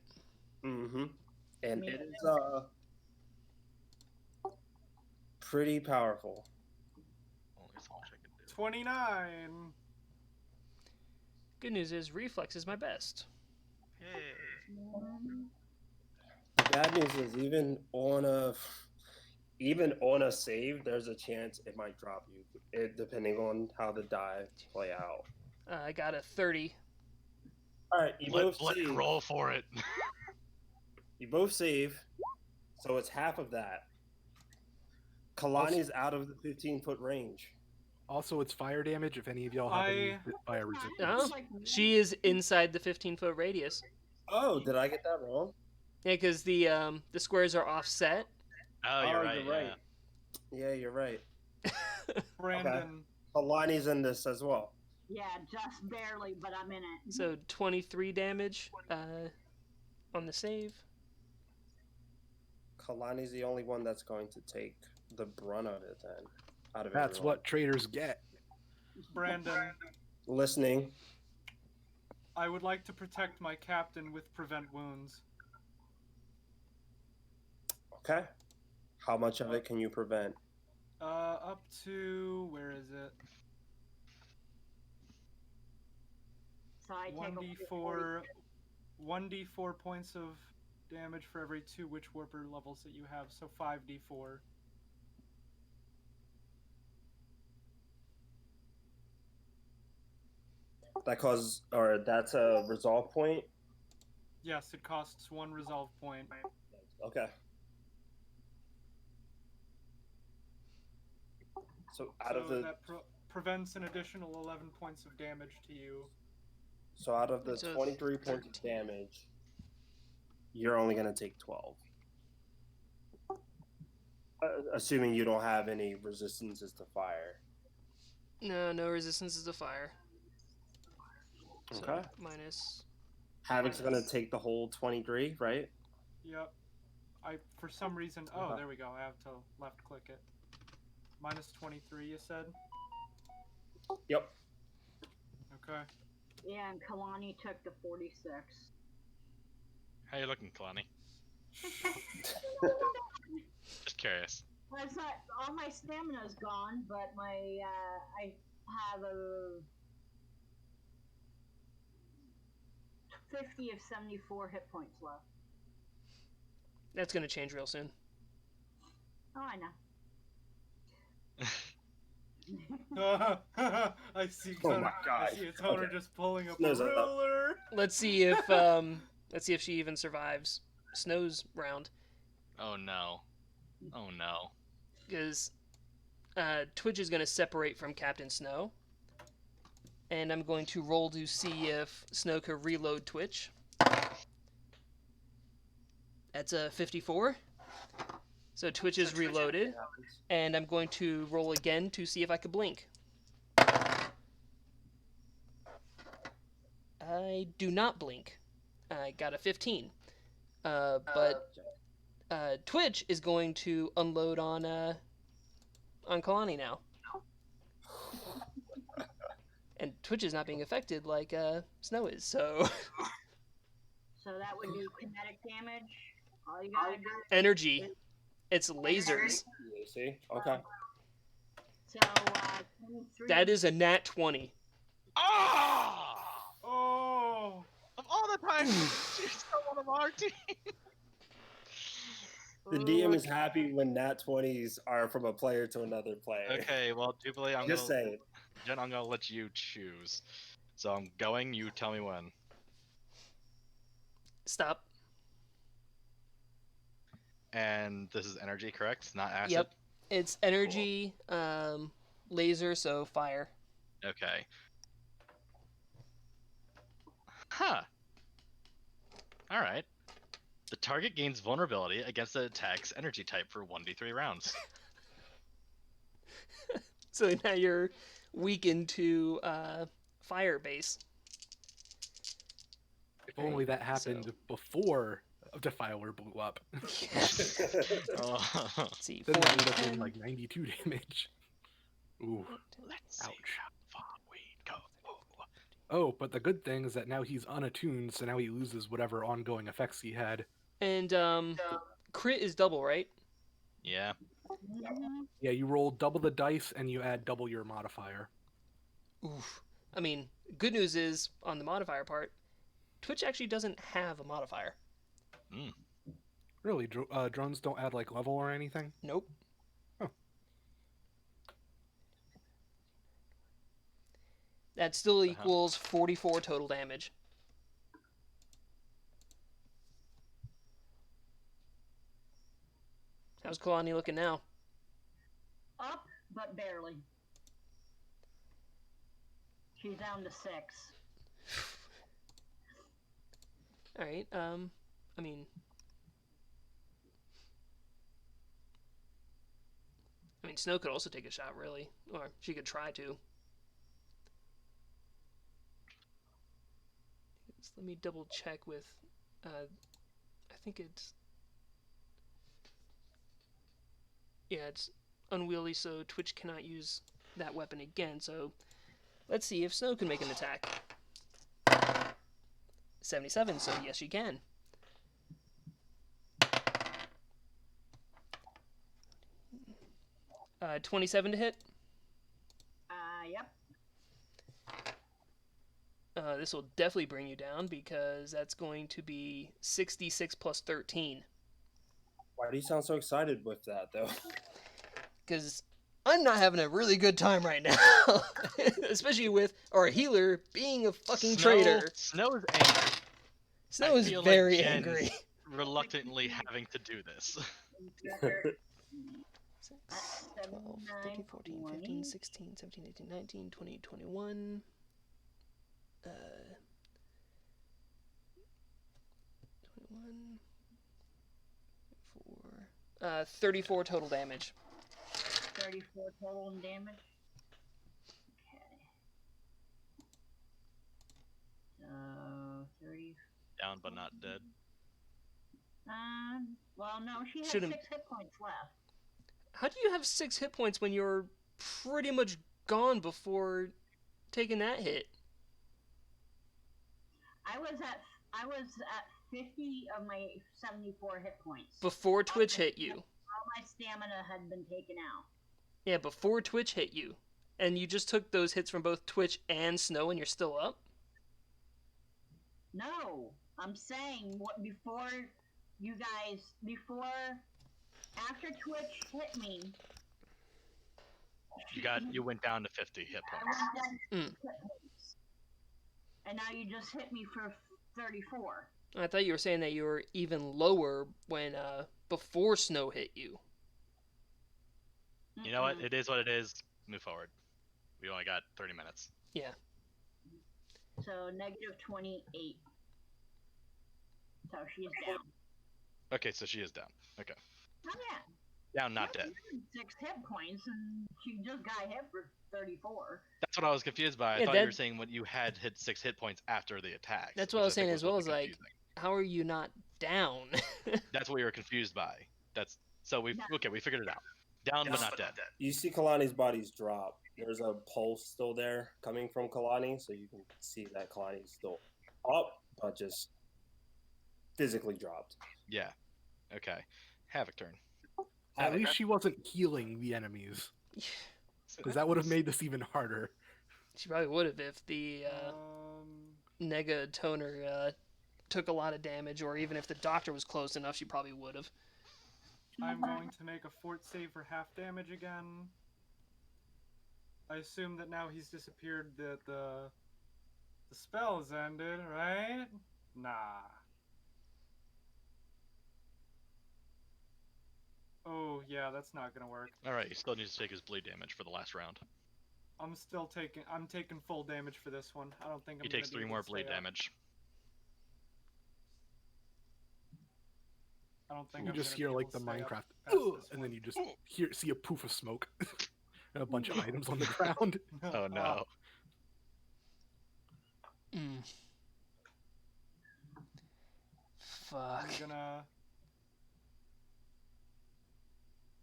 and it is pretty powerful. Only so much I can do. 29. Good news is reflex is my best. Hey. The bad news is even on a save, there's a chance it might drop you, depending on how the die play out. I got a 30. All right, you both save. Roll for it. You both save, so it's half of that. Kalani's out of the 15-foot range. Also, it's fire damage if any of y'all have any fire resistance. Oh, she is inside the 15-foot radius. Oh, did I get that wrong? Yeah, because the squares are offset. Oh, you're right. You're right. Yeah, you're right. Brandon. Kalani's in this as well. Yeah, just barely, but I'm in it. So 23 damage on the save. Kalani's the only one that's going to take the brunt of it then. Out of That's everyone. what traders get. Brandon. Listening. I would like to protect my captain with prevent wounds. Okay. How much of it can you prevent? Up to, where is it? So I take 1d4 points of damage for every 2 Witch Warper levels that you have, so 5d4. That's a resolve point? Yes, it costs 1 resolve point. Okay. So that prevents an additional 11 points of damage to you. So out of the So 23 points of damage, you're only going to take 12. Assuming you don't have any resistances to fire. No resistances to fire. So Okay. minus. Havoc's going to take the whole 23, right? Yep. For some reason, there we go. I have to left click it. Minus 23, you said? Yep. Okay. Yeah, and Kalani took the 46. How you looking, Kalani? Just curious. Well, it's not, all my stamina's gone, but my I have a 50 of 74 hit points left. That's gonna change real soon. Oh, I know. I see. Oh my God. I see a toner Okay. just pulling up Snow's a up. ruler. Let's see if she even survives Snow's round. Oh no. Oh no. Because Twitch is going to separate from Captain Snow. And I'm going to roll to see if Snow can reload Twitch. That's a 54. So Twitch is reloaded. And I'm going to roll again to see if I can blink. I do not blink. I got a 15. But Twitch is going to unload on Kalani now. And Twitch is not being affected like Snow is, so... So that would do kinetic damage. All you gotta do Energy. It's lasers. You see? Okay. So, 23. That is a nat 20. Ah! Oh. Of all the times she's someone of our team. The DM is happy when nat 20s are from a player to another player. Okay, well, Jubilee, I'm Just saying. Jen, I'm gonna let you choose. So I'm going. You tell me when. Stop. And this is energy, correct? Not acid. Yep. It's energy, laser, so fire. Okay. Huh. All right. The target gains vulnerability against the attack's energy type for 1d3 rounds. So now you're weakened to fire base. If only that happened before the filer blew up. Oh. Let's see. Then 4, that would have 10. been like 92 damage. Ooh. Let's see Ouch. how far we go. Oh, but the good thing is that now he's unattuned, so now he loses whatever ongoing effects he had. And crit is double, right? Yeah. Mhm. Yeah, you roll double the dice and you add double your modifier. Oof. I mean, good news is, on the modifier part, Twitch actually doesn't have a modifier. Mm. Really, drones don't add like level or anything? Nope. Huh. That still equals 44 total damage. How's Kalani looking now? Up, but barely. She's down to 6. All right. I mean, Snow could also take a shot, really, or she could try to. Just let me double check with. I think it's. Yeah, it's unwieldy, so Twitch cannot use that weapon again. So, let's see if Snow can make an attack. 77, so yes, she can. 27 to hit. Yep. This will definitely bring you down because that's going to be 66 plus 13. Why do you sound so excited with that, though? Because I'm not having a really good time right now. Especially with our healer being a fucking traitor. Snow is angry. Snow I is feel very like Jen's angry. reluctantly having to do this. 6, 12, 13, 14, 15, 16, 17, 18, 19, 20, 21. 21. 34 total damage. 34 total in damage. Okay. So 30. Down but not dead. Well, no, she has Shouldn't- 6 hit points left. How do you have 6 hit points when you're pretty much gone before taking that hit? I was at 50 of my 74 hit points. Before Twitch hit you. All my stamina had been taken out. Yeah, before Twitch hit you. And you just took those hits from both Twitch and Snow and you're still up? No, I'm saying what before you guys after Twitch hit me. You went down to 50 hit I points. went down to hit points. And now you just hit me for 34. I thought you were saying that you were even lower when before snow hit you. You know what? It is what it is. Move forward. We only got 30 minutes. Yeah. So negative 28. So she's down. Okay, so she is down. Okay. Oh yeah. Down, not dead. 6 hit points, and she just got hit for 34. That's what I was confused by. I Yeah, thought you were saying when you had hit 6 hit points after the attack. That's what I was saying as well. Is like, how are you not down? That's what we were confused by. That's so we figured it out. Down but not dead. You see Kalani's body's drop. There's a pulse still there coming from Kalani, so you can see that Kalani's still up, but just physically dropped. Yeah. Okay. Havoc turn. At least she wasn't healing the enemies, because that would have made this even harder. She probably would have if the Nega toner took a lot of damage, or even if the doctor was close enough, she probably would have. I'm going to make a fort save for half damage again. I assume that now he's disappeared, that the spell has ended, right? Nah. Oh, yeah, that's not gonna work. Alright, he still needs to take his bleed damage for the last round. I'm taking full damage for this one. I don't think I'm He gonna takes be 3 able more to bleed stay up. damage. I don't think You I'm just gonna hear be like able the to stay up Minecraft, past "Ugh," this and one. then you just see a poof of smoke and a bunch of items on the ground. Oh no. Fuck.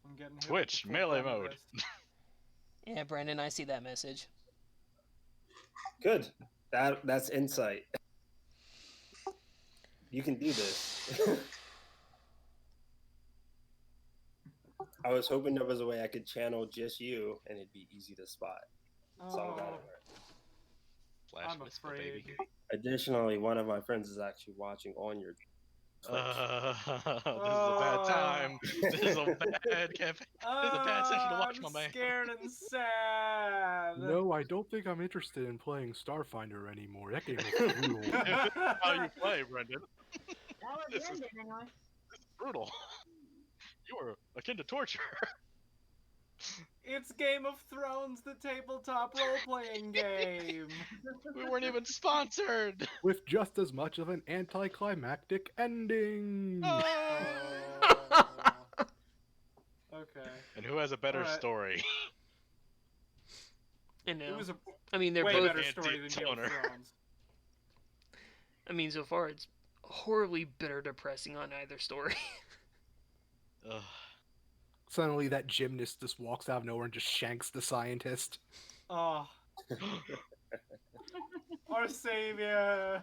I'm getting hit Twitch, with the full melee front mode. wrist. Yeah, Brandon, I see that message. Good. That's insight. You can do this. I was hoping there was a way I could channel just you, and it'd be easy to spot. So I'm glad it worked. Flash I'm whisper, afraid. baby. Additionally, one of my friends is actually watching on your Twitch. This is a bad time. This is a bad campaign. This is a bad session to watch, my man. I'm scared and sad. No, I don't think I'm interested in playing Starfinder anymore. That game is brutal. How you play, Brendan? That was This is- ended anyway. This is brutal. You are akin to torture. It's Game of Thrones, the tabletop role-playing game. We weren't even sponsored. With just as much of an anticlimactic ending. Okay. And who has a better Alright. story? I know. It was a I mean, they're way both. better story than Game of Anti-toner. Thrones. I mean, so far it's horribly bitter, depressing on either story. Ugh. Suddenly, that gymnast just walks out of nowhere and just shanks the scientist. Oh. Our savior.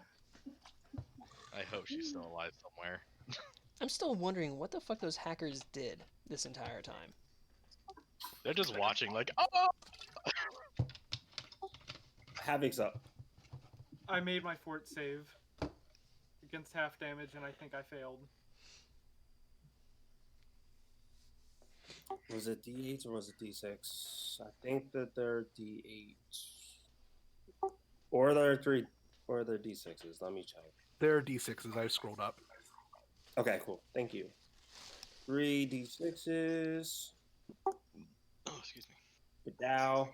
I hope she's still alive somewhere. I'm still wondering what the fuck those hackers did this entire time. They're just watching, like, oh! Havoc's up. I made my fort save against half damage, and I think I failed. Was it D8 or was it D6? I think that they're D8. Or they're D6s. Let me check. There are D6s. I scrolled up. Okay, cool. Thank you. 3 D6s. Oh, excuse me. Dow.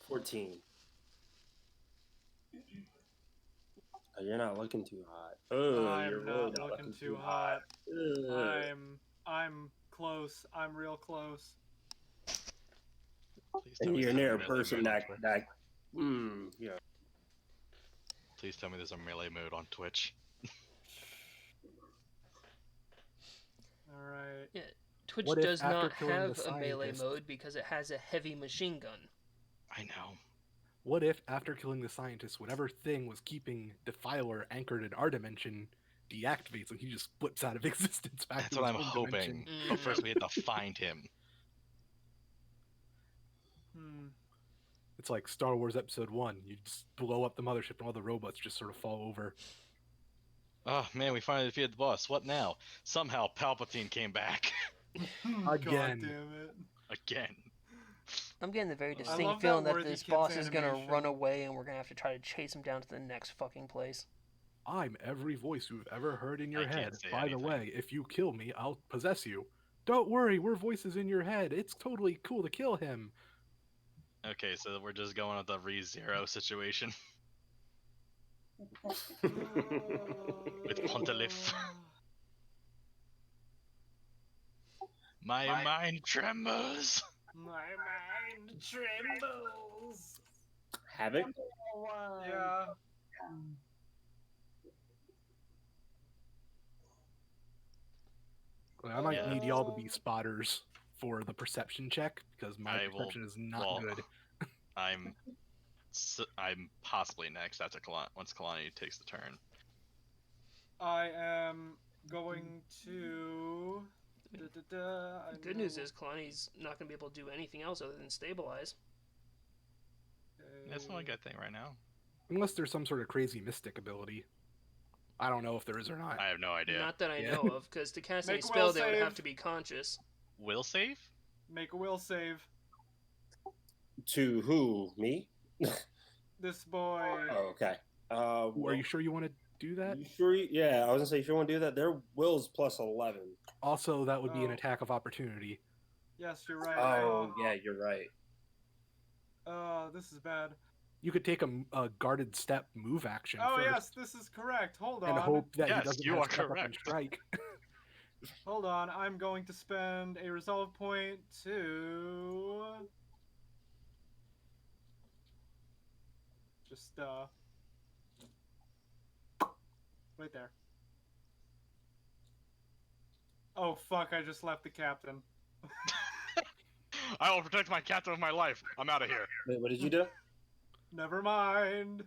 14. Oh, you're not looking too hot. Oh, I'm you're not really looking too hot. Ugh. I'm close. I'm real close. Please tell And me you're there's near a melee person mode on that Twitch. yeah. Please tell me there's a melee mode on Twitch. Alright. Yeah, Twitch What if does after not killing have the a melee scientist- mode because it has a heavy machine gun. I know. What if, after killing the scientist, whatever thing was keeping Defiler anchored in our dimension deactivates and he just flips out of existence back That's to what his I'm own hoping. dimension? But first we have to find him. It's like Star Wars Episode 1. You just blow up the mothership and all the robots just sort of fall over. Oh man, we finally defeated the boss. What now? Somehow Palpatine came back. Again. God damn it. Again. I'm getting the very love distinct that feeling that Worthy this Kids boss is gonna animation. run away and we're gonna have to try to chase him down to the next fucking place. I'm every voice you've ever heard in your I can't head. say By the anything. way, if you kill me, I'll possess you. Don't worry, we're voices in your head. It's totally cool to kill him. Okay, so we're just going with the ReZero situation with Pontiff. My mind tremors. My mind trembles. Havoc. Yeah. I might Yeah. need y'all to be spotters for the perception check because my I will. perception is not Well, good. I'm possibly next after once Kalani takes the turn. I am going to. The good news is Kalani's not going to be able to do anything else other than stabilize. That's the only good thing right now. Unless there's some sort of crazy mystic ability. I don't know if there is or not. I have no idea. Not that I Yeah. know of, because to cast Make any a spell, will they would save. have to be conscious. Will save? Make a will save. To who? Me? This boy. Oh, okay. Are you sure you want to do that? You sure? Yeah, I was gonna say if you want to do that, their will's plus 11. Also, that would be an Oh. attack of opportunity. Yes, you're right. Oh, yeah, you're right. This is bad. You could take a guarded step move action Oh first yes, this is correct. Hold on. and hope that he Yes, doesn't you have are step up and correct. strike. Hold on. I'm going to spend a resolve point to just right there. Oh fuck! I just left the captain. I will protect my captain of my life. I'm out of here. Wait, what did you do? Never mind.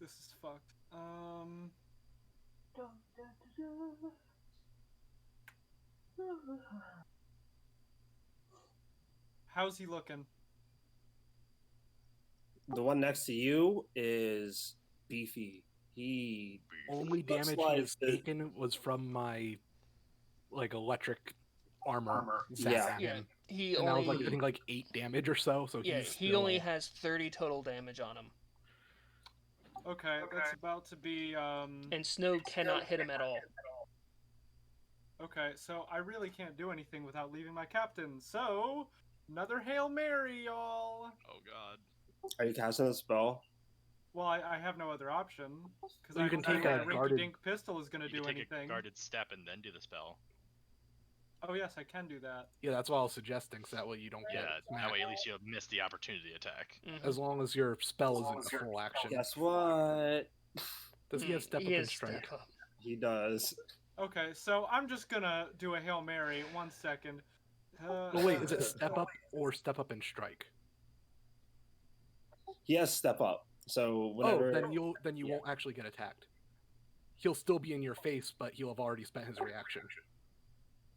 This is fucked. How's he looking? The one next to you is beefy. He Only looks damage he like has taken was from my electric armor zap Yeah. at Yeah, him. he And that was only I think 8 damage or so. So yeah he's he only has 30 total damage on him, Okay, that's about to be and Snow cannot hit him at all. Okay, so I really can't do anything without leaving my captain. So another Hail Mary, y'all. Oh god. Are you casting a spell? Well, I have no other option because Well, I you can don't take think a a guarded- rinky-dink pistol is going to You do can take anything. a guarded step and then do the spell. Oh yes, I can do that. Yeah, that's what I was suggesting, so that way you don't Yeah, get that smacked. way at least you'll miss the opportunity attack. As long as your spell isn't full action. Guess what? Does he have step up He and has strike? step up. He does. Okay, so I'm just gonna do a Hail Mary. 1 second. Well, wait, is it step up or step up and strike? He has step up. So whenever Then you won't actually get attacked. He'll still be in your face, but he'll have already spent his reaction.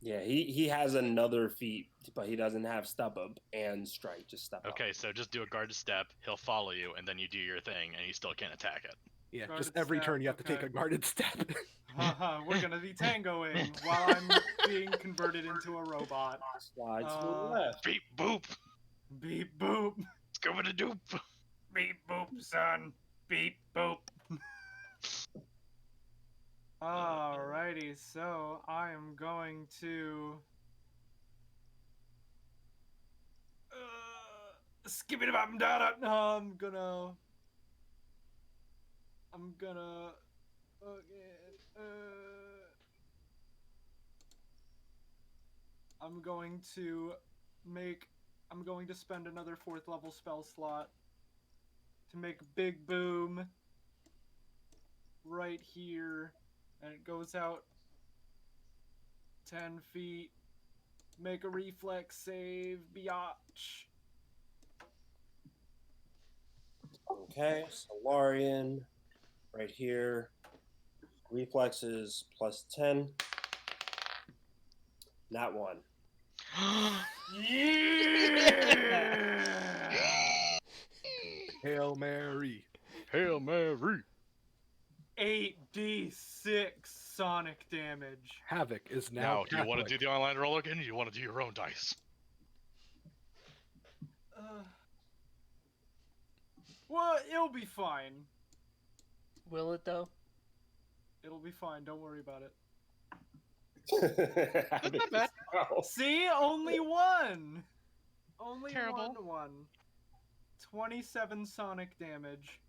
Yeah, he has another feat, but he doesn't have step up and strike. Just step up. Okay, so just do a guarded step, he'll follow you, and then you do your thing, and you still can't attack it. Yeah, Guarded just every step, turn you have to take okay. a guarded step. Haha, we're gonna be tangoing while I'm being converted into a robot. Slide to the left. Beep boop! Beep boop. Scuba da doop! Beep boop, son. Beep boop. Alrighty, so I am going to skip it about I'm gonna I'm going to spend another 4th level spell slot to make Big Boom right here, and it goes out 10 feet. Make a reflex save, biatch. Okay, Solarian, right here. Reflexes plus 10. Not one. Yeah! Hail Mary. Hail Mary! 8d6 sonic damage. Havoc is now Now, do you want to Catholic. do the online roll again, or do you want to do your own dice? Well, it'll be fine. Will it though? It'll be fine. Don't worry about it. That's not bad. See? Only one! Only Terrible. one. 27 sonic damage.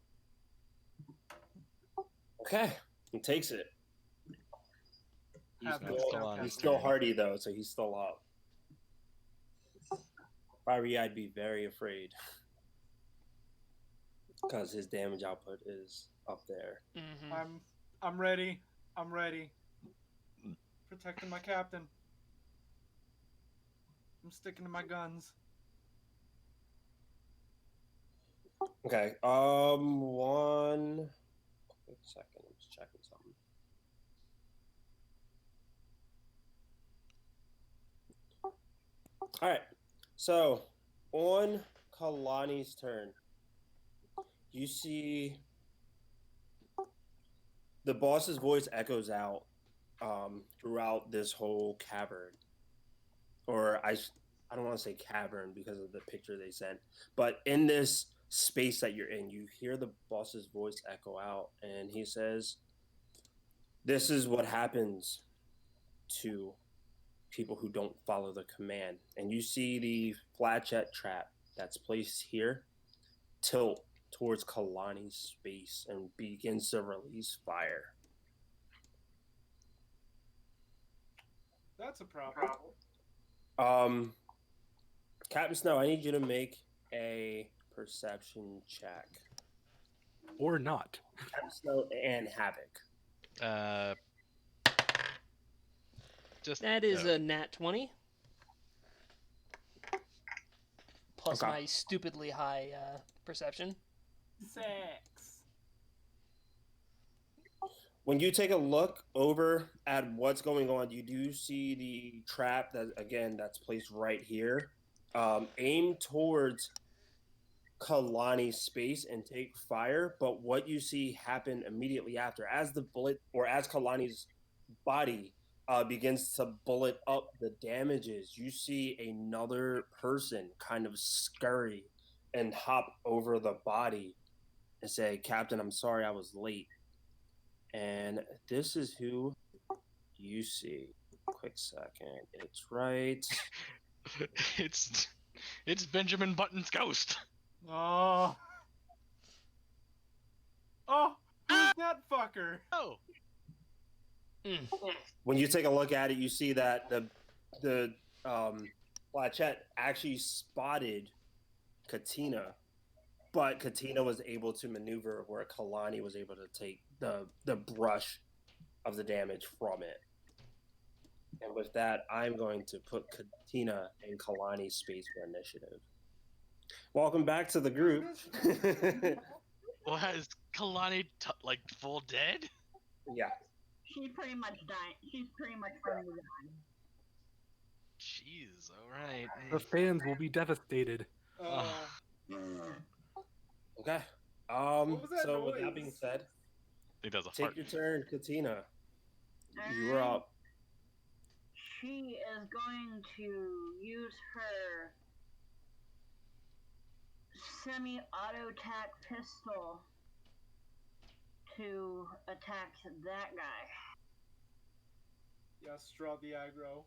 Okay, he takes it. Havoc That's is still now on. He's Catholic. still hardy though, so he's still up. If I were you, I'd be very afraid because his damage output is up there. Mm-hmm. I'm ready. I'm ready. Protecting my captain. I'm sticking to my guns. Okay. One quick second. I'm just checking something. All right. So on Kalani's turn, you see the boss's voice echoes out throughout this whole cavern, or I don't want to say cavern because of the picture they sent, but in this space that you're in, you hear the boss's voice echo out, and he says, "This is what happens to people who don't follow the command." And you see the flatjet trap that's placed here tilt towards Kalani's space and begins to release fire. That's a problem. Captain Snow, I need you to make a perception check. Or not. Captain Snow and Havoc. Just That is a nat 20. Plus Okay. my stupidly high perception. 6. When you take a look over at what's going on, you do see the trap that's placed right here. Aim towards Kalani's space and take fire, but what you see happen immediately after, as the bullet, or as Kalani's body begins to bullet up the damages, you see another person kind of scurry and hop over the body and say, "Captain, I'm sorry I was late." And this is who you see. Quick second. It's right. it's Benjamin Button's ghost. Oh. Oh, who's that fucker? Oh, When you take a look at it, you see that the Flachette actually spotted Katina, but Katina was able to maneuver where Kalani was able to take the brush of the damage from it. And with that, I'm going to put Katina in Kalani's space for initiative. Welcome back to the group. well, has Kalani full dead? She pretty much died. She's pretty much going to die. Jeez, all right. The fans will be devastated. Okay. What was that So with that noise? being said, I think that's a take heart. your turn, Katina. You're up. She is going to use her semi-auto attack pistol to attack that guy. Yes, draw the aggro.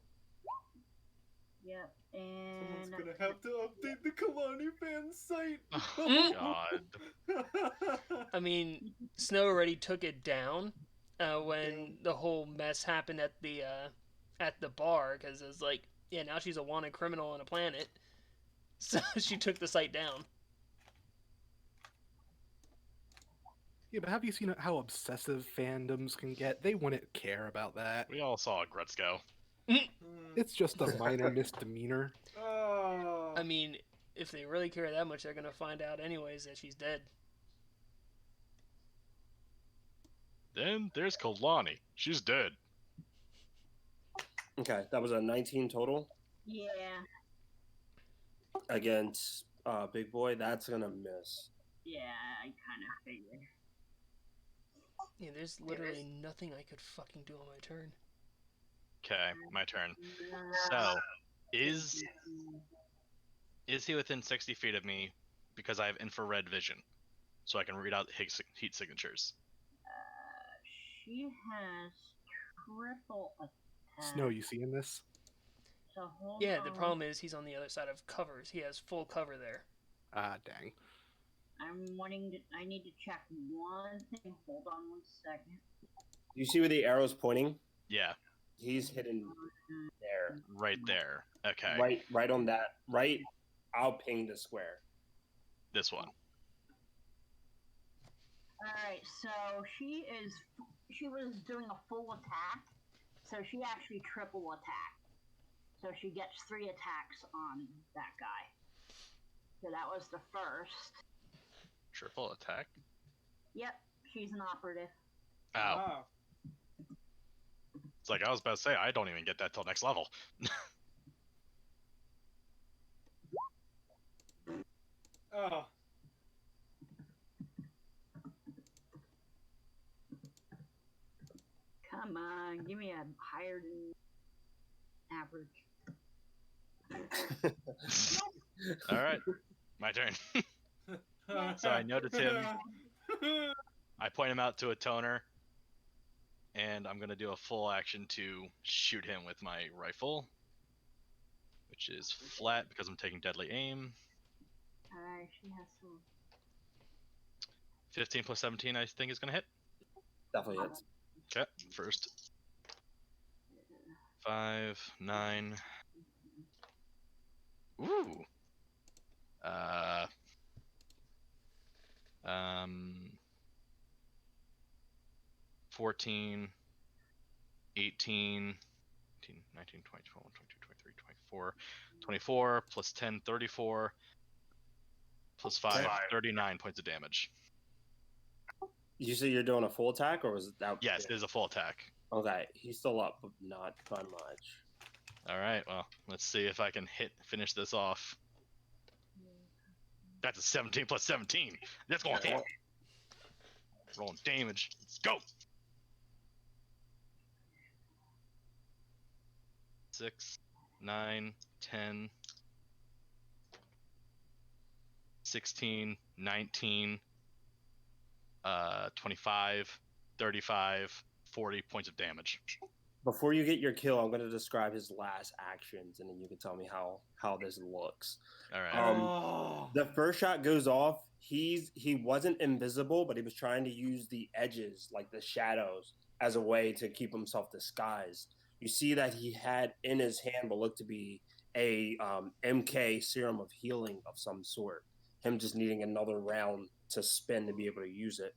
Yep, and Someone's gonna have to update the Kalani fan site. Oh, God. I mean, Snow already took it down when the whole mess happened at the bar, because it's like, yeah, now she's a wanted criminal on a planet. So she took the site down. Yeah, but have you seen how obsessive fandoms can get? They wouldn't care about that. We all saw Gretzko. It's just a minor misdemeanor. Oh. I mean, if they really care that much, they're gonna find out anyways that she's dead. Then there's Kalani. She's dead. Okay, that was a 19 total yeah, against Big Boy. That's gonna miss. yeah, I kind of figured. Yeah, there's literally nothing I could fucking do on my turn. Okay, my turn. So, is he within 60 feet of me because I have infrared vision, so I can read out heat signatures? She has triple attack. Snow, you seeing this? So hold Yeah, on. the problem is he's on the other side of covers. He has full cover there. Ah, dang. I need to check one thing. Hold on 1 second. You see where the arrow's pointing? Yeah, He's hidden there. right there. Okay, Right on that. Right. I'll ping the square. this one. Alright, so she was doing a full attack, so she actually triple attacked. So she gets 3 attacks on that guy. So that was the first. Triple attack. Yep, she's an operative. Ow. It's like I was about to say, I don't even get that till next level. Oh. Come on, give me a higher than average. All right, my turn. So I noticed him. I point him out to a toner, and I'm gonna do a full action to shoot him with my rifle, which is flat because I'm taking deadly aim. Alright, she has some. 15 plus 17, I think is gonna hit. Definitely hits. Okay, first. 5, 9. Ooh. 14, 18, 19, 20, 21, 22, 23, 24, 24 plus 10, 34, plus 5, 39 points of damage. You say you're doing a full attack, or was that? Yes, it is a full attack. Okay, he's still up, but not by much. All right, well, let's see if I can finish this off. That's a 17 plus 17. That's going to hit. Rolling damage. Let's go. 6, 9, 10, 16, 19, 25, 35, 40 points of damage. Before you get your kill, I'm going to describe his last actions, and then you can tell me how this looks. All right. The first shot goes off. He wasn't invisible, but he was trying to use the edges, like the shadows, as a way to keep himself disguised. You see that he had in his hand what looked to be a MK serum of healing of some sort. Him just needing another round to spin to be able to use it.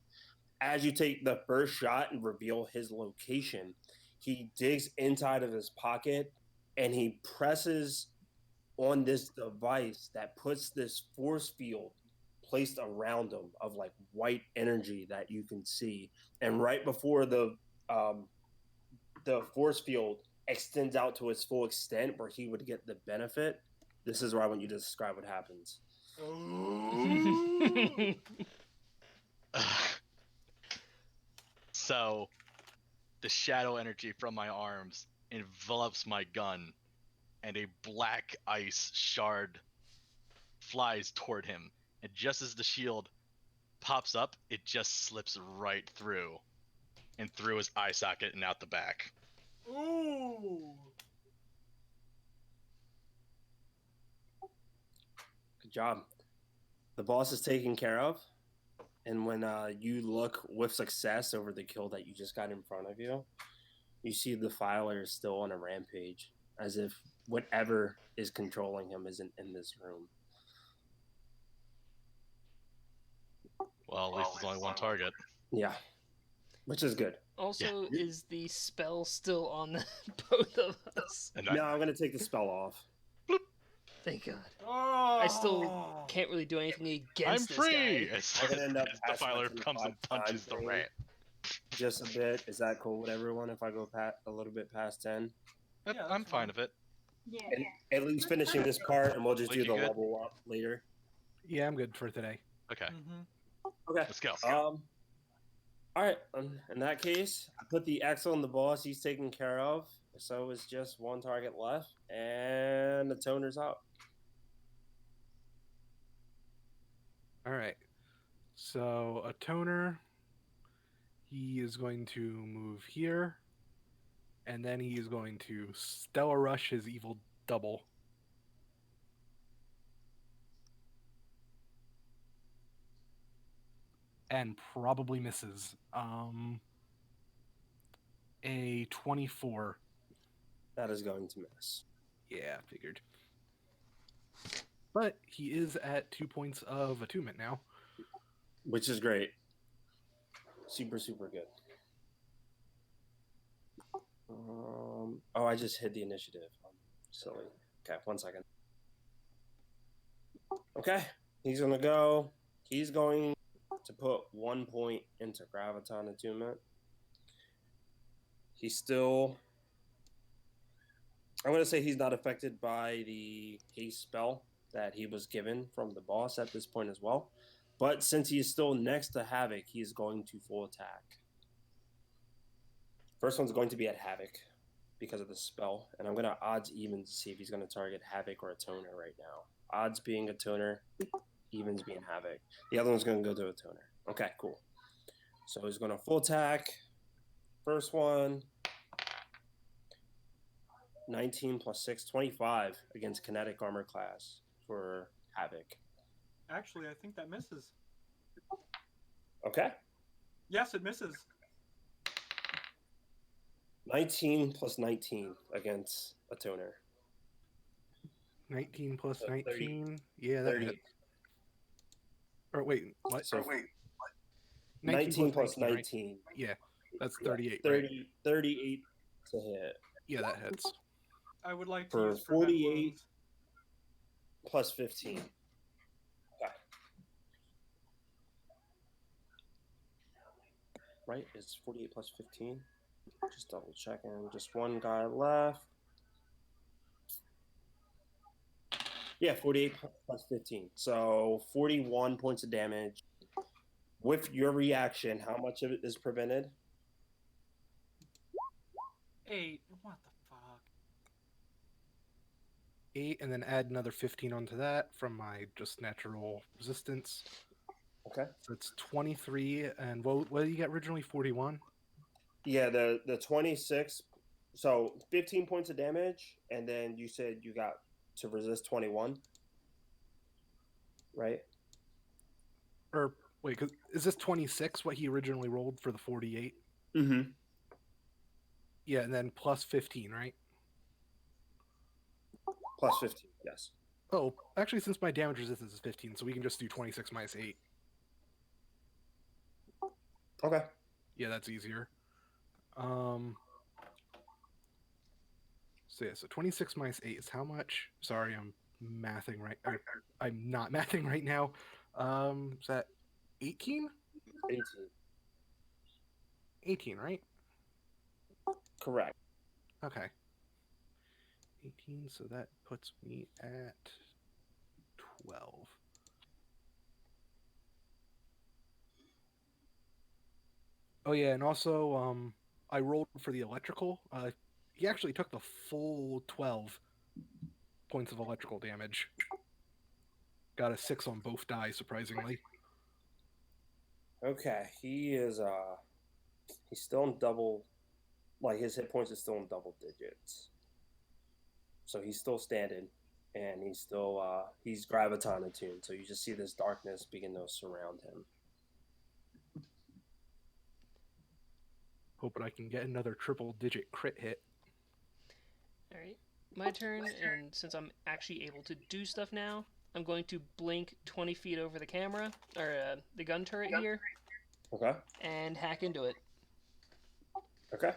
As you take the first shot and reveal his location, he digs inside of his pocket and he presses on this device that puts this force field placed around him of like white energy that you can see. And right before the force field extends out to its full extent where he would get the benefit, this is where I want you to describe what happens. So, the shadow energy from my arms envelops my gun, and a black ice shard flies toward him. And just as the shield pops up, it just slips right through and through his eye socket and out the back. Ooh. Good job. The boss is taken care of. And when you look with success over the kill that you just got in front of you, you see the filer is still on a rampage, as if whatever is controlling him isn't in this room. Well, at least there's only one target. Yeah, which is good. Also, is the spell still on both of us? And No, I'm going to take the spell off. Thank God. Oh. I still can't really do anything against I'm this free! guy. As I'm gonna end up the passing filer my comes and 25 punches the thing. rat. Just a bit. Is that cool with everyone if I go a little bit past 10? Yeah, I'm that's fine fine. with it. Yeah. And at least finishing this part, and we'll just Like, do you the good? level up later. Yeah, I'm good for today. Okay, Okay. let's go. All right. In that case, I put the X on the boss. He's taken care of. So it's just one target left, and the toner's out. All right. So a toner. He is going to move here, and then he is going to Stellar Rush his evil double. And probably misses. A 24. That is going to miss. Yeah, figured. But he is at 2 points of attunement now. Which is great. Super, super good. I just hid the initiative. I'm silly. Okay, 1 second. Okay, he's going to go. He's going to put 1 point into Graviton Attunement. He's still... I'm going to say he's not affected by the haste spell that he was given from the boss at this point as well. But since he is still next to Havoc, he is going to full attack. First one's going to be at Havoc because of the spell. And I'm going to odds even to see if he's going to target Havoc or a toner right now. Odds being a toner, evens being Havoc. The other one's going to go to a toner. Okay, cool. So he's going to full attack. First one, 19 plus 6, 25 against kinetic armor class for Havoc. Actually, I think that misses. Okay. Yes, it misses. 19 plus 19 against a toner. 19 plus So 19. Yeah, that 30. hits. Or wait, what? So 19 plus 19. 19. Right? Yeah, that's 38. 30, Right? 38 to hit. Yeah, that hits. I would like to For use prevent 48 wounds. plus 15. Okay. Right? It's 48 plus 15. Just double checking. Just one guy left. Yeah, 48 plus 15. So 41 points of damage. With your reaction, how much of it is prevented? 8. What the fuck? 8, and then add another 15 onto that from my just natural resistance. Okay. So it's 23, and what did you get originally? 41? Yeah, the 26. So 15 points of damage, and then you said you got to resist 21, right? Or wait, is this 26 what he originally rolled for the 48? Mm-hmm. Yeah, and then plus 15, right? Plus 15, yes. Oh, actually, since my damage resistance is 15, so we can just do 26 minus 8. Okay. Yeah, that's easier. So yeah, so 26 minus 8 is how much? Sorry, I'm mathing right. I'm not mathing right now. Is that 18? 18. 18, right? Correct. Okay. 18, so that puts me at 12. Oh yeah, and also I rolled for the electrical. He actually took the full 12 points of electrical damage. Got a 6 on both die, surprisingly. Okay. He's still in double, like his hit points is still in double digits. So he's still standing, and he's still he's graviton attuned. So you just see this darkness begin to surround him. Hoping I can get another triple digit crit hit. Alright, my turn, and since I'm actually able to do stuff now, I'm going to blink 20 feet over the camera, or the gun turret here, Okay. and hack into it. Okay.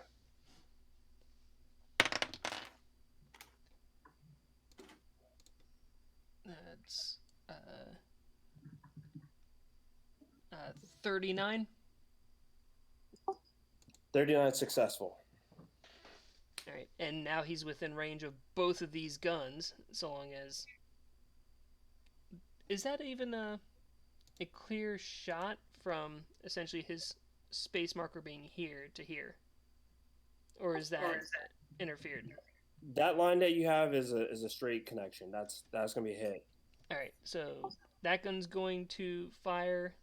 That's 39. 39 successful. Alright, and now he's within range of both of these guns, so long as... Is that even a clear shot from essentially his space marker being here to here, or is that interfered? That line that you have is a straight connection. That's gonna be a hit. All right, so that gun's going to fire.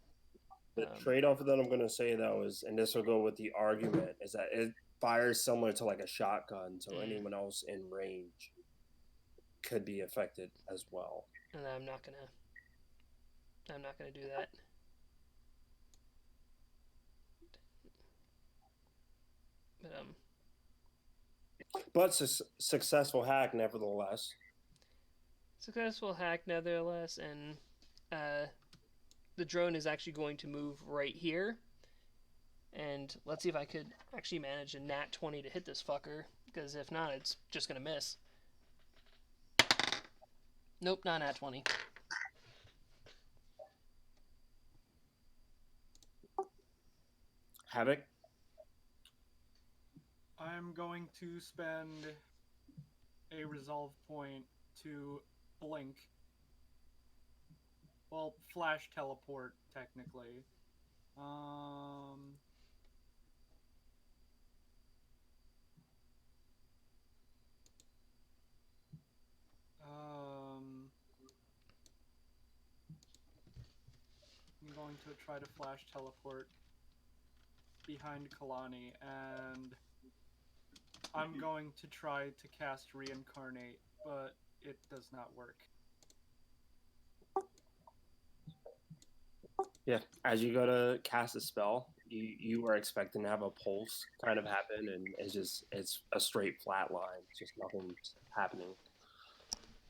The trade-off that I'm gonna say though is, and this will go with the argument, is that it fires similar to like a shotgun, so anyone else in range could be affected as well. And I'm not gonna do that. But successful hack nevertheless. Successful hack nevertheless, and the drone is actually going to move right here. And let's see if I could actually manage a nat 20 to hit this fucker, because if not, it's just gonna miss. Nope, not nat 20. Havoc? I'm going to spend a resolve point to blink. Well, flash teleport, technically. I'm going to try to flash teleport behind Kalani, and I'm going to try to cast Reincarnate, but it does not work. Yeah, as you go to cast a spell, you are expecting to have a pulse kind of happen, and it's a straight flat line. It's just nothing's happening.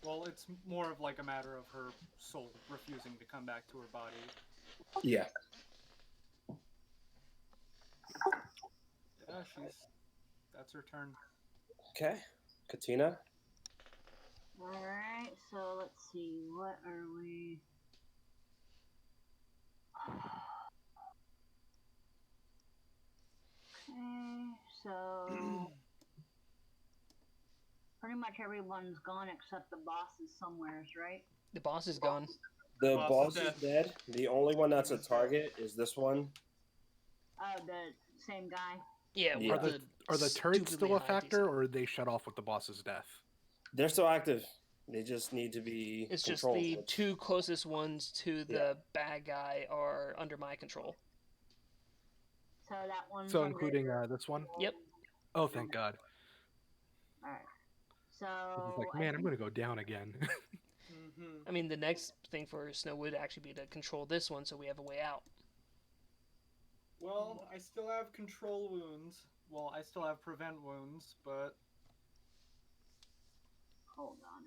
Well, it's more of like a matter of her soul refusing to come back to her body. Yeah. Yeah, that's her turn. Okay, Katina. All right, so let's see, what are we? Okay, so pretty much everyone's gone except the boss is somewheres, right? The boss is gone. The Boss boss is is dead. dead. The only one that's a target is this one. Oh, the same guy. Yeah. Yeah. Are the turrets stupidly still a high factor, DC. or are they shut off with the boss's death? They're still active. They just need to be It's controlled. just the two closest ones to the bad guy are under my control. So that one's So under including your this one? Yep. Oh, thank God. All right. So It's like, man, I'm going to go down again. I mean, the next thing for Snow would actually be to control this one, so we have a way out. Well, I still have control wounds. Well, I still have prevent wounds, but hold on.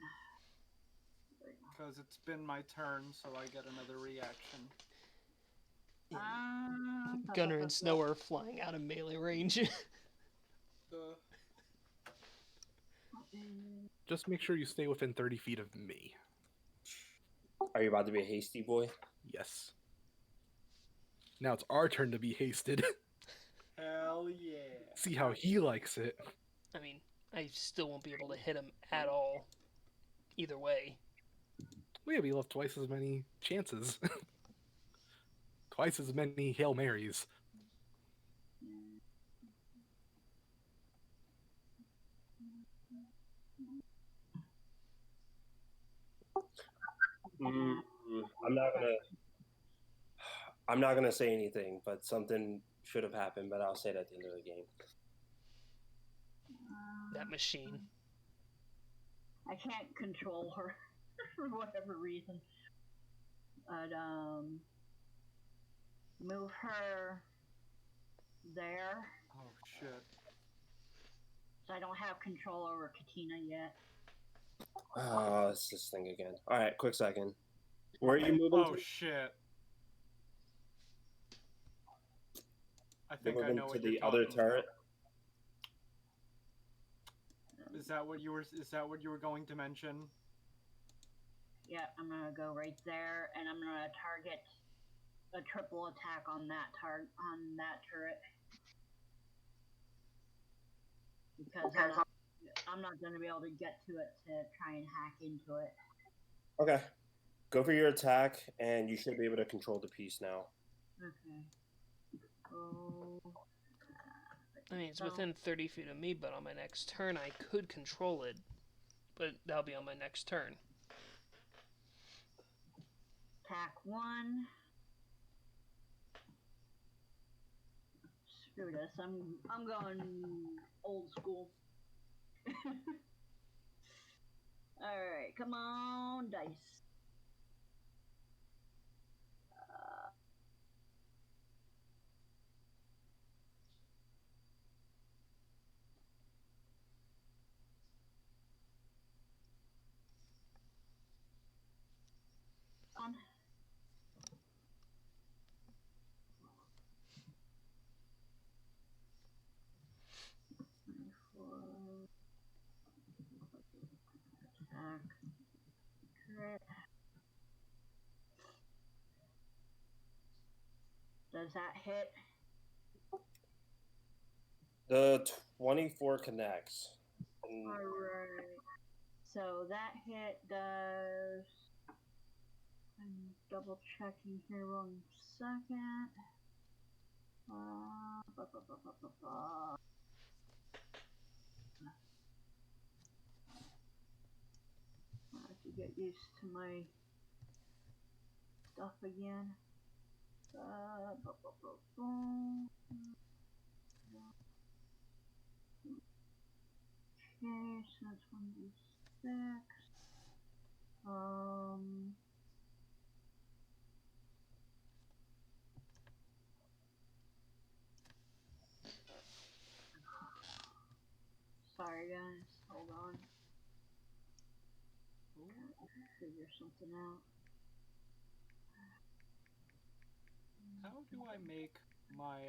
because it's been my turn, so I get another reaction. Gunner and Snow are flying out of melee range. Just make sure you stay within 30 feet of me. Are you about to be a hasty boy? Yes. Now it's our turn to be hasted. Hell yeah. See how he likes it. I mean, I still won't be able to hit him at all. Either way. Well, yeah, we left twice as many chances. Twice as many Hail Marys. I'm not gonna say anything, but something should have happened. But I'll say it at the end of the game. That machine. I can't control her for whatever reason. But move her there. Oh shit. So I don't have control over Katina yet. Oh, it's this thing again. All right, quick second. Where are you moving? Oh to? shit. I You're think I moving know to what the you're other talking turret. about. Is that what you were going to mention? Yeah, I'm gonna go right there, and I'm gonna target a triple attack on that turret because I'm not gonna be able to get to it to try and hack into it. Okay. Go for your attack, and you should be able to control the piece now. Okay. So. I mean, it's So, within 30 feet of me, but on my next turn I could control it. But that'll be on my next turn. attack 1. Screw this. I'm going old school. Alright, come on, dice. On. Attack. Crit. Does that hit? The 24 connects. And Alright. So that hit does. I'm double checking here 1 second. Ba, ba, ba, ba, ba, ba. I have to get used to my stuff again. Ba, ba, ba, boom. Okay, so that's 1d6. Sorry guys, hold on. Figure something out. How do I make my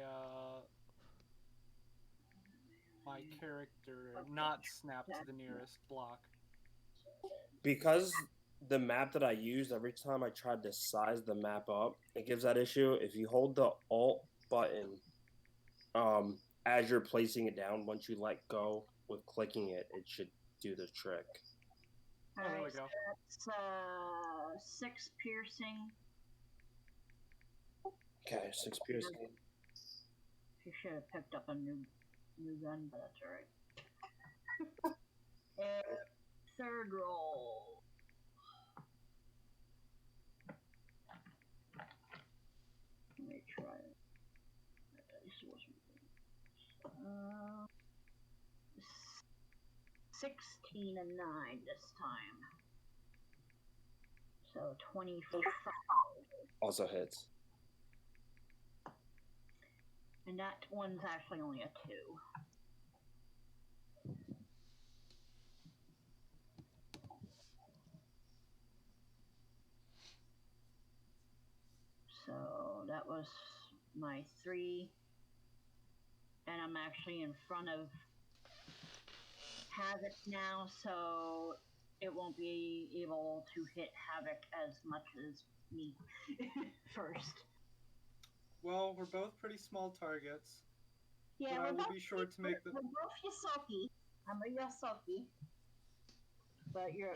my character not snap to the nearest block? because the map that I used, every time I tried to size the map up, it gives that issue. If you hold the Alt button as you're placing it down, once you let go with clicking it, it should do the trick. Oh, there we Alright, go. so that's 6 piercing. Okay, 6 piercing. You should have picked up a new gun, but that's alright. And third roll. Let me try it. This wasn't good. 16 and 9 this time. So 25. Also hits. And that one's actually only a 2. So that was my 3. And I'm actually in front of Havoc now, so it won't be able to hit Havoc as much as me first. Well, we're both pretty small targets. Yeah, But I will be sure to make the. We're both Yosoki. I'm a Yosoki. But you're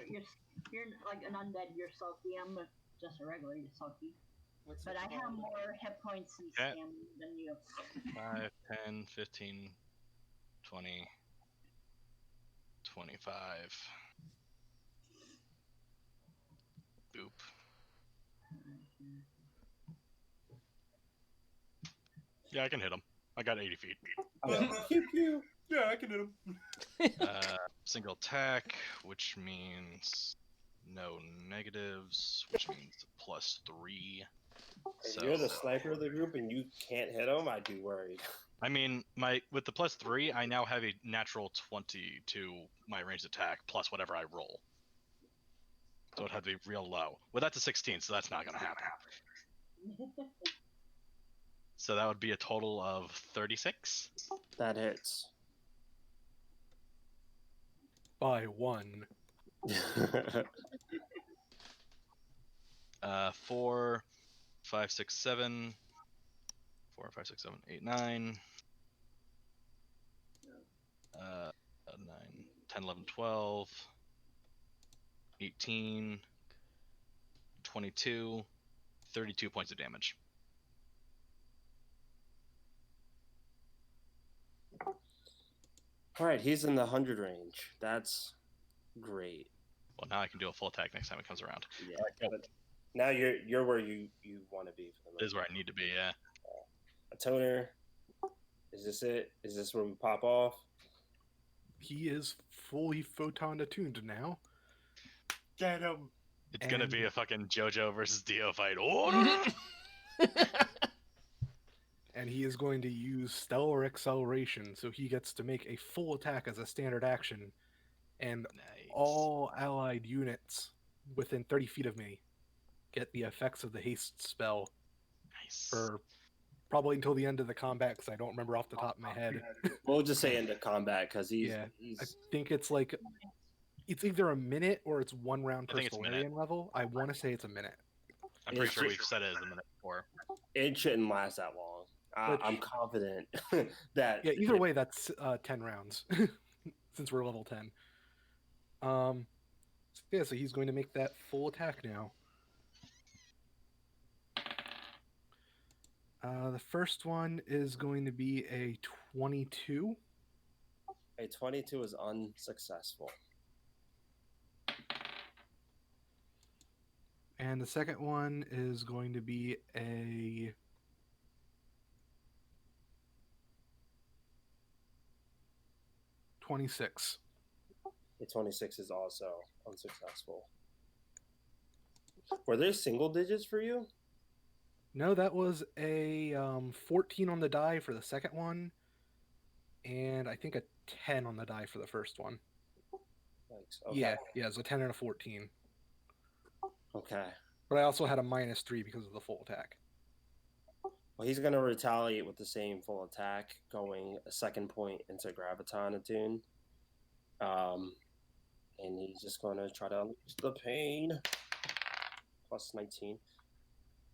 like an undead Yosoki. I'm just a regular Yosoki. What's But it I have called? more hit points and Okay. stamina than you. 5, 10, 15, 20, 25. Boop. Yeah, I can hit him. I got 80 feet. Pew pew. Yeah, I can hit him. Single attack, which means no negatives, which means +3. If So you're the sniper of the group and you can't hit him, I'd be worried. I mean, with the +3, I now have a natural 20 to my ranged attack plus whatever I roll. So it had to be real low. Well, that's a 16, so that's not going to happen. So that would be a total of 36. That hits. By 1. 4, 5, 6, 7. 4, 5, 6, 7, 8, 9. 9, 10, 11, 12. 18. 22. 32 points of damage. All right, he's in the 100 range. That's great. Well, now I can do a full attack next time it comes around. Yeah, Oh. but now you're where you want to be for the This is where I need to be, yeah. A toner. Is this it? Is this where we pop off? He is fully photon attuned now. Get him. It's gonna be a fucking JoJo versus Dio fight. And he is going to use stellar acceleration, so he gets to make a full attack as a standard action, and Nice. all allied units within 30 feet of me get the effects of the haste spell Nice. for probably until the end of the combat, because I don't remember off the top of my head. We'll just say into combat because he's. I think it's like it's either a minute or it's 1 round I per think it's a minute. Solarian level. I want to say it's a minute. I'm pretty It's sure just- we've said it as a minute before. It shouldn't last that long. I'm confident that. Yeah, either way, that's 10 rounds since we're level 10. So he's going to make that full attack now. The first one is going to be a 22. A 22 is unsuccessful. And the second one is going to be a 26. A 26 is also unsuccessful. Were there single digits for you? No, that was a 14 on the die for the second one, and I think a 10 on the die for the first one. Thanks. Okay. Yeah, it's a 10 and a 14. Okay. But I also had a -3 because of the full attack. Well, he's going to retaliate with the same full attack, going a second point into Graviton Attune. And he's just going to try to unleash the pain. Plus 19.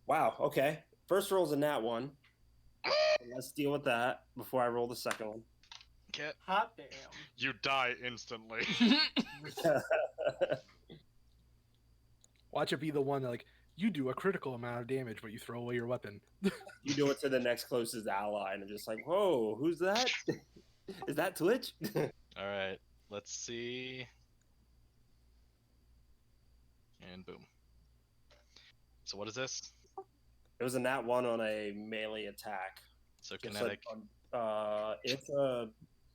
Wow, okay. First roll's a nat 1. Let's deal with that before I roll the second one. Get. Hot damn. You die instantly. Watch it be the one that, like, you do a critical amount of damage, but you throw away your weapon. You do it to the next closest ally, and I'm just like, whoa, who's that? Is that Twitch? All right, let's see. And boom. So what is this? It was a nat 1 on a melee attack. So Just kinetic. it's a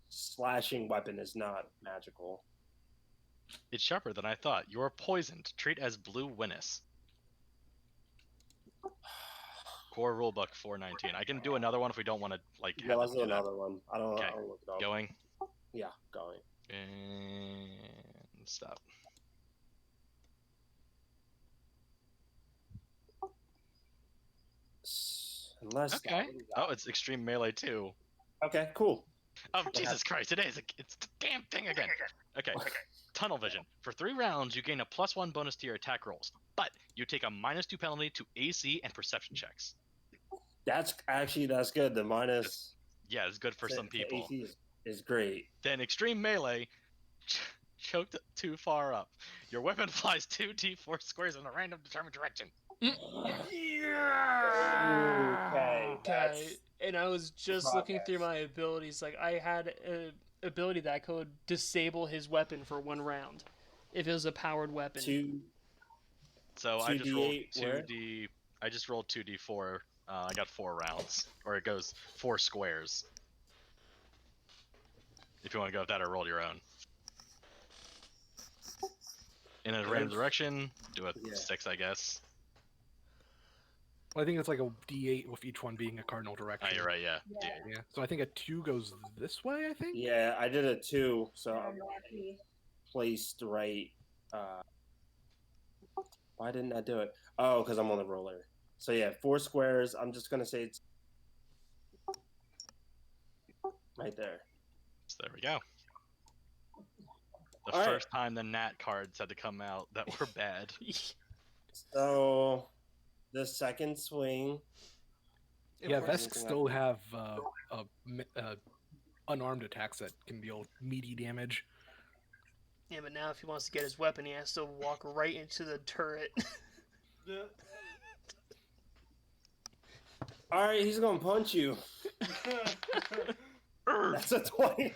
slashing weapon, is not magical. It's sharper than I thought. You're poisoned. Treat as blue Winnis. Core rulebook 419. I can do another one if we don't want to like. Yeah, have let's them do do that. another one. I don't Okay. look it up. Going Yeah, going. and stop. Unless Okay. Oh, it's extreme melee too. Okay, cool. Oh, Jesus Christ! It's the damn thing again. Okay. Tunnel vision. For 3 rounds, you gain a +1 bonus to your attack rolls, but you take a -2 penalty to AC and perception checks. That's good. The minus. Yeah, it's good for some the people. AC is great. Then extreme melee. Choked too far up. Your weapon flies 2d4 squares in a random determined direction. Okay. Okay, and I was just looking through progress. my abilities. Like, I had an ability that could disable his weapon for 1 round if it was a powered weapon. So I just rolled 2d8 where? 2d. I just rolled 2d4. I got 4 rounds, or it goes 4 squares. If you want to go with that, or roll your own. In a random direction, do a Yeah. 6, I guess. Well, I think it's like a D8 with each one being a cardinal direction. Oh, you're right. Yeah. Yeah. Yeah. So I think a 2 goes this way, I think? Yeah, I did a 2, so Yeah, I'm northeast. placed right. Why didn't I do it? Oh, because I'm on the roller. So yeah, 4 squares. I'm just gonna say it's right there. So there we go. The All right. first time the Nat cards had to come out that were bad. So the second swing. Yeah, course. Vests still have unarmed attacks that can deal meaty damage. Yeah, but now if he wants to get his weapon, he has to walk right into the turret. All right, he's gonna punch you. That's a 20.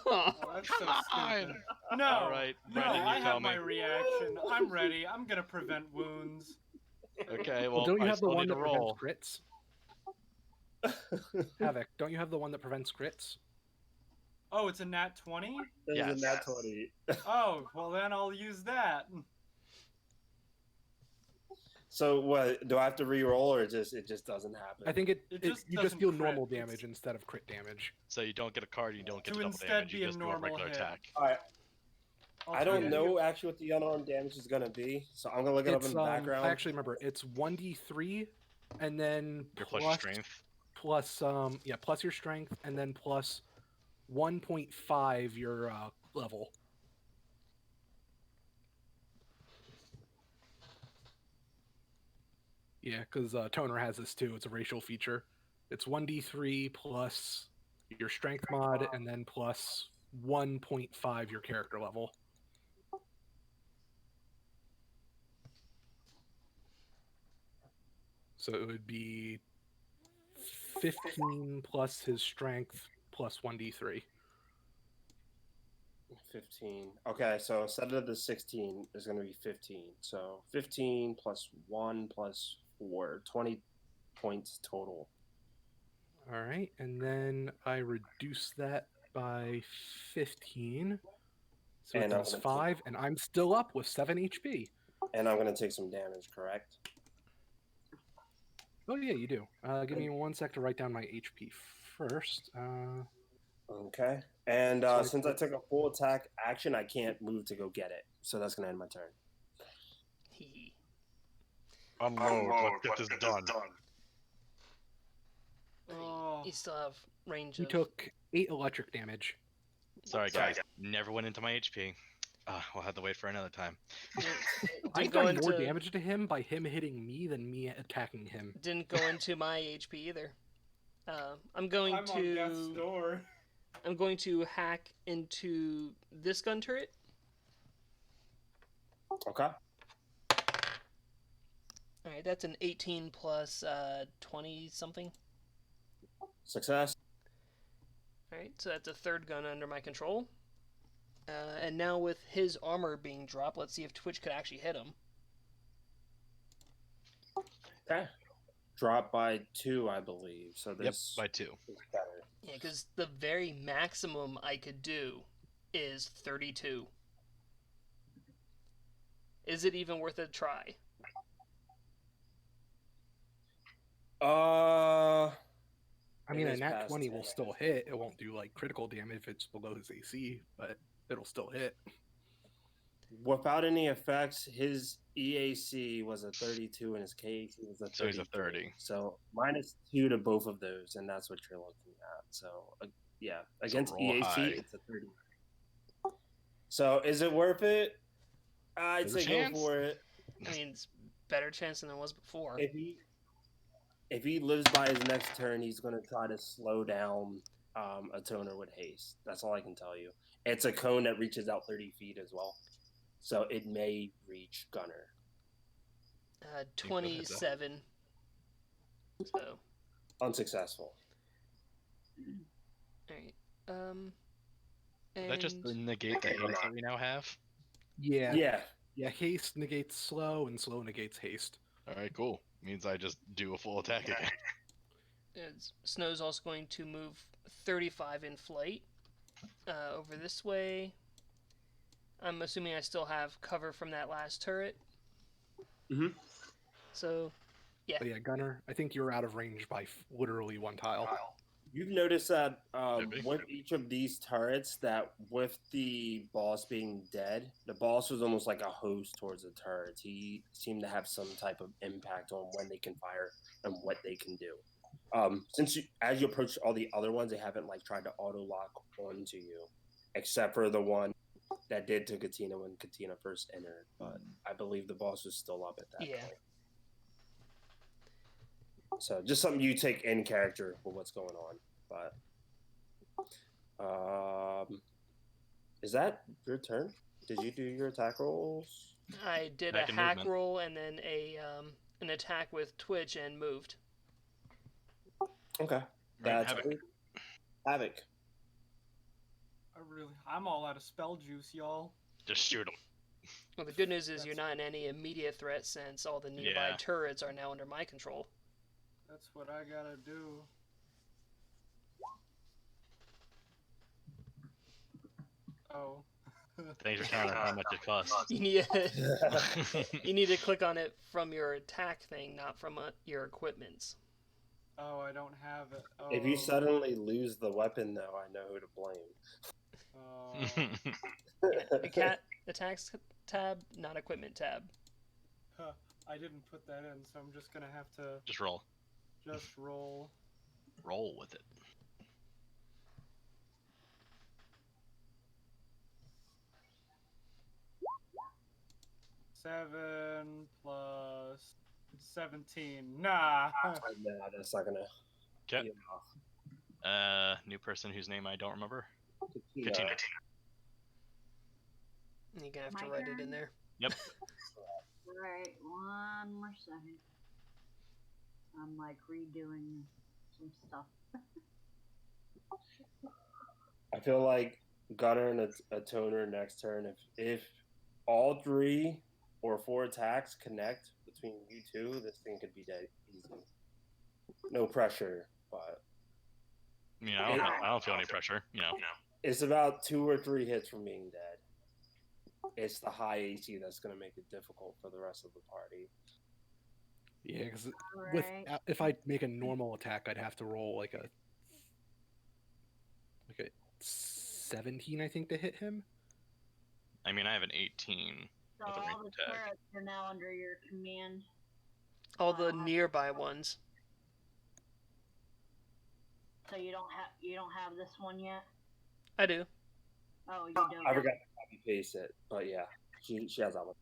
Oh, that's Come so on! stupid. No, All right, no, Brendan, you I tell have my me. reaction. I'm ready. I'm gonna prevent wounds. Okay, Well, well, don't you I have the still one need to that prevents roll. crits? Havoc, don't you have the one that prevents crits? Oh, it's a nat 20? There's Yes. a nat 20. Oh, well then I'll use that. So what? Do I have to re-roll, or it just doesn't happen? I think It you just just doesn't deal crit. normal It's- damage instead of crit damage. So you don't get a card, you don't get To the double instead damage, be you a just do a normal regular hit. attack. All right. I don't Alternative- know actually what the unarmed damage is gonna be, so I'm gonna look it up in the background. I actually remember it's 1d3, and then Your plus your strength. plus your strength, and then plus 1.5 your level. Yeah, because Toner has this too. It's a racial feature. It's 1d3 plus your strength mod, and then plus 1.5 your character level. So it would be 15 plus his strength plus 1d3. 15. Okay, so instead of the 16, it's gonna be 15. So 15 plus 1 plus 4, 20 points total. All right, and then I reduce that by 15. So And it I'm does gonna 5, and I'm still up with 7 HP. And I'm gonna take some damage, correct? Oh, yeah, you do. Give me 1 sec to write down my HP first. Okay. And So since I took a full attack action, I can't move to go get it. So that's gonna end my turn. Unload, let's get this done. Oh, You still have range you of. took 8 electric damage. Sorry guys, never went into my HP. We'll have to wait for another time. I Didn't go done more into damage to him by him hitting me than me attacking him. didn't go into my HP either. I'm going I'm on death's to door. I'm going to hack into this gun turret. Okay. All right, that's an 18 plus 20 something. Success. All right, so that's a third gun under my control. And now with his armor being dropped, let's see if Twitch could actually hit him. Okay. Drop by 2, I believe. So this Yep, by 2. is better. Yeah, because the very maximum I could do is 32. Is it even worth a try? I mean, It a is nat past 20 10. will still hit. It won't do like critical damage if it's below his AC, but it'll still hit. Without any effects, his EAC was a 32 and his KAC was a 30. So he's a 30. So -2 to both of those, and that's what you're looking at. So yeah, against roll EAC, high. it's a 30. So is it worth it? I'd There's a say go chance. for it. I mean, it's better chance than it was before. If he lives by his next turn, he's going to try to slow down a toner with haste. That's all I can tell you. It's a cone that reaches out 30 feet as well, so it may reach Gunner. 27. So, Unsuccessful. all right. Is that just and- negate the haste that we now have? Yeah. Haste negates slow, and slow negates haste. Alright, cool. Means I just do a full attack again. Snow's also going to move 35 in flight over this way. I'm assuming I still have cover from that last turret. Mm-hmm. So, yeah. But yeah, Gunner, I think you're out of range by literally 1 tile. You've noticed that Maybe. with each of these turrets, that with the boss being dead, the boss was almost like a host towards the turrets. He seemed to have some type of impact on when they can fire and what they can do. As you approach all the other ones, they haven't like tried to auto lock onto you, except for the one that did to Katina when Katina first entered. But I believe the boss was still up at that Yeah. point. So just something you take in character with what's going on. But is that your turn? Did you do your attack rolls? I did Hack a and hack movement. roll and then an attack with Twitch and moved. Okay. That's Havoc. Havoc. I'm all out of spell juice, y'all. Just shoot him. Well, the good news is you're not in any immediate threat since all the nearby Yeah. turrets are now under my control. That's what I gotta do. Oh. Thanks for telling us how much it costs. You need to click on it from your attack thing, not from your equipments. Oh, I don't have it. Oh. If you suddenly lose the weapon, though, I know who to blame. Yeah, attacks tab, not equipment tab. I didn't put that in, so I'm just gonna have to Just roll. just roll. Roll with it. Seven plus 17. Nah. Nah, that's not gonna. Okay. New person whose name I don't remember. Katina. You're gonna have to My write turn? it in there. Yep. Alright, 1 more second. I'm like redoing some stuff. I feel like Gunner and a Toner next turn. If all 3 or 4 attacks connect between you two, this thing could be dead easy. No pressure, but I mean, I don't feel any pressure. You know. it's about 2 or 3 hits from being dead. It's the high AC that's going to make it difficult for the rest of the party. Yeah, because Alright. if I make a normal attack, I'd have to roll like a 17, I think, to hit him. I mean, I have an 18 So with a all ranged the attack. turrets are now under your command. All the nearby ones. So you don't have this one yet? I do. Oh, you don't. I forgot to copy paste it, but yeah, she has that one.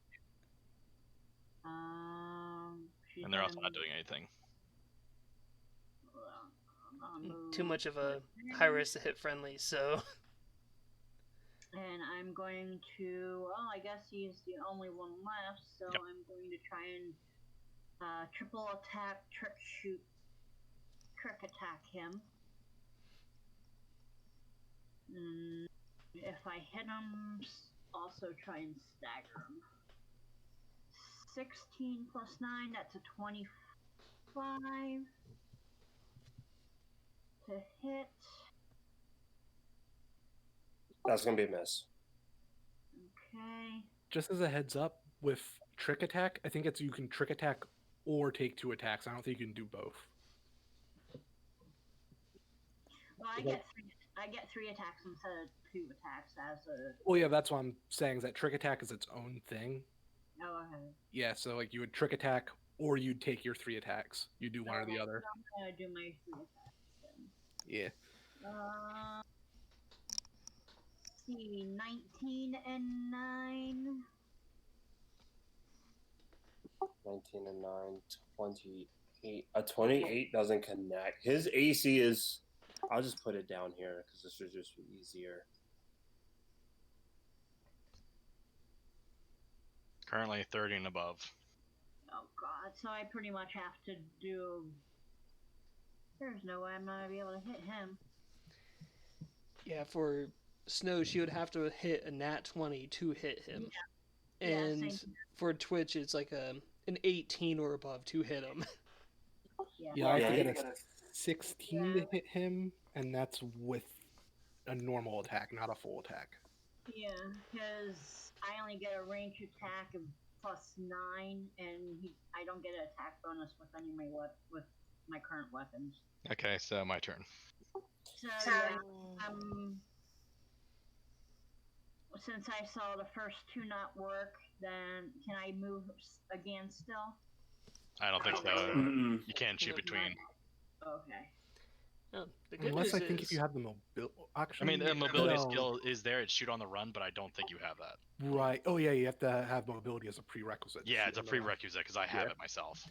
She's And they're also gonna not doing anything. Too much of a high risk to hit friendly, so. And I'm going to. Well, I guess he's the only one left, so Yep. I'm going to try and triple attack, trick attack him. If I hit him, also try and stagger him. 16 plus 9, that's a 25 to hit. That's going to be a miss. Okay. Just as a heads up, with trick attack, I think you can trick attack or take 2 attacks. I don't think you can do both. Well, I get 3 attacks instead of 2 attacks as a. Well, yeah, that's what I'm saying, is that trick attack is its own thing. Oh, okay. Yeah, so like you would trick attack or you'd take your 3 attacks. You do one or the other. So I'm gonna do my 3 attacks then. Yeah. See, 19 and 9. 19 and 9, 28. A 28 doesn't connect. His AC is. I'll just put it down here because this would just be easier. Currently 30 and above. Oh god, so I pretty much have to do. There's no way I'm not gonna be able to hit him. Yeah, for Snow, she would have to hit a nat 20 to hit him. Yeah. And Yeah, for Twitch, it's like an 18 or above to hit him. Yeah, I have to get a 16 to hit him, and that's with a normal attack, not a full attack. Yeah, because I only get a range attack of plus 9, and I don't get an attack bonus with any of with my current weapons. Okay, so my turn. So yeah, since I saw the first 2 not work, then can I move again still? I don't think so. Mm-mm. You can't shoot between. Okay. Oh, the good Unless news I think is, if you have the mobility. I Actually, mean, the mobility no. skill is there. It's shoot on the run, but I don't think you have that. Right. Oh, yeah, you have to have mobility as a prerequisite. to Yeah, shoot it's a on the run. prerequisite because I have Yeah. it myself.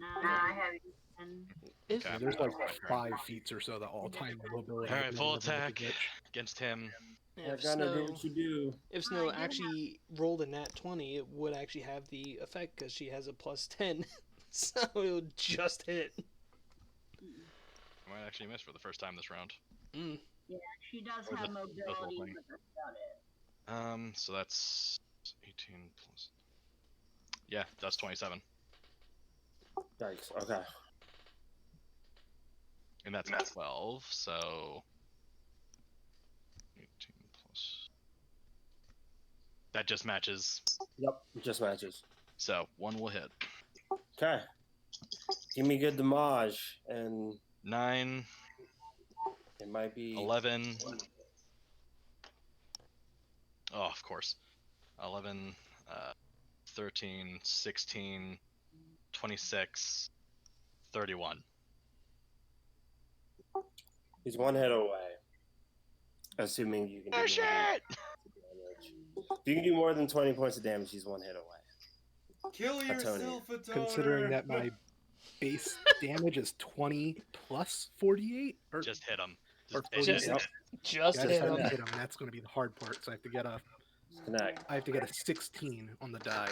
I have 10. if, Okay. There's like Right. 5 feats or so that all time mobility. All right, full is a attack prerequisite. against him. yeah, if Gonna do Snow, what you do. if Snow actually rolled a nat 20, it would actually have the effect because she has a plus 10. So it would just hit. I might actually miss for the first time this round. Mm. Yeah, she does Or have the mobility, thing. but that's about it. So that's 18 plus. Yeah, that's 27. Yikes. Okay. And that's 12, so 18 plus. That just matches. Yep. Just matches. So one will hit. Okay. Give me good damage, and 9, it might be 11. Oh, of course. 11, 13, 16, 26, 31. He's one hit away. Assuming you can do more than Shit! damage. If you can do more than 20 points of damage, he's one hit away. Kill Atone. yourself, Atone. Considering that my base damage is 20 plus 48, or Just hit him. Or Just hit him. Yep. Just I just hit have him. to hit him. That's going to be the hard part. So I have to get a Connect. I have to get a 16 on the die.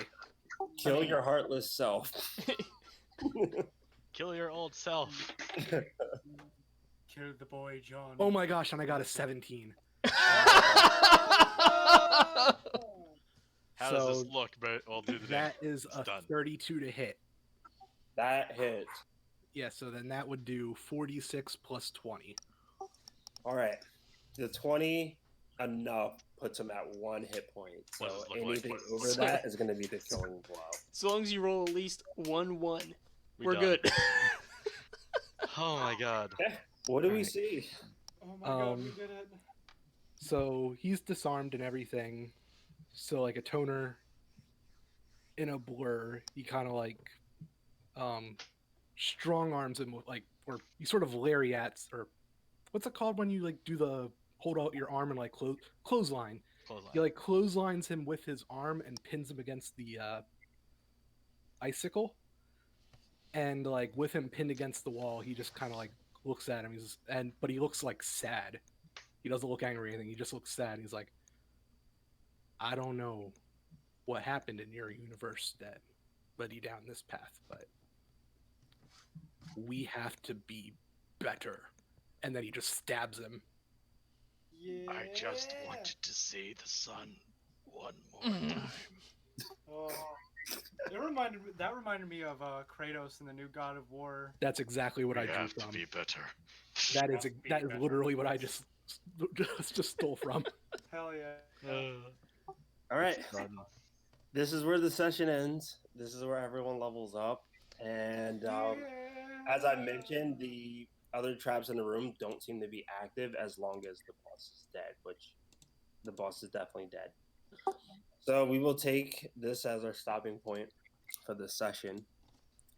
Kill your heartless self. Kill your old self. Kill the boy, John. Oh my gosh, and I got a 17. How does this look? But I'll do the That is It's a done. 32 to hit. That hits. Yeah, so then that would do 46 plus 20. All right. The 20 enough puts him at 1 hit point. What So does it look like? anything over that is going to be the killing blow. As long as you roll at least 1-1, We we're done. good. Oh my god. What do we Alright. see? Oh my god, we did it. So he's disarmed and everything. So like a toner in a blur, he kind of like strong arms him with like, or you sort of lariats, or what's it called when you like do the hold out your arm and like clothesline? Clothesline. He like clotheslines him with his arm and pins him against the icicle. And like with him pinned against the wall, he just kind of like looks at him. But he looks like sad. He doesn't look angry or anything. He just looks sad. He's like, I don't know what happened in your universe that led you down this path, but we have to be better. And then he just stabs him. Yeah. I just wanted to see the sun one more time. Oh. That reminded me of Kratos in the new God of War. That's exactly what We I drew have to from. be better. That is Be that is better. literally what I just stole from. Hell yeah. All right. Done. This is where the session ends. This is where everyone levels up. And as I mentioned, the other traps in the room don't seem to be active as long as the boss is dead, which the boss is definitely dead. So we will take this as our stopping point for this session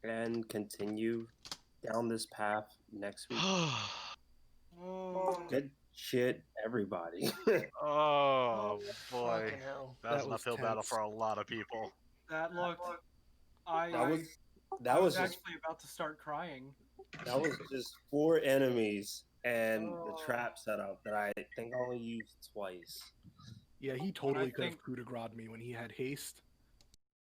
and continue down this path next week. Oh. Good shit, everybody. Oh boy. Fucking hell. That was That an was uphill battle tense. for a lot of people. That looked. that I was was just actually about to start crying. that was just 4 enemies and the Oh. trap setup that I think I only used twice. Yeah, he totally could have think- coup de grace me when he had haste.